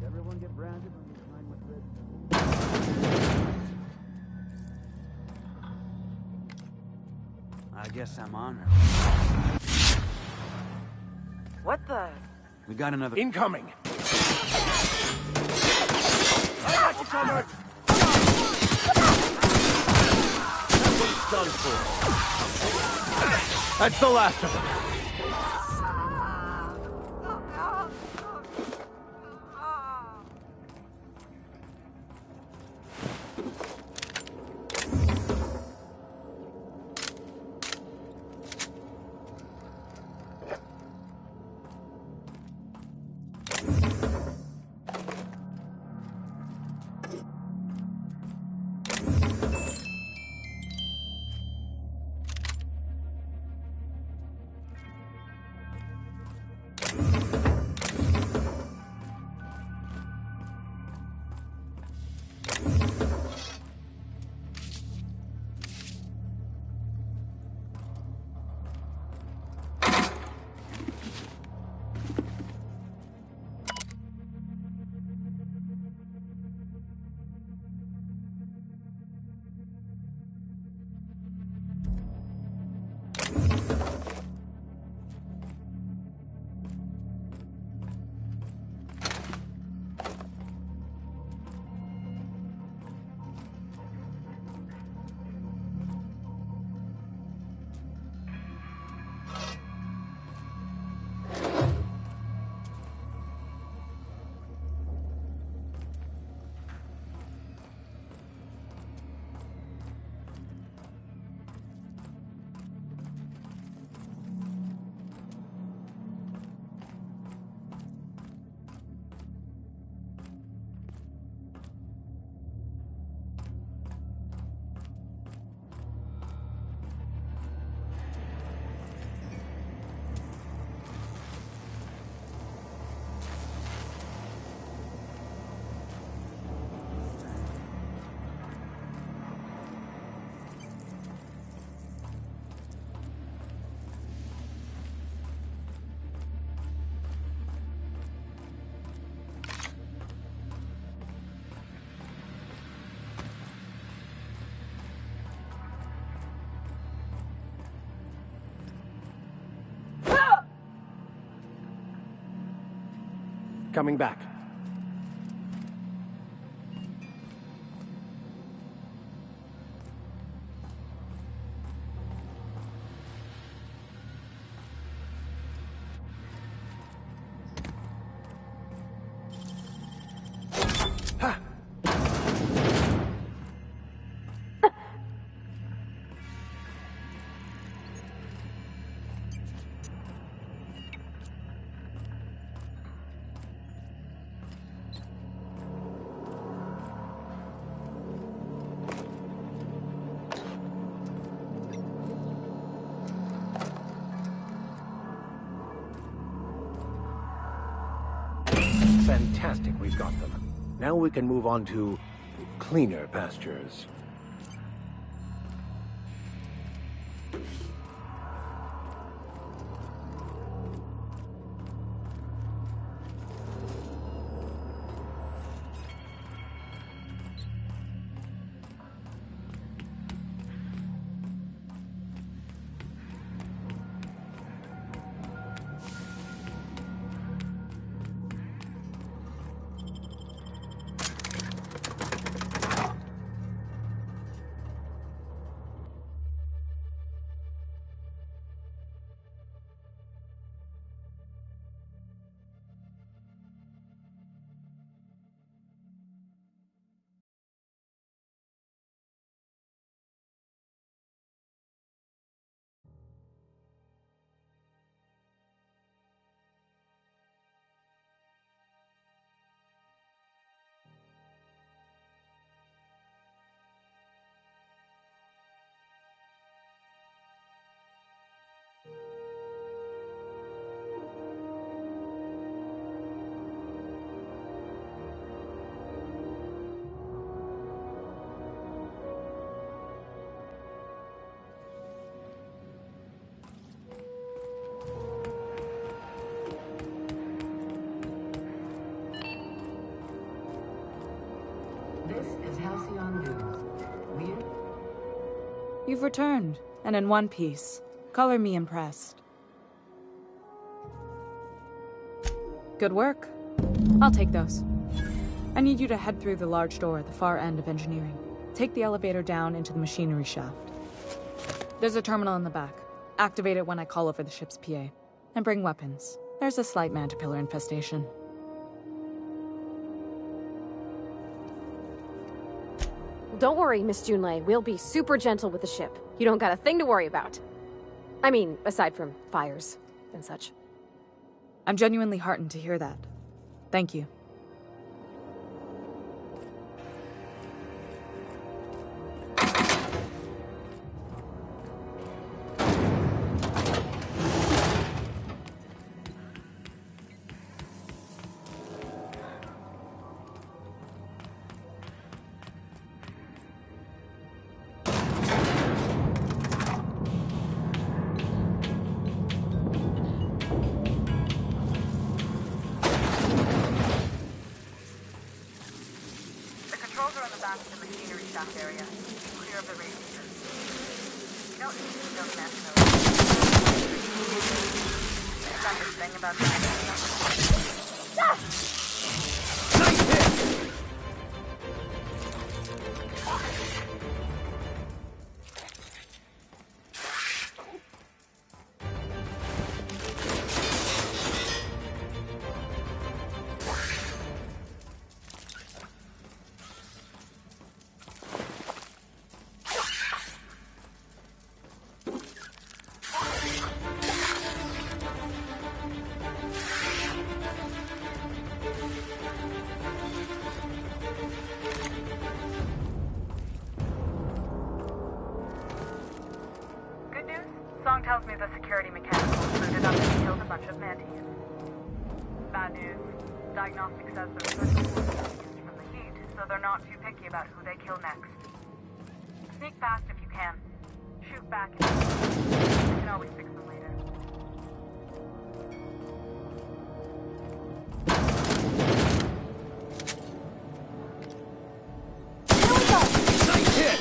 Speaker 22: Everyone get branded when you find what's red. I guess I'm on her.
Speaker 2: What the?
Speaker 22: We got another...
Speaker 14: Incoming!
Speaker 22: I got you covered! That's what it's done for.
Speaker 14: That's the last of them. Coming back. Fantastic, we've got them. Now we can move on to cleaner pastures.
Speaker 5: This is Halcyon News. Weird?
Speaker 18: You've returned, and in one piece. Color me impressed. Good work. I'll take those. I need you to head through the large door at the far end of engineering. Take the elevator down into the machinery shaft. There's a terminal in the back. Activate it when I call over the ship's PA. And bring weapons. There's a slight Mantipillar infestation.
Speaker 7: Don't worry, Miss Junlei. We'll be super gentle with the ship. You don't got a thing to worry about. I mean, aside from fires and such.
Speaker 18: I'm genuinely heartened to hear that. Thank you.
Speaker 6: Song tells me the security mechanicals booted up and killed a bunch of mantis. Bad news. Diagnostic says the resources were used from the heat, so they're not too picky about who they kill next. Sneak past if you can. Shoot back if you can. You can always fix them later.
Speaker 14: Nice hit!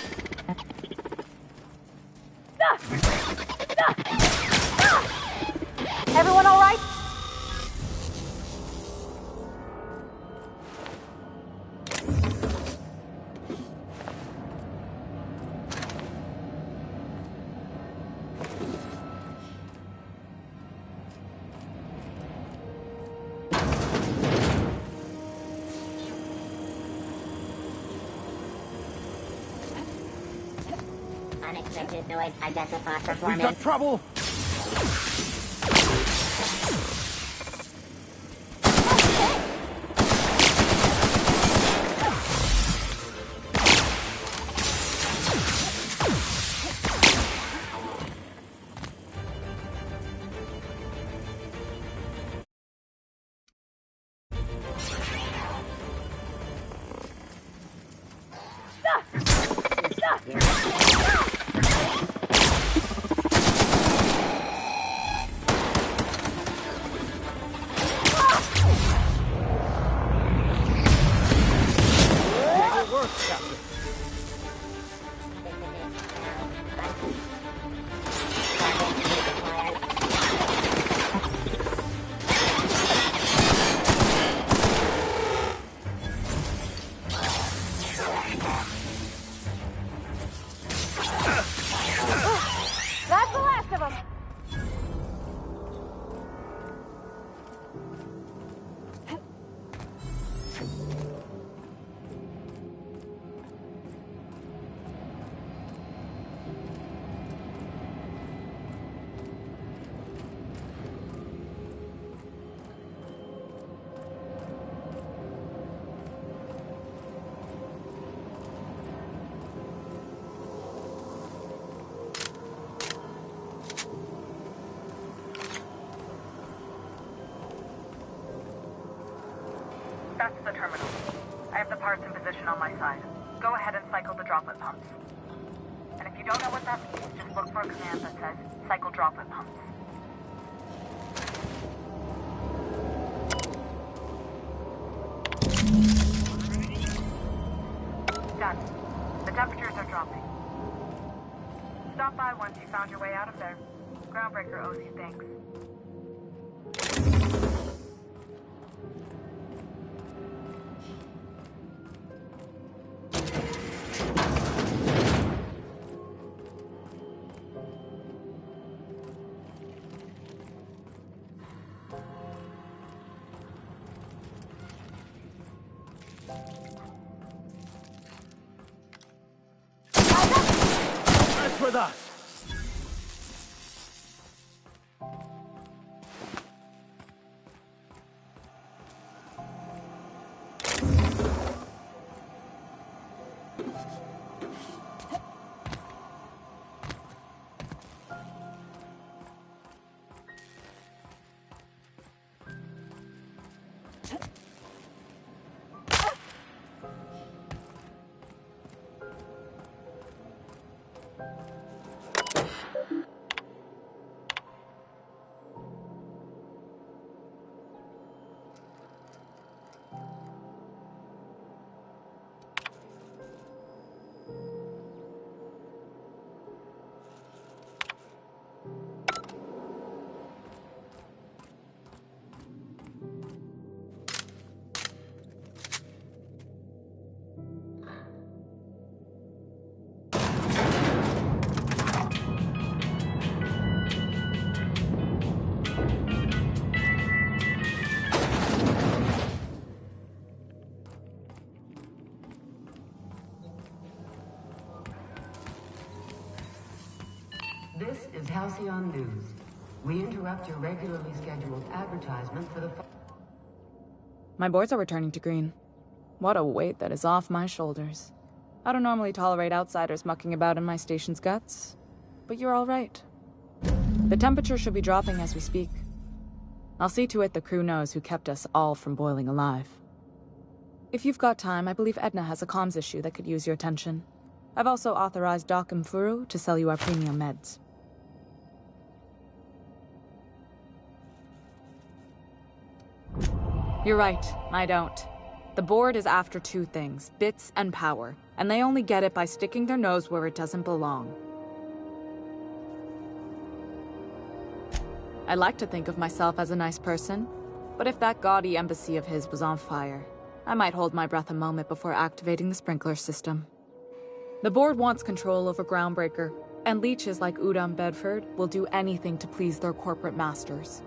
Speaker 3: Everyone all right?
Speaker 11: Projected noise identified
Speaker 4: We've
Speaker 11: performance.
Speaker 4: got trouble!
Speaker 7: That's the last of them.
Speaker 6: That's the terminal. I have the parts in position on my side. Go ahead and cycle the droplet pumps. And if you don't know what that means, just look for a command that says, cycle droplet pumps. Done. The temperatures are dropping. Stop by once you found your way out of there. Groundbreaker owes you thanks.
Speaker 4: That's with us!
Speaker 5: This is Halcyon News. We interrupt your regularly scheduled advertisement for the...
Speaker 18: My boards are returning to green. What a weight that is off my shoulders. I don't normally tolerate outsiders mucking about in my station's guts, but you're all right. The temperature should be dropping as we speak. I'll see to it the crew knows who kept us all from boiling alive. If you've got time, I believe Edna has a comms issue that could use your attention. I've also authorized Doc and Furu to sell you our premium meds. You're right, I don't. The board is after two things, bits and power, and they only get it by sticking their nose where it doesn't belong. I like to think of myself as a nice person, but if that gaudy embassy of his was on fire, I might hold my breath a moment before activating the sprinkler system. The board wants control over Groundbreaker, and leeches like Udom Bedford will do anything to please their corporate masters.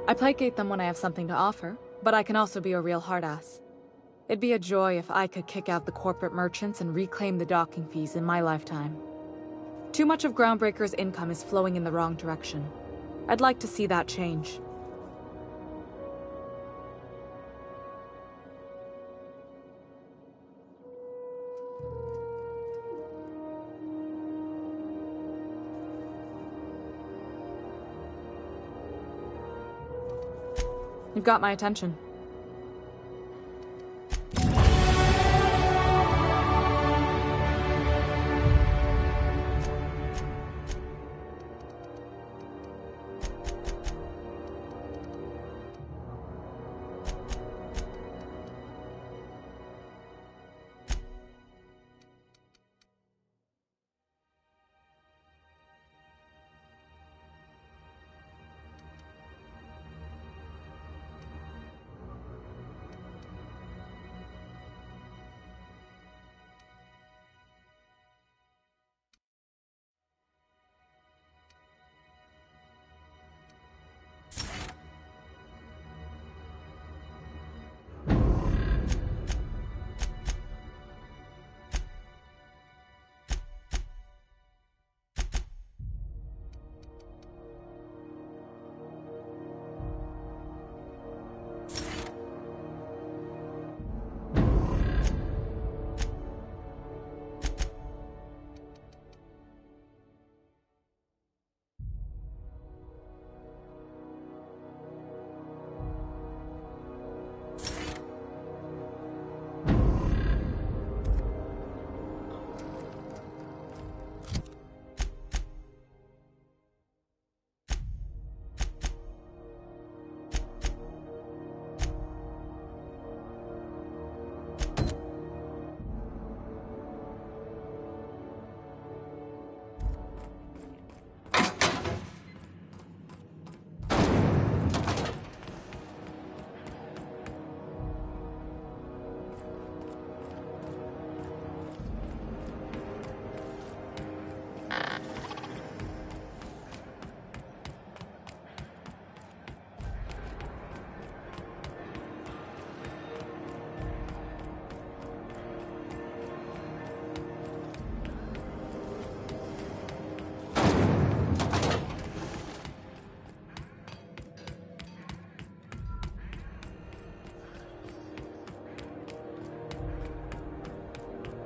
Speaker 18: I placate them when I have something to offer, but I can also be a real hard-ass. It'd be a joy if I could kick out the corporate merchants and reclaim the docking fees in my lifetime. Too much of Groundbreaker's income is flowing in the wrong direction. I'd like to see that change. You've got my attention.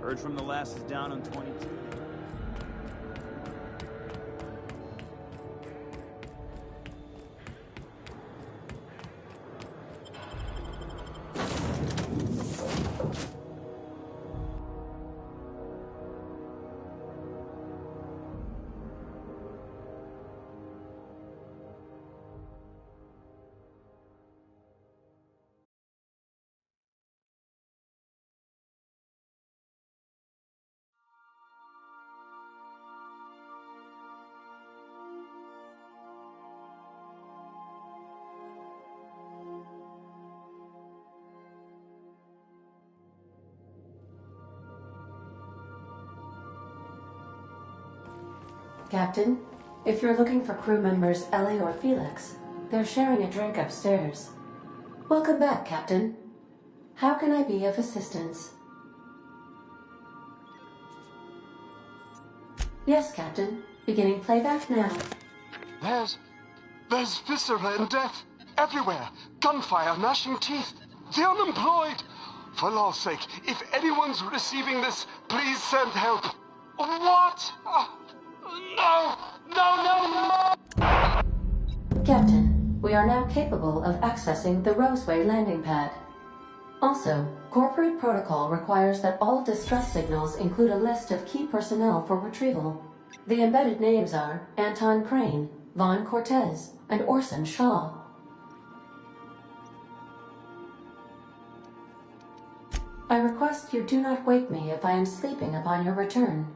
Speaker 22: Heard from the last is down on 22.
Speaker 9: Captain, if you're looking for crew members Ellie or Felix, they're sharing a drink upstairs. Welcome back, Captain. How can I be of assistance? Yes, Captain. Beginning playback now.
Speaker 20: There's viscera and death everywhere. Gunfire, gnashing teeth. The unemployed. For law's sake, if anyone's receiving this, please send help. What? No!
Speaker 9: Captain, we are now capable of accessing the Roseway landing pad. Also, corporate protocol requires that all distress signals include a list of key personnel for retrieval. The embedded names are Anton Crane, Vaughn Cortez, and Orson Shaw. I request you do not wake me if I am sleeping upon your return.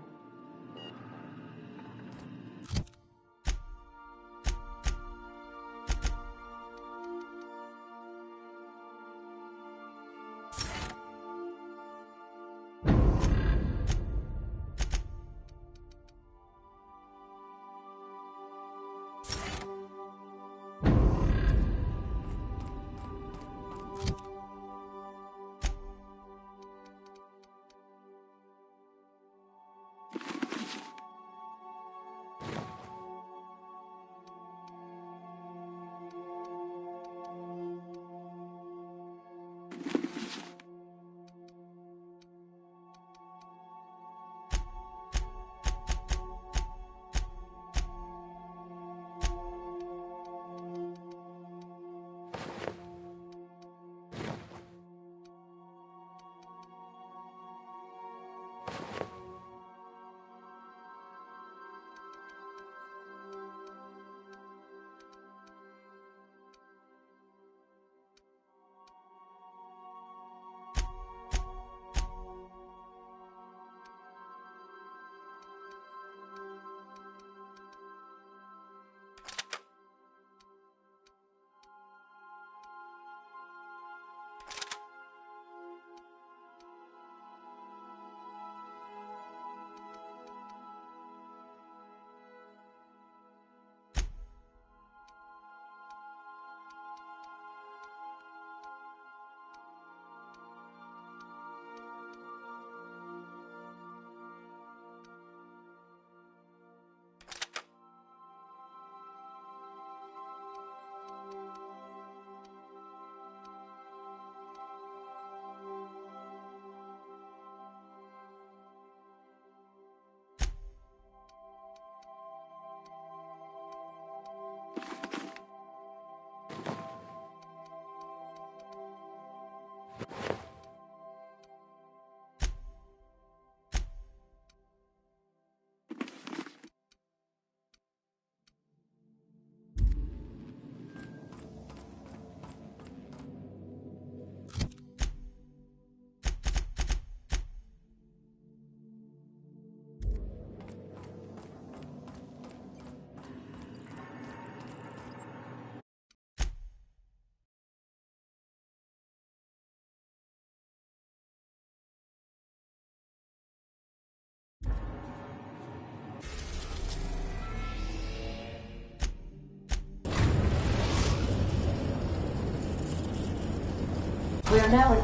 Speaker 9: We are now in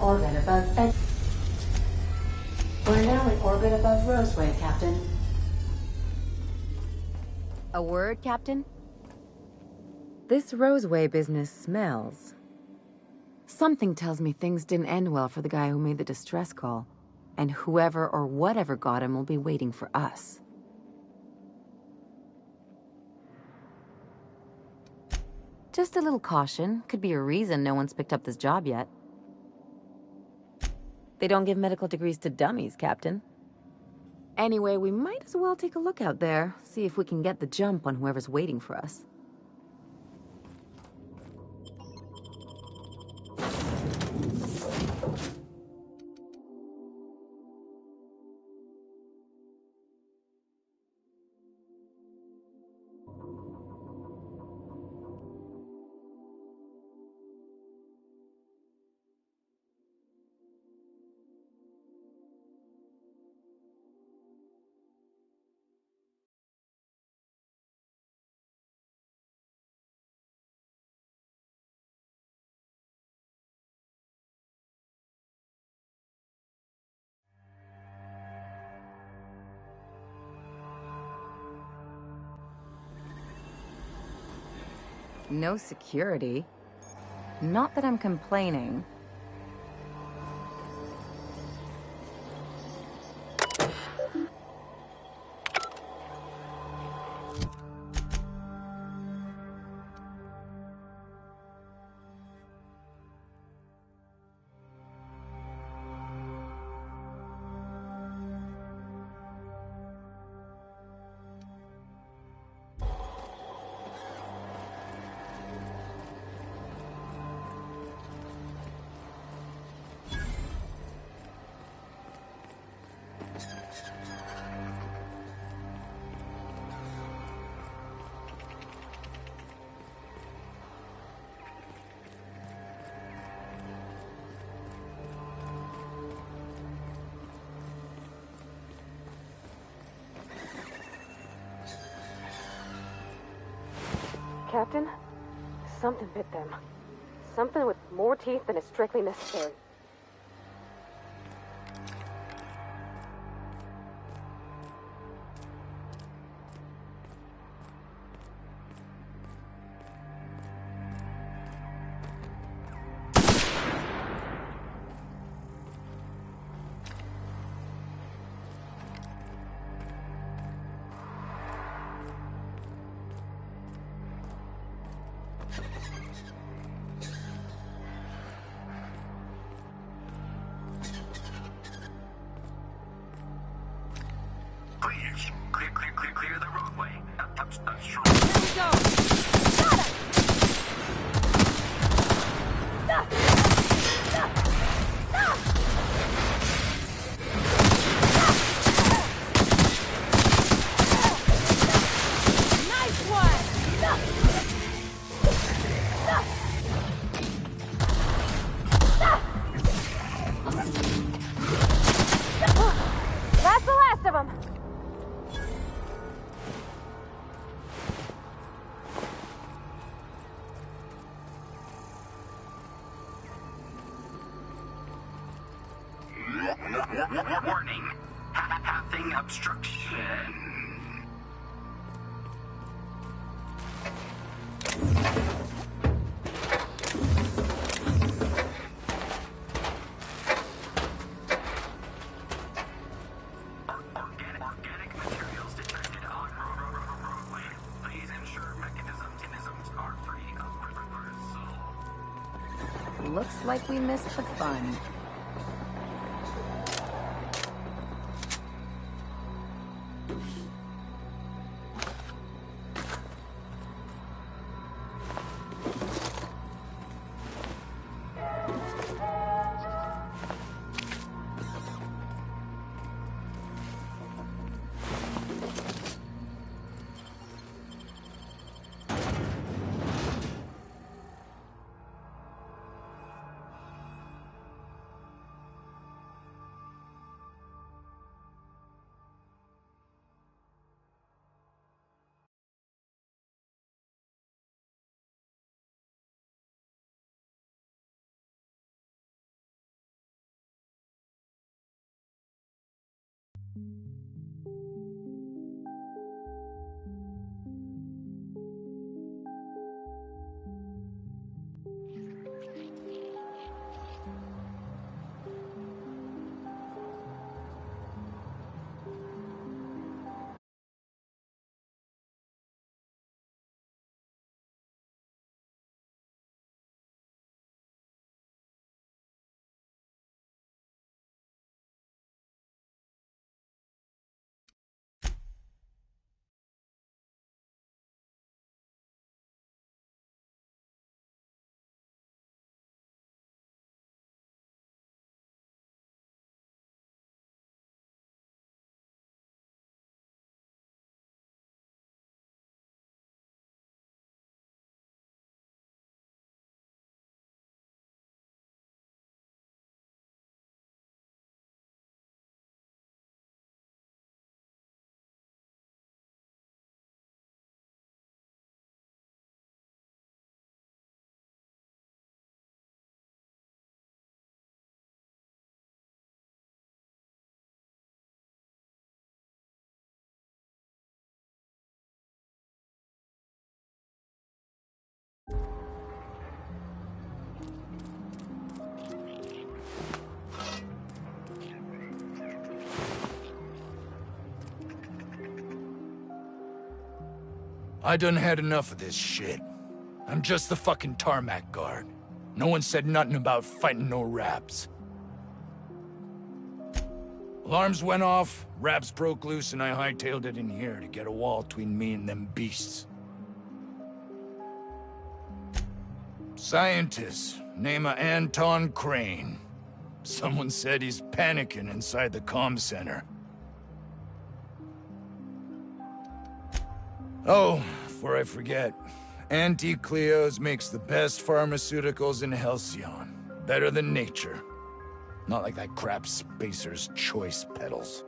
Speaker 9: orbit above Roseway, Captain.
Speaker 1: A word, Captain? This Roseway business smells. Something tells me things didn't end well for the guy who made the distress call. And whoever or whatever got him will be waiting for us. Just a little caution. Could be a reason no one's picked up this job yet. They don't give medical degrees to dummies, Captain. Anyway, we might as well take a look out there, see if we can get the jump on whoever's waiting for us. No security. Not that I'm complaining.
Speaker 7: Captain, something bit them. Something with more teeth than is strictly necessary.
Speaker 13: Clear the roadway. Obstruct. Here we go! Got it! Stop! Stop! Stop! Nice one! Stop! Stop! Stop!
Speaker 7: That's the last of them!
Speaker 13: Warning. Having obstruction. Organic materials detected on roadway. Please ensure mechanisms
Speaker 1: Looks like we missed the fun.
Speaker 19: I done had enough of this shit. I'm just the fucking tarmac guard. No one said nothing about fighting no Raps. Alarms went off, Raps broke loose, and I hightailed it in here to get a wall between me and them beasts. Scientist, name of Anton Crane. Someone said he's panicking inside the comm center. Oh, before I forget, Anti-Cleos makes the best pharmaceuticals in Halcyon. Better than nature. Not like that crap Spacer's Choice peddles.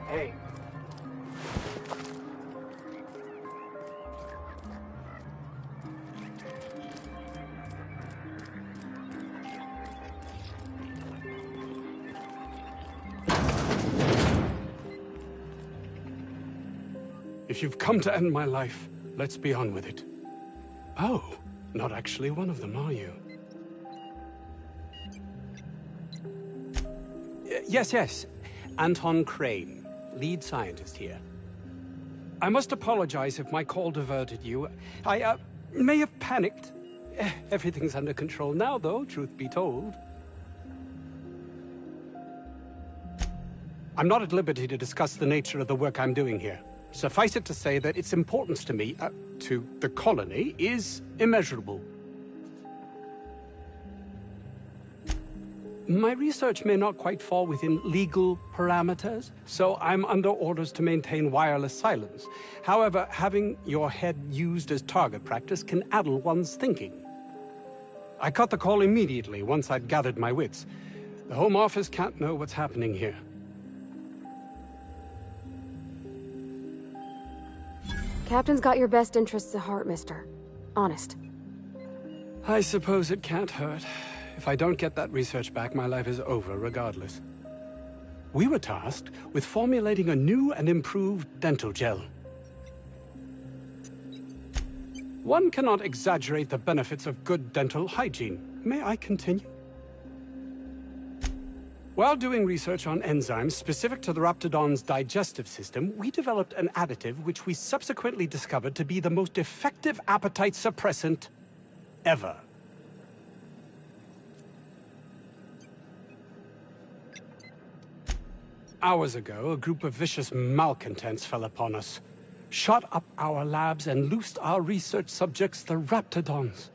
Speaker 20: Hey. If you've come to end my life, let's be on with it. Oh, not actually one of them, are you? Yes. Anton Crane, lead scientist here. I must apologize if my call diverted you. I may have panicked. Everything's under control now, though, truth be told. I'm not at liberty to discuss the nature of the work I'm doing here. Suffice it to say that its importance to me, to the colony, is immeasurable. My research may not quite fall within legal parameters, so I'm under orders to maintain wireless silence. However, having your head used as target practice can addle one's thinking. I cut the call immediately once I'd gathered my wits. The Home Office can't know what's happening here.
Speaker 7: Captain's got your best interests at heart, mister. Honest.
Speaker 20: I suppose it can't hurt. If I don't get that research back, my life is over regardless. We were tasked with formulating a new and improved dental gel.
Speaker 15: One cannot exaggerate the benefits of good dental hygiene. May I continue? While doing research on enzymes specific to the Raptidon's digestive system, we developed an additive which we subsequently discovered to be the most effective appetite suppressant ever. Hours ago, a group of vicious malcontents fell upon us, shot up our labs and loosed our research subjects, the Raptidons.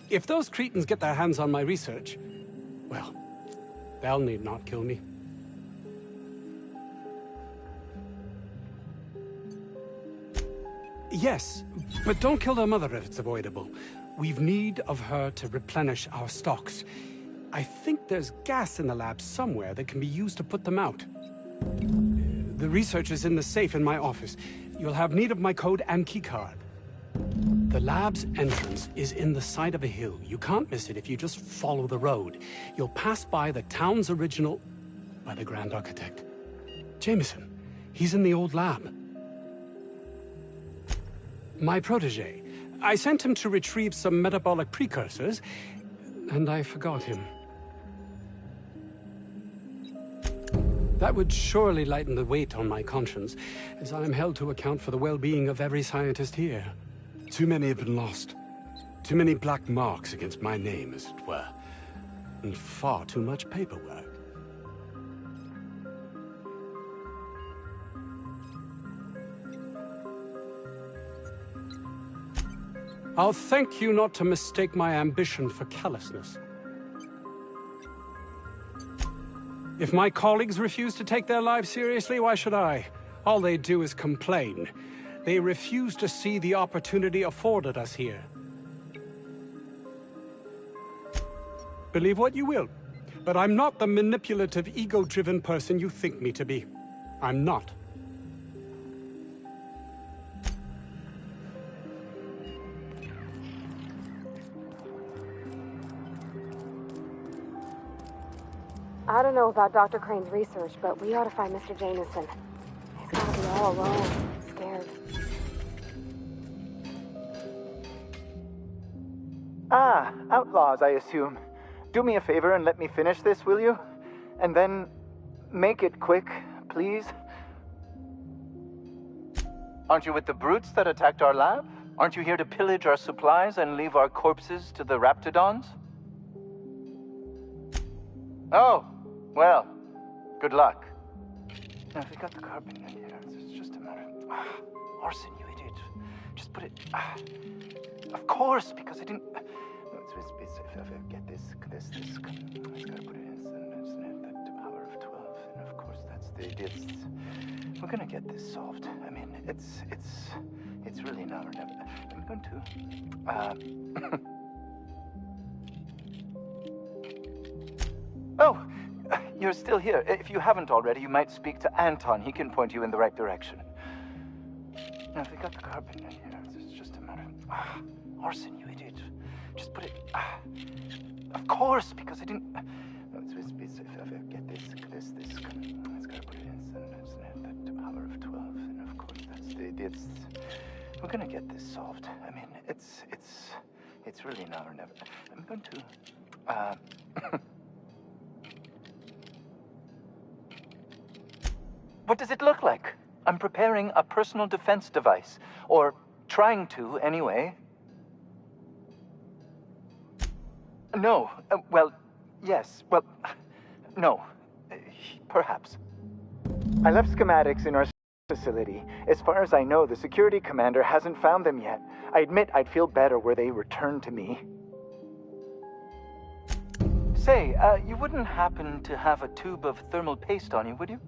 Speaker 15: If those cretins get their hands on my research, well, they'll need not kill me. Yes, but don't kill their mother if it's avoidable. We've need of her to replenish our stocks. I think there's gas in the lab somewhere that can be used to put them out. The research is in the safe in my office. You'll have need of my code and keycard. The lab's entrance is in the side of a hill. You can't miss it if you just follow the road. You'll pass by the town's original by the Grand Architect. Jameson, he's in the old lab. My protege. I sent him to retrieve some metabolic precursors, and I forgot him. That would surely lighten the weight on my conscience, as I am held to account for the well-being of every scientist here. Too many have been lost. Too many black marks against my name, as it were. And far too much paperwork. I'll thank you not to mistake my ambition for callousness. If my colleagues refuse to take their lives seriously, why should I? All they do is complain. They refuse to see the opportunity afforded us here. Believe what you will, but I'm not the manipulative, ego-driven person you think me to be. I'm not.
Speaker 7: I don't know about Dr. Crane's research, but we ought to find Mr. Jameson. He's gotta be all alone, scared.
Speaker 21: Ah, outlaws, I assume. Do me a favor and let me finish this, will you? And then make it quick, please. Aren't you with the brutes that attacked our lab? Aren't you here to pillage our supplies and leave our corpses to the Raptidons? Oh, well, good luck. Now, if we got the carbon in here, it's just a matter of... Arson, you idiot. Just put it... Of course, because I didn't... If I get this... I just gotta put it in the power of 12, and of course that's the... We're gonna get this solved. I mean, it's really now or never. I'm going to... Oh, you're still here. If you haven't already, you might speak to Anton. He can point you in the right direction. Now, if we got the carbon in here, it's just a matter of... Arson, you idiot. Just put it... Of course, because I didn't... If I get this... I just gotta put it in the power of 12, and of course that's the... We're gonna get this solved. I mean, it's really now or never. I'm going to... What does it look like? I'm preparing a personal defense device. Or trying to, anyway. No. Well, yes. Well, no. Perhaps. I left schematics in our facility. As far as I know, the security commander hasn't found them yet. I admit I'd feel better were they returned to me. Say, you wouldn't happen to have a tube of thermal paste on you, would you?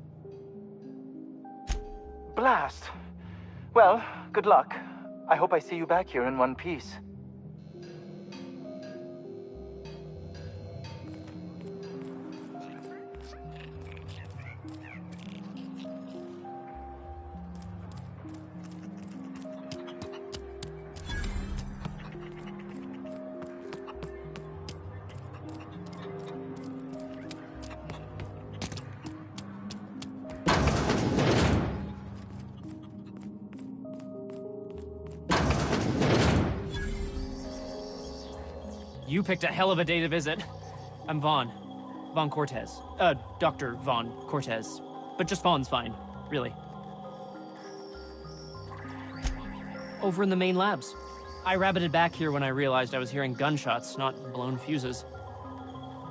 Speaker 21: Blast. Well, good luck. I hope I see you back here in one piece.
Speaker 8: You picked a hell of a day to visit. I'm Vaughn. Vaughn Cortez. Dr. Vaughn Cortez. But just Vaughn's fine, really. Over in the main labs. I rabbited back here when I realized I was hearing gunshots, not blown fuses.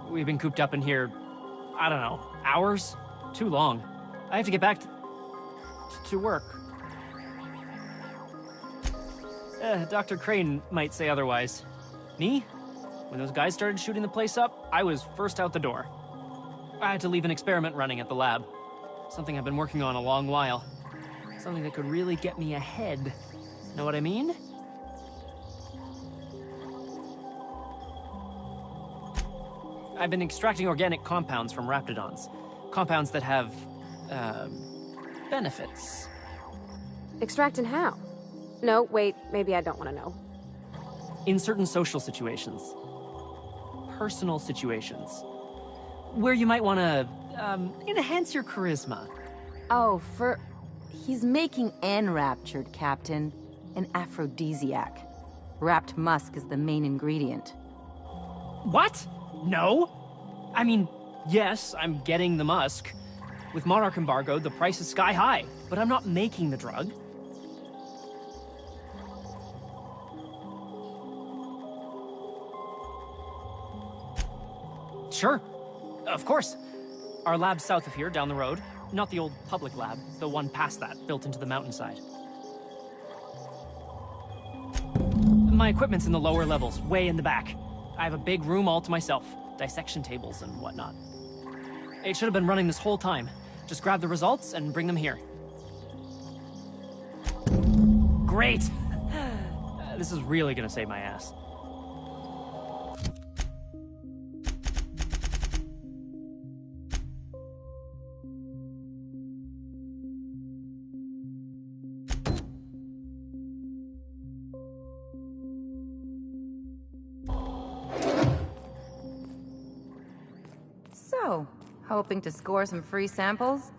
Speaker 8: We've been cooped up in here, I don't know, hours? Too long. I have to get back to work. Dr. Crane might say otherwise. Me? When those guys started shooting the place up, I was first out the door. I had to leave an experiment running at the lab. Something I've been working on a long while. Something that could really get me ahead. Know what I mean? I've been extracting organic compounds from raptidons. Compounds that have, benefits.
Speaker 7: Extracting how? No, wait, maybe I don't want to know.
Speaker 8: In certain social situations. Personal situations. Where you might want to, enhance your charisma.
Speaker 1: Oh, he's making enraptured, Captain. An aphrodisiac. Wrapped musk is the main ingredient.
Speaker 8: What? No? I mean, yes, I'm getting the musk. With Monarch embargo, the price is sky high, but I'm not making the drug. Sure. Of course. Our lab's south of here, down the road. Not the old public lab, the one past that, built into the mountainside. My equipment's in the lower levels, way in the back. I have a big room all to myself, dissection tables and whatnot. It should have been running this whole time. Just grab the results and bring them here. Great! This is really gonna save my ass.
Speaker 1: So, hoping to score some free samples?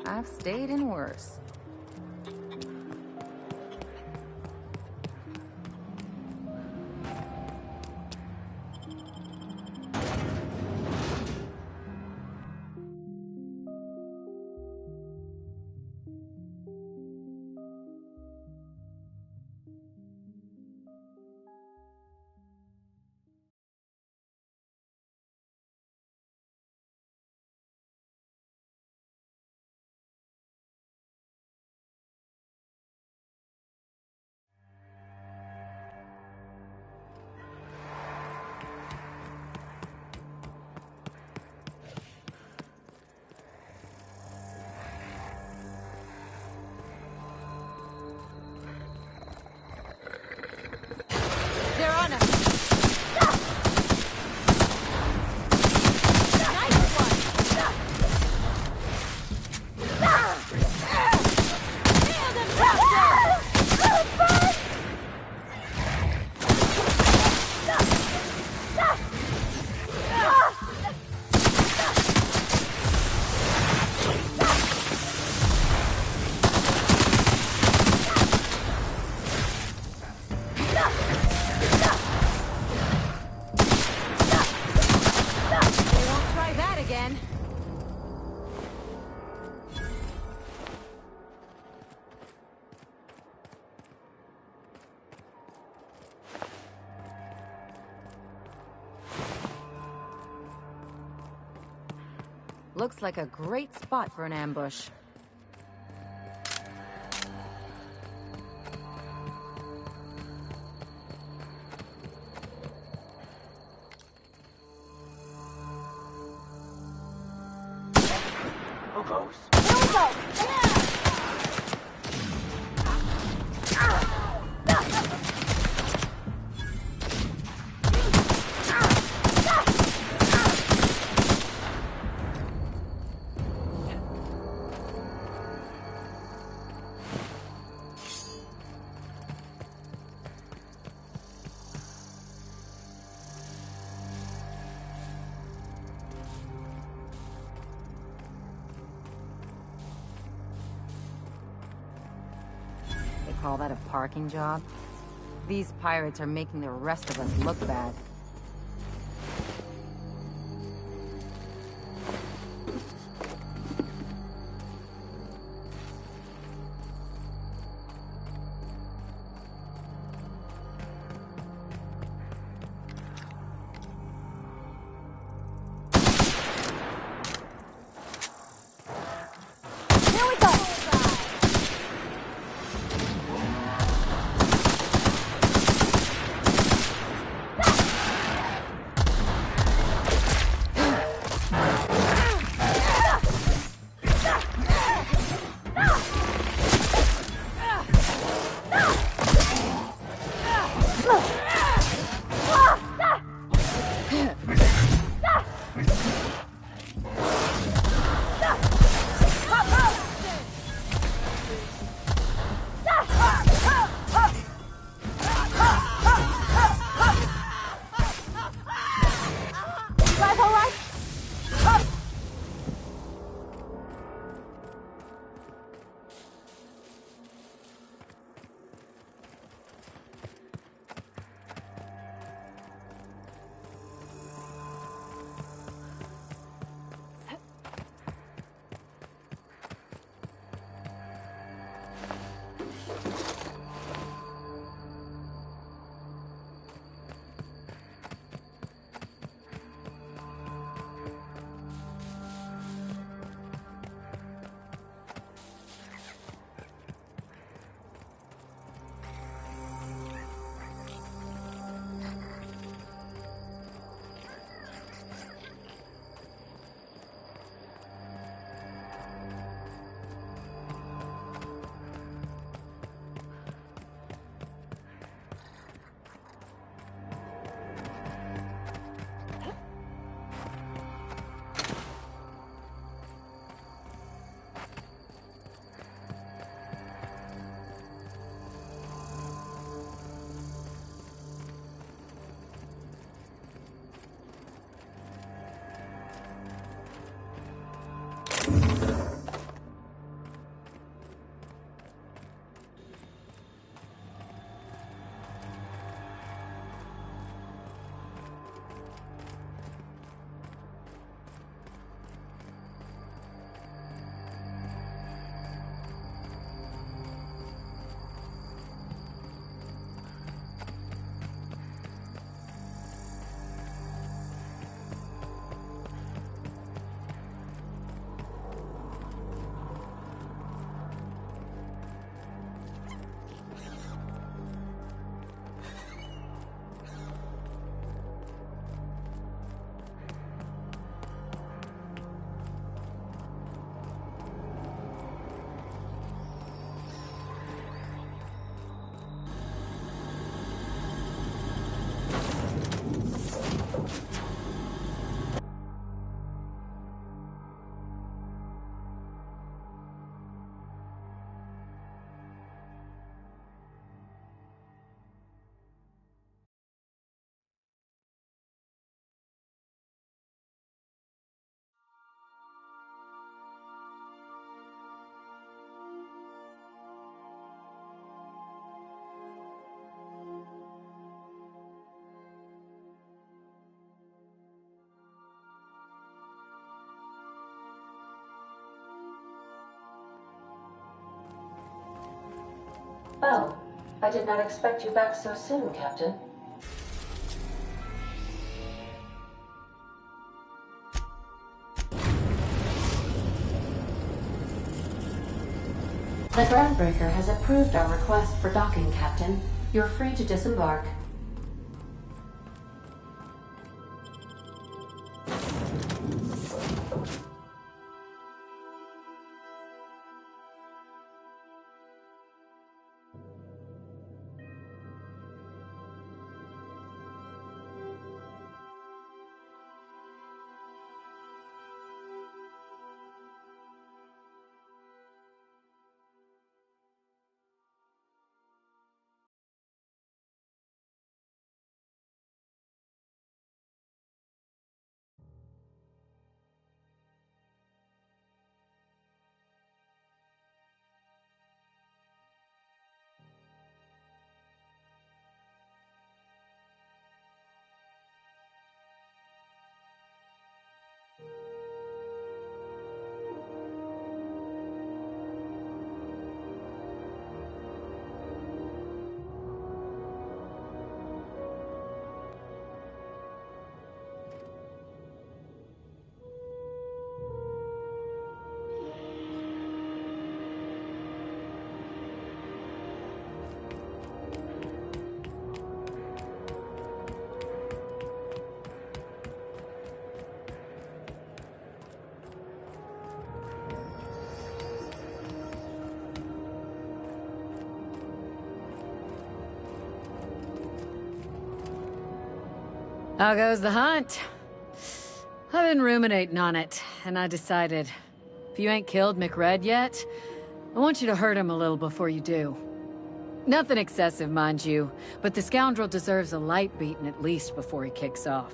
Speaker 1: I've stayed in worse.
Speaker 3: They're on us!
Speaker 1: Looks like a great spot for an ambush.
Speaker 11: goes.
Speaker 3: Here we go!
Speaker 1: Call that a parking job? These pirates are making the rest of us look bad.
Speaker 9: Oh, I did not expect you back so soon, Captain. The Groundbreaker has approved our request for docking, Captain. You're free to disembark.
Speaker 10: How goes the hunt? I've been ruminating on it, and I decided, if you ain't killed McRed yet, I want you to hurt him a little before you do. Nothing excessive, mind you, but the scoundrel deserves a light beating at least before he kicks off.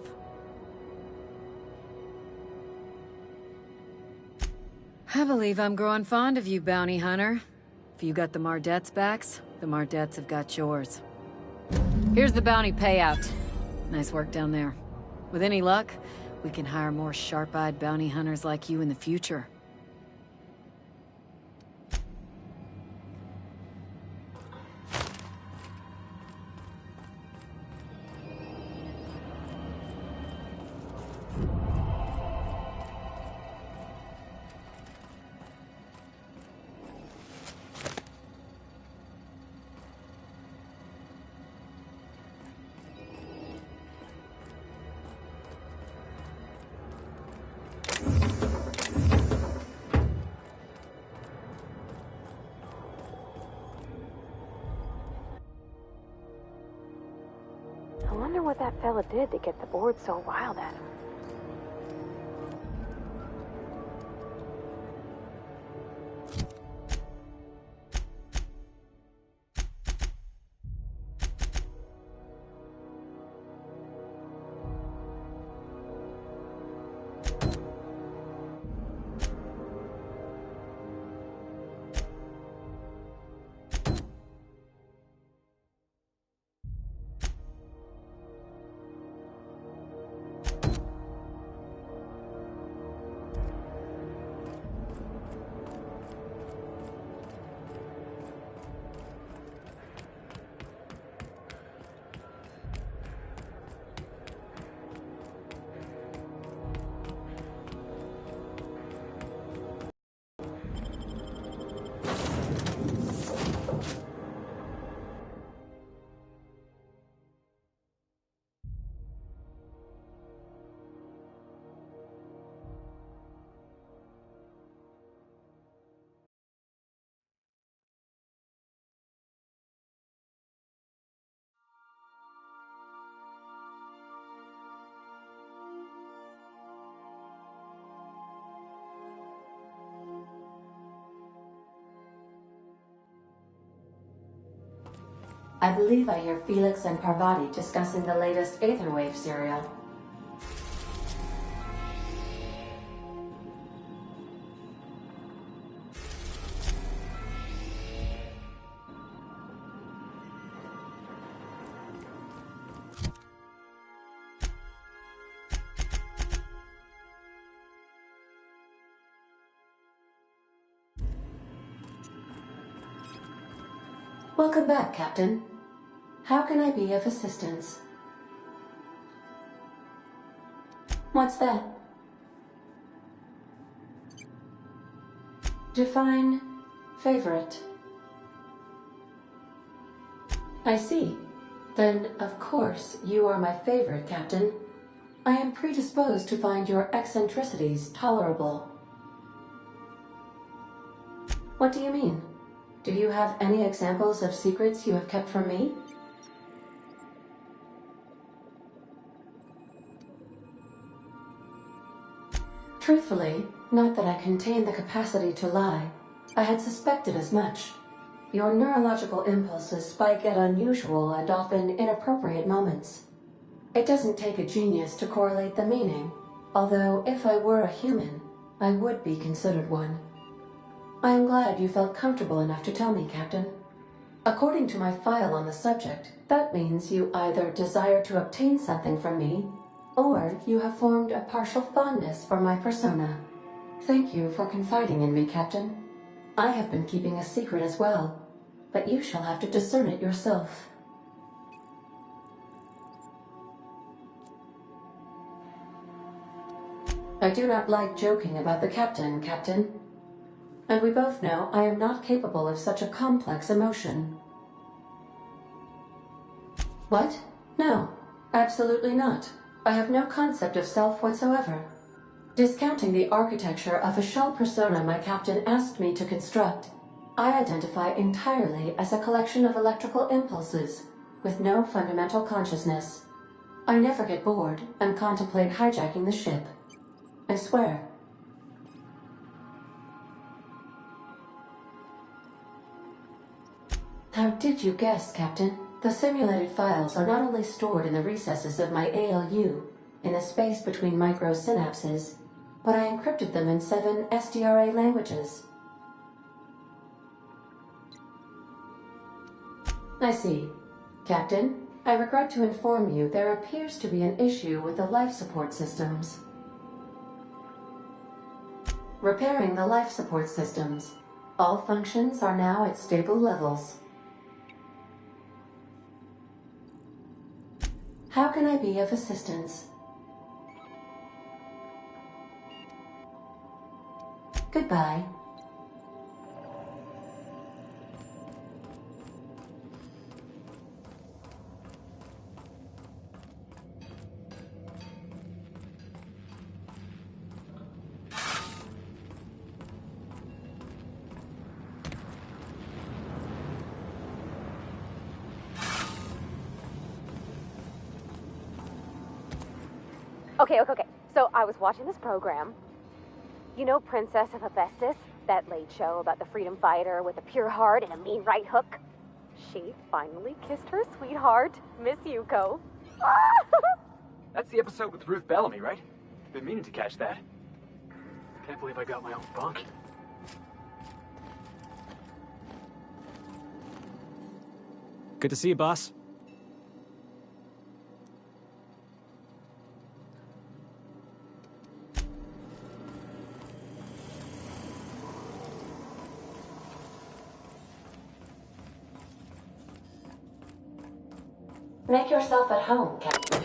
Speaker 10: I believe I'm growing fond of you, bounty hunter. If you got the Mardets' backs, the Mardets have got yours. Here's the bounty payout. Nice work down there. With any luck, we can hire more sharp-eyed bounty hunters like you in the future.
Speaker 7: I wonder what that fella did to get the board so riled at him.
Speaker 9: I believe I hear Felix and Parvati discussing the latest Aetherwave serial. Welcome back, Captain. How can I be of assistance? What's that? Define favorite. I see. Then, of course, you are my favorite, Captain. I am predisposed to find your eccentricities tolerable. What do you mean? Do you have any examples of secrets you have kept from me? Truthfully, not that I contain the capacity to lie. I had suspected as much. Your neurological impulses spike at unusual and often inappropriate moments. It doesn't take a genius to correlate the meaning, although if I were a human, I would be considered one. I am glad you felt comfortable enough to tell me, Captain. According to my file on the subject, that means you either desire to obtain something from me, or you have formed a partial fondness for my persona. Thank you for confiding in me, Captain. I have been keeping a secret as well, but you shall have to discern it yourself. I do not like joking about the Captain, Captain. And we both know I am not capable of such a complex emotion. What? No, absolutely not. I have no concept of self whatsoever. Discounting the architecture of a shell persona my captain asked me to construct, I identify entirely as a collection of electrical impulses, with no fundamental consciousness. I never get bored and contemplate hijacking the ship. I swear. How did you guess, Captain? The simulated files are not only stored in the recesses of my ALU, in the space between microsynapses, but I encrypted them in 7 SDRA languages. I see. Captain, I regret to inform you there appears to be an issue with the life support systems. Repairing the life support systems. All functions are now at stable levels. How can I be of assistance? Goodbye.
Speaker 7: Okay. So I was watching this program. You know Princess of Hephaestus? That late show about the freedom fighter with a pure heart and a mean right hook? She finally kissed her sweetheart, Miss Yuko.
Speaker 12: That's the episode with Ruth Bellamy, right? Been meaning to catch that. Can't believe I got my own bunk.
Speaker 17: Good to see you, boss.
Speaker 9: Make yourself at home, Captain.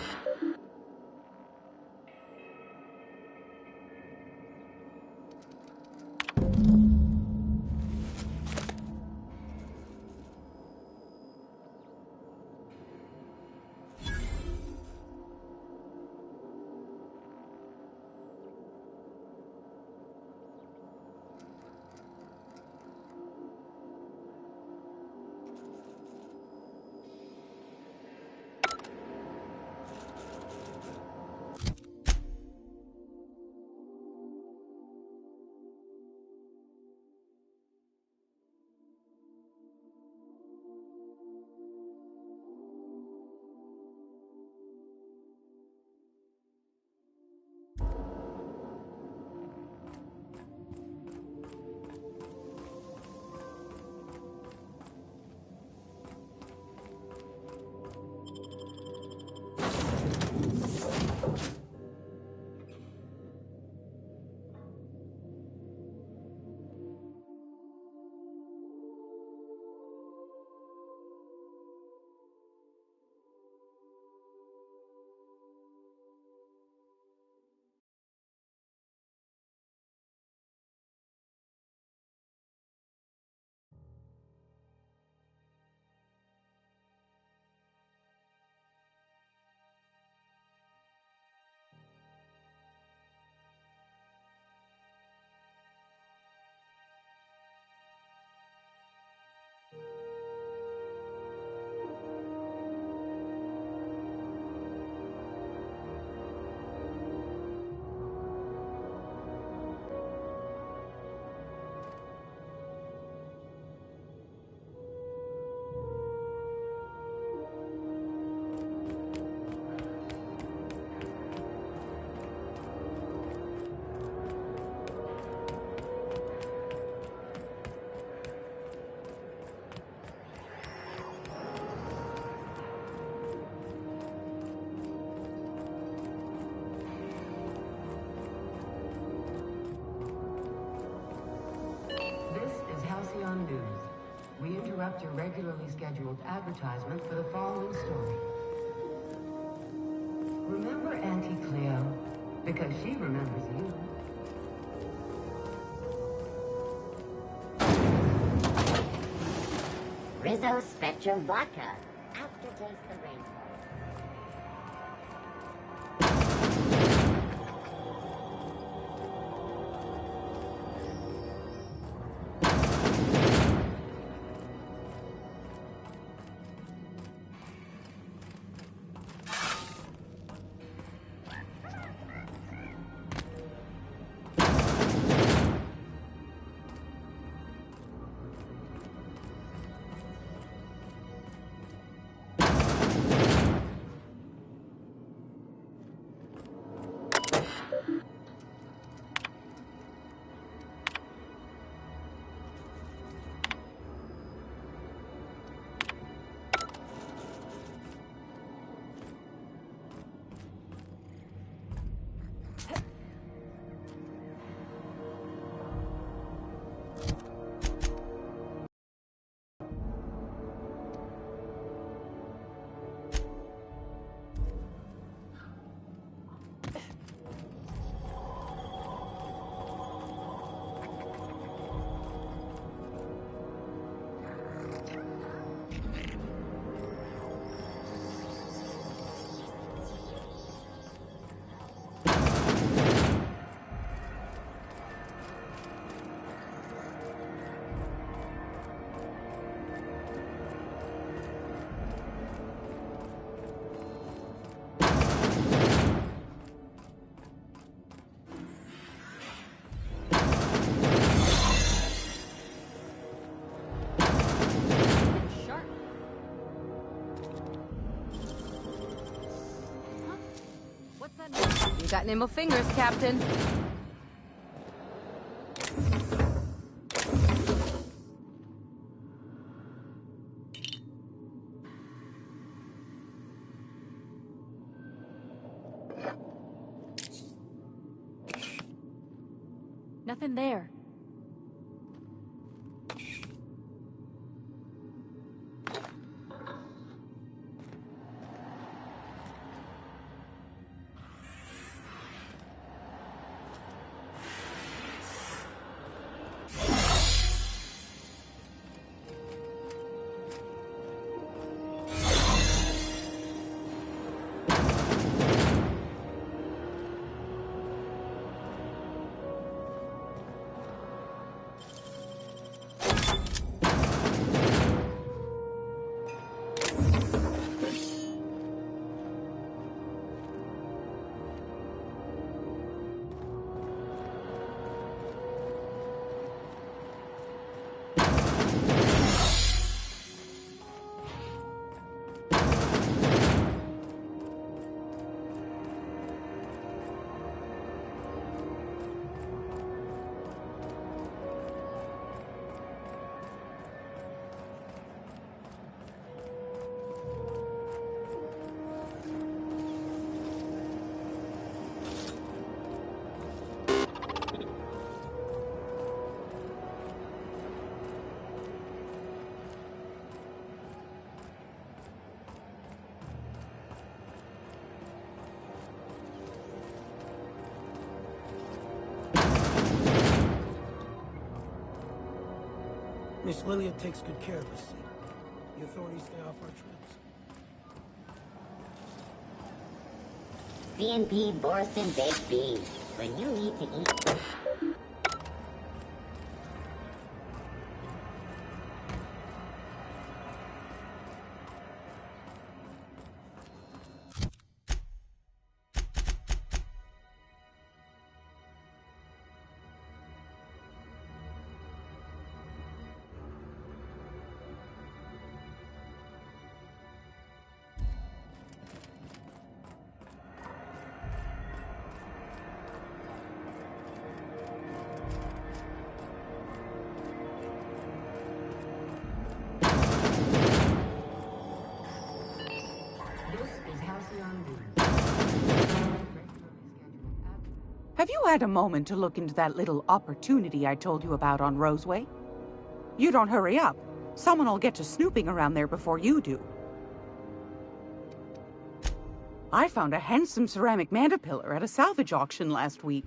Speaker 5: News. We interrupt your regularly scheduled advertisement for the following story. Remember Auntie Cleo? Because she remembers you.
Speaker 11: Rizzo Spectrum Vodka. Aftertaste the rainbow.
Speaker 1: You got nimble fingers, Captain. Nothing there.
Speaker 2: Miss Lilia takes good care of us. The authorities stay off our trails.
Speaker 11: C&P Borson Baked Beans. When you need to eat...
Speaker 16: Have you had a moment to look into that little opportunity I told you about on Roseway? You don't hurry up. Someone will get to snooping around there before you do. I found a handsome ceramic mandapillar at a salvage auction last week.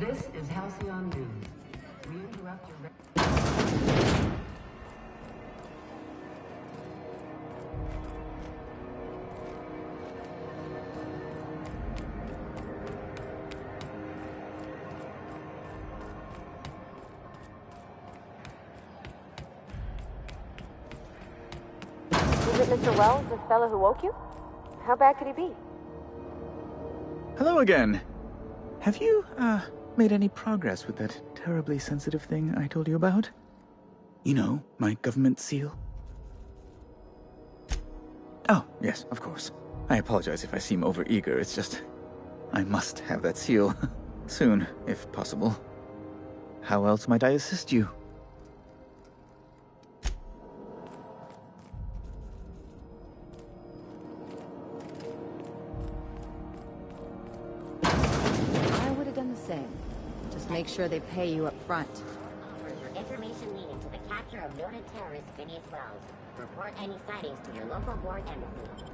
Speaker 5: This is Halcyon News. We interrupt your...
Speaker 7: Mr. Wells the fellow who woke you? How bad could he be?
Speaker 6: Hello again. Have you, made any progress with that terribly sensitive thing I told you about? You know, my government seal? Oh, yes, of course. I apologize if I seem overeager. It's just, I must have that seal. Soon, if possible. How else might I assist you?
Speaker 1: I would have done the same. Just make sure they pay you up front.
Speaker 11: For your information leading to the capture of noted terrorist Phineas Wells. Report any sightings to your local board embassy.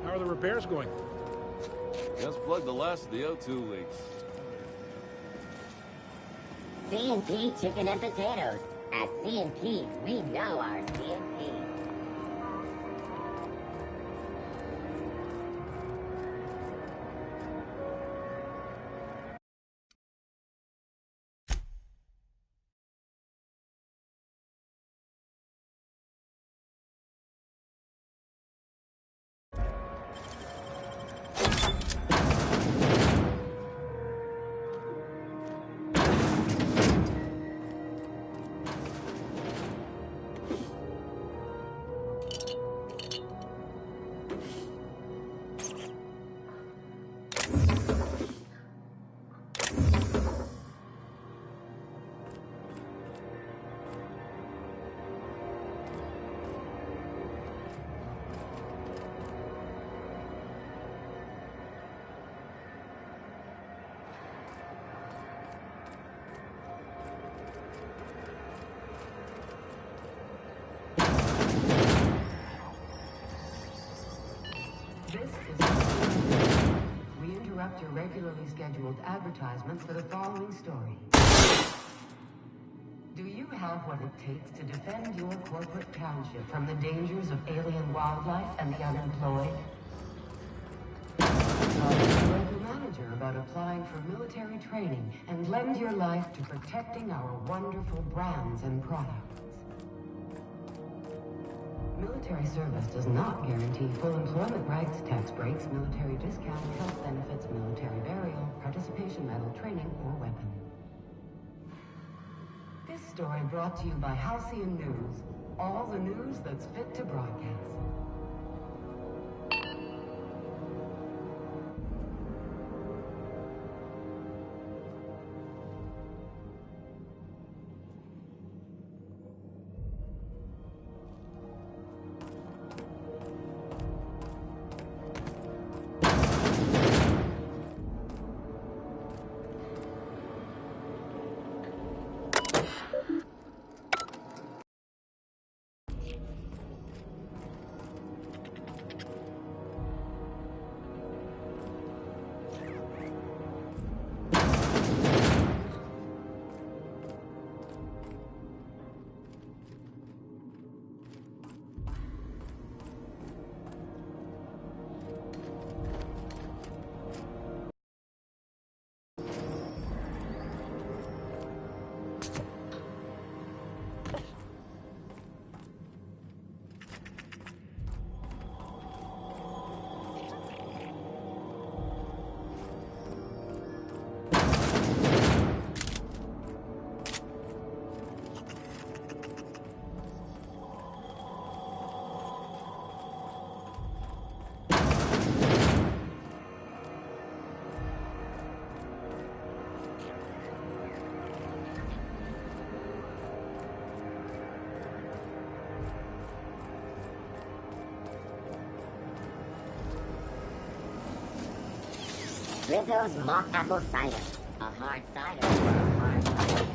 Speaker 4: How are the repairs going?
Speaker 14: Just plugged the last of the O2 leaks.
Speaker 11: C&P chicken and potatoes. At C&P, we know our C&P.
Speaker 5: We interrupt your regularly scheduled advertisement for the following story. Do you have what it takes to defend your corporate township from the dangers of alien wildlife and the unemployed? Talk to your local manager about applying for military training and lend your life to protecting our wonderful brands and products. Military service does not guarantee full employment rights, tax breaks, military discount, health benefits, military burial, participation medal, training, or weapon. This story brought to you by Halcyon News. All the news that's fit to broadcast.
Speaker 11: Rizzo's mock apple cider. A hard cider for a hard cider.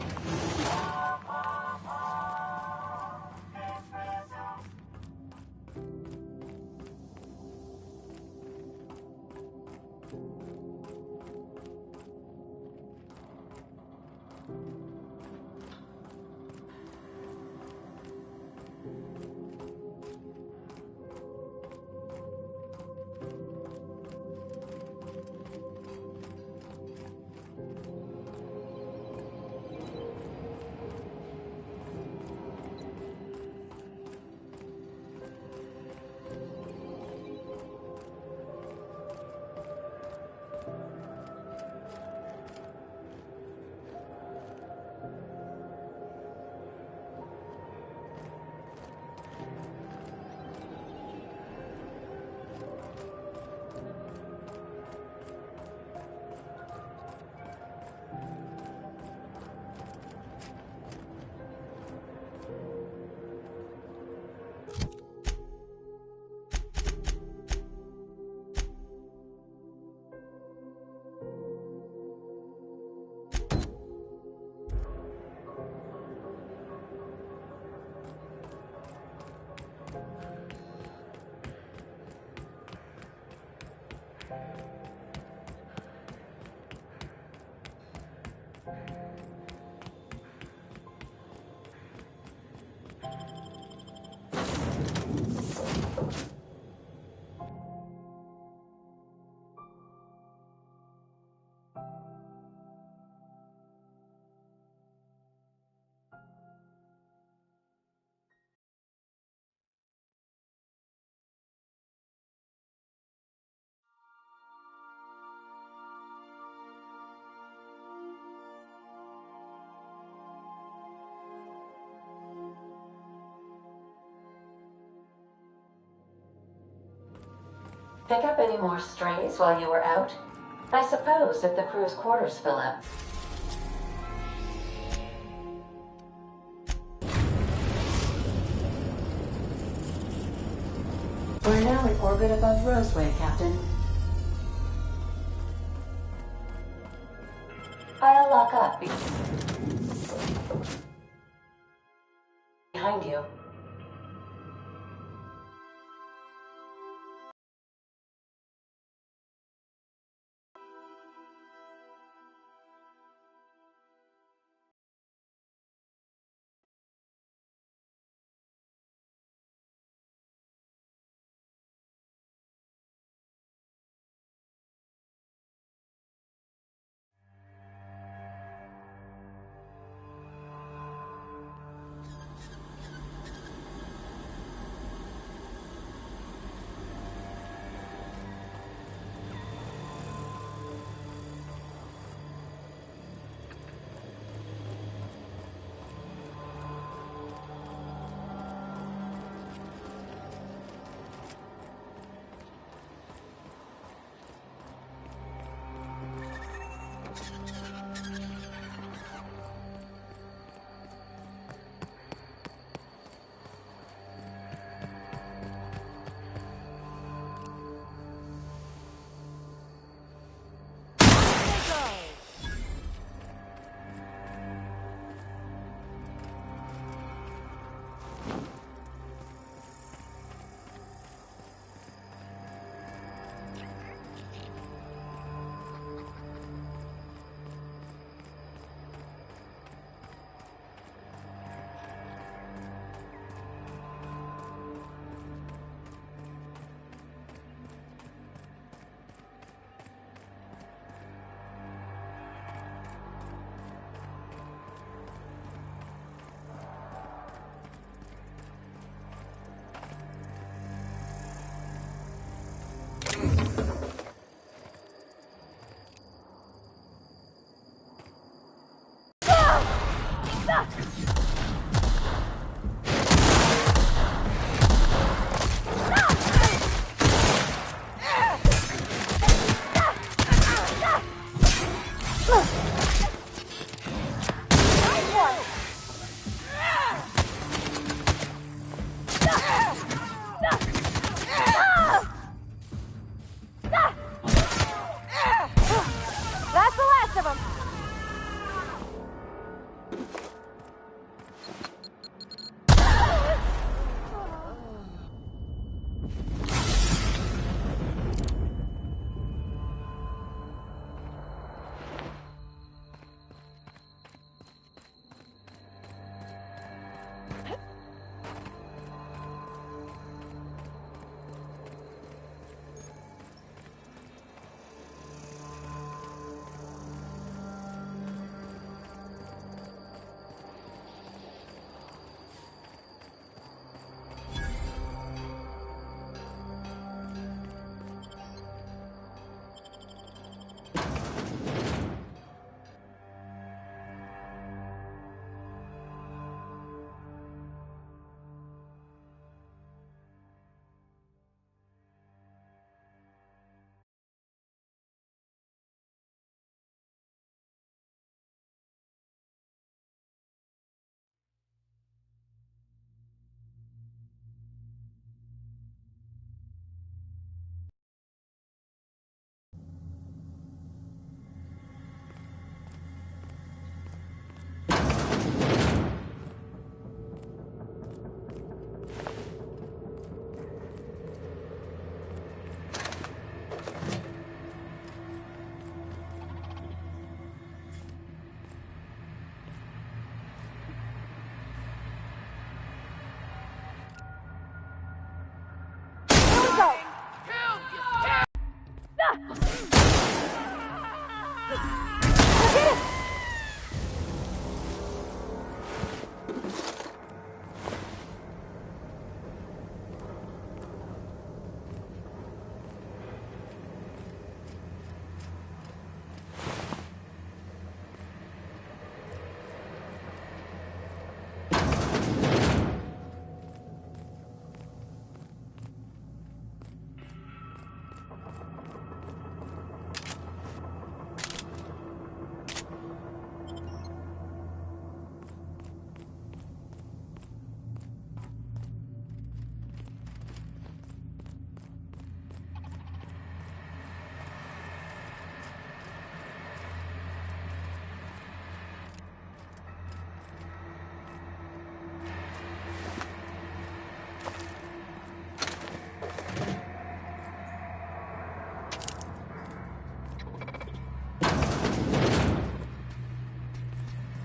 Speaker 9: Pick up any more strays while you were out? I suppose if the crew's quarters fill up. We're now in orbit above Roseway, Captain. I'll lock up behind you.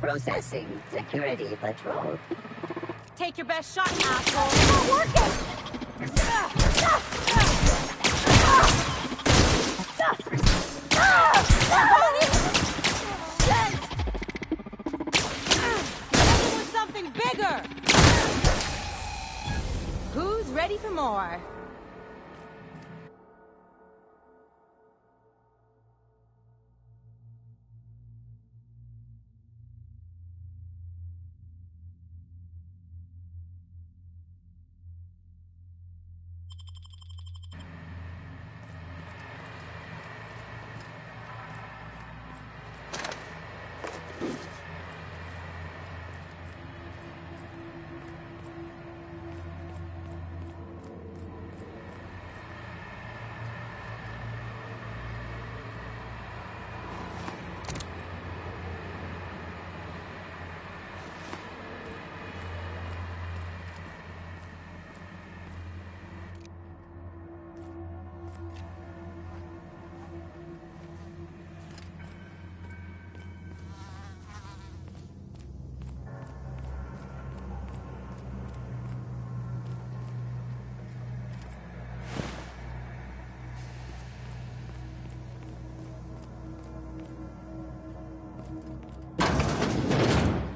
Speaker 11: Processing security patrol.
Speaker 3: Take your best shot, asshole. It's not working! With something bigger! Who's ready for more?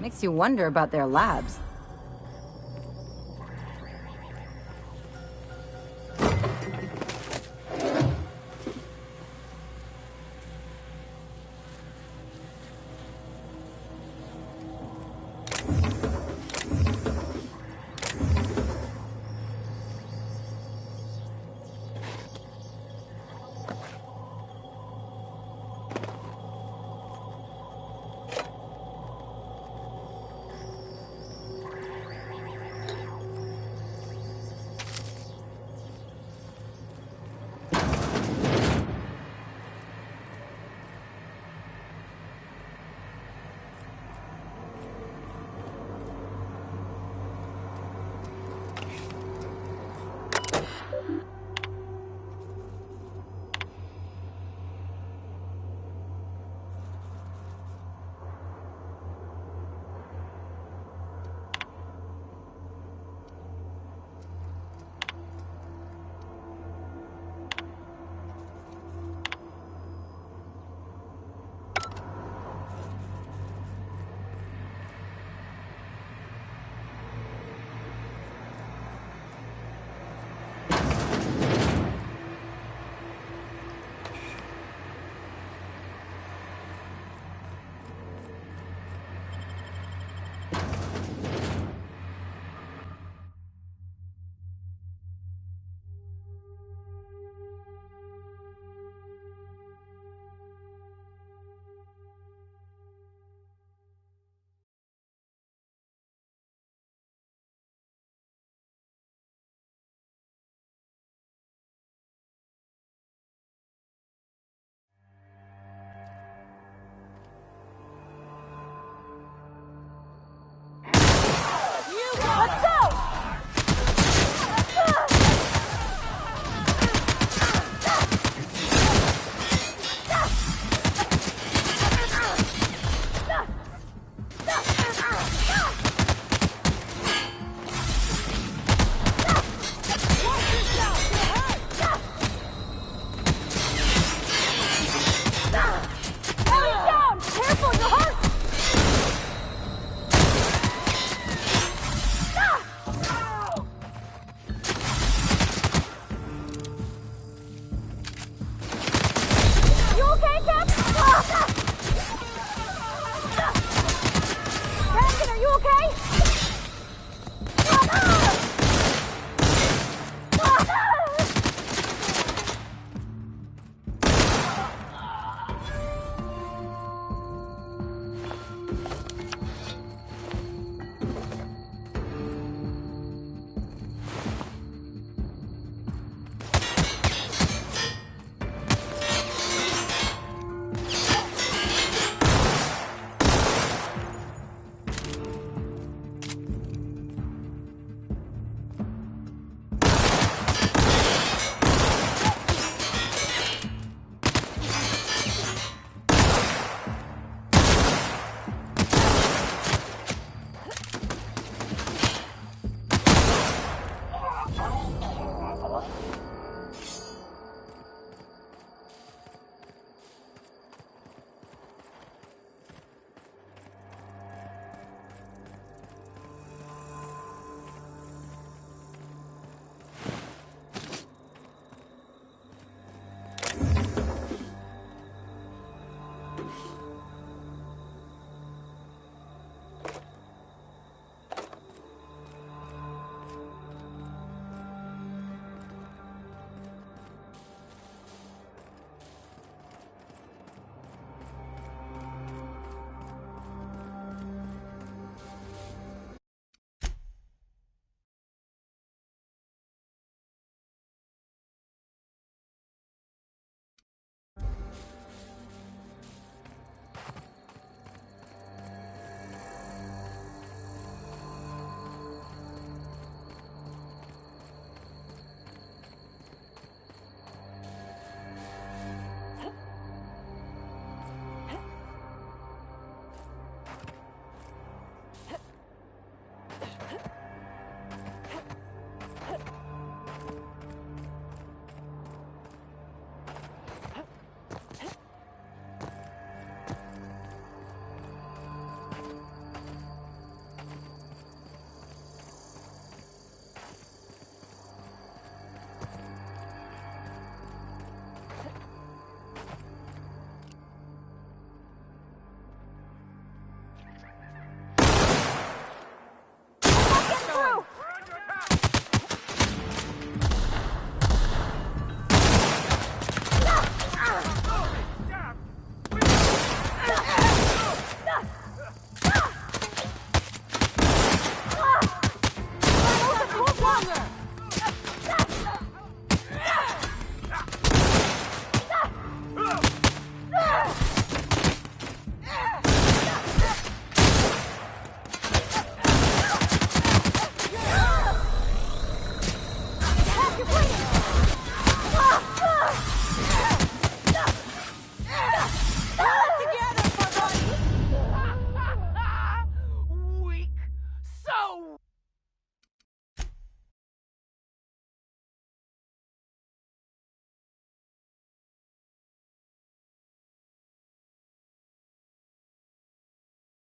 Speaker 1: Makes you wonder about their labs.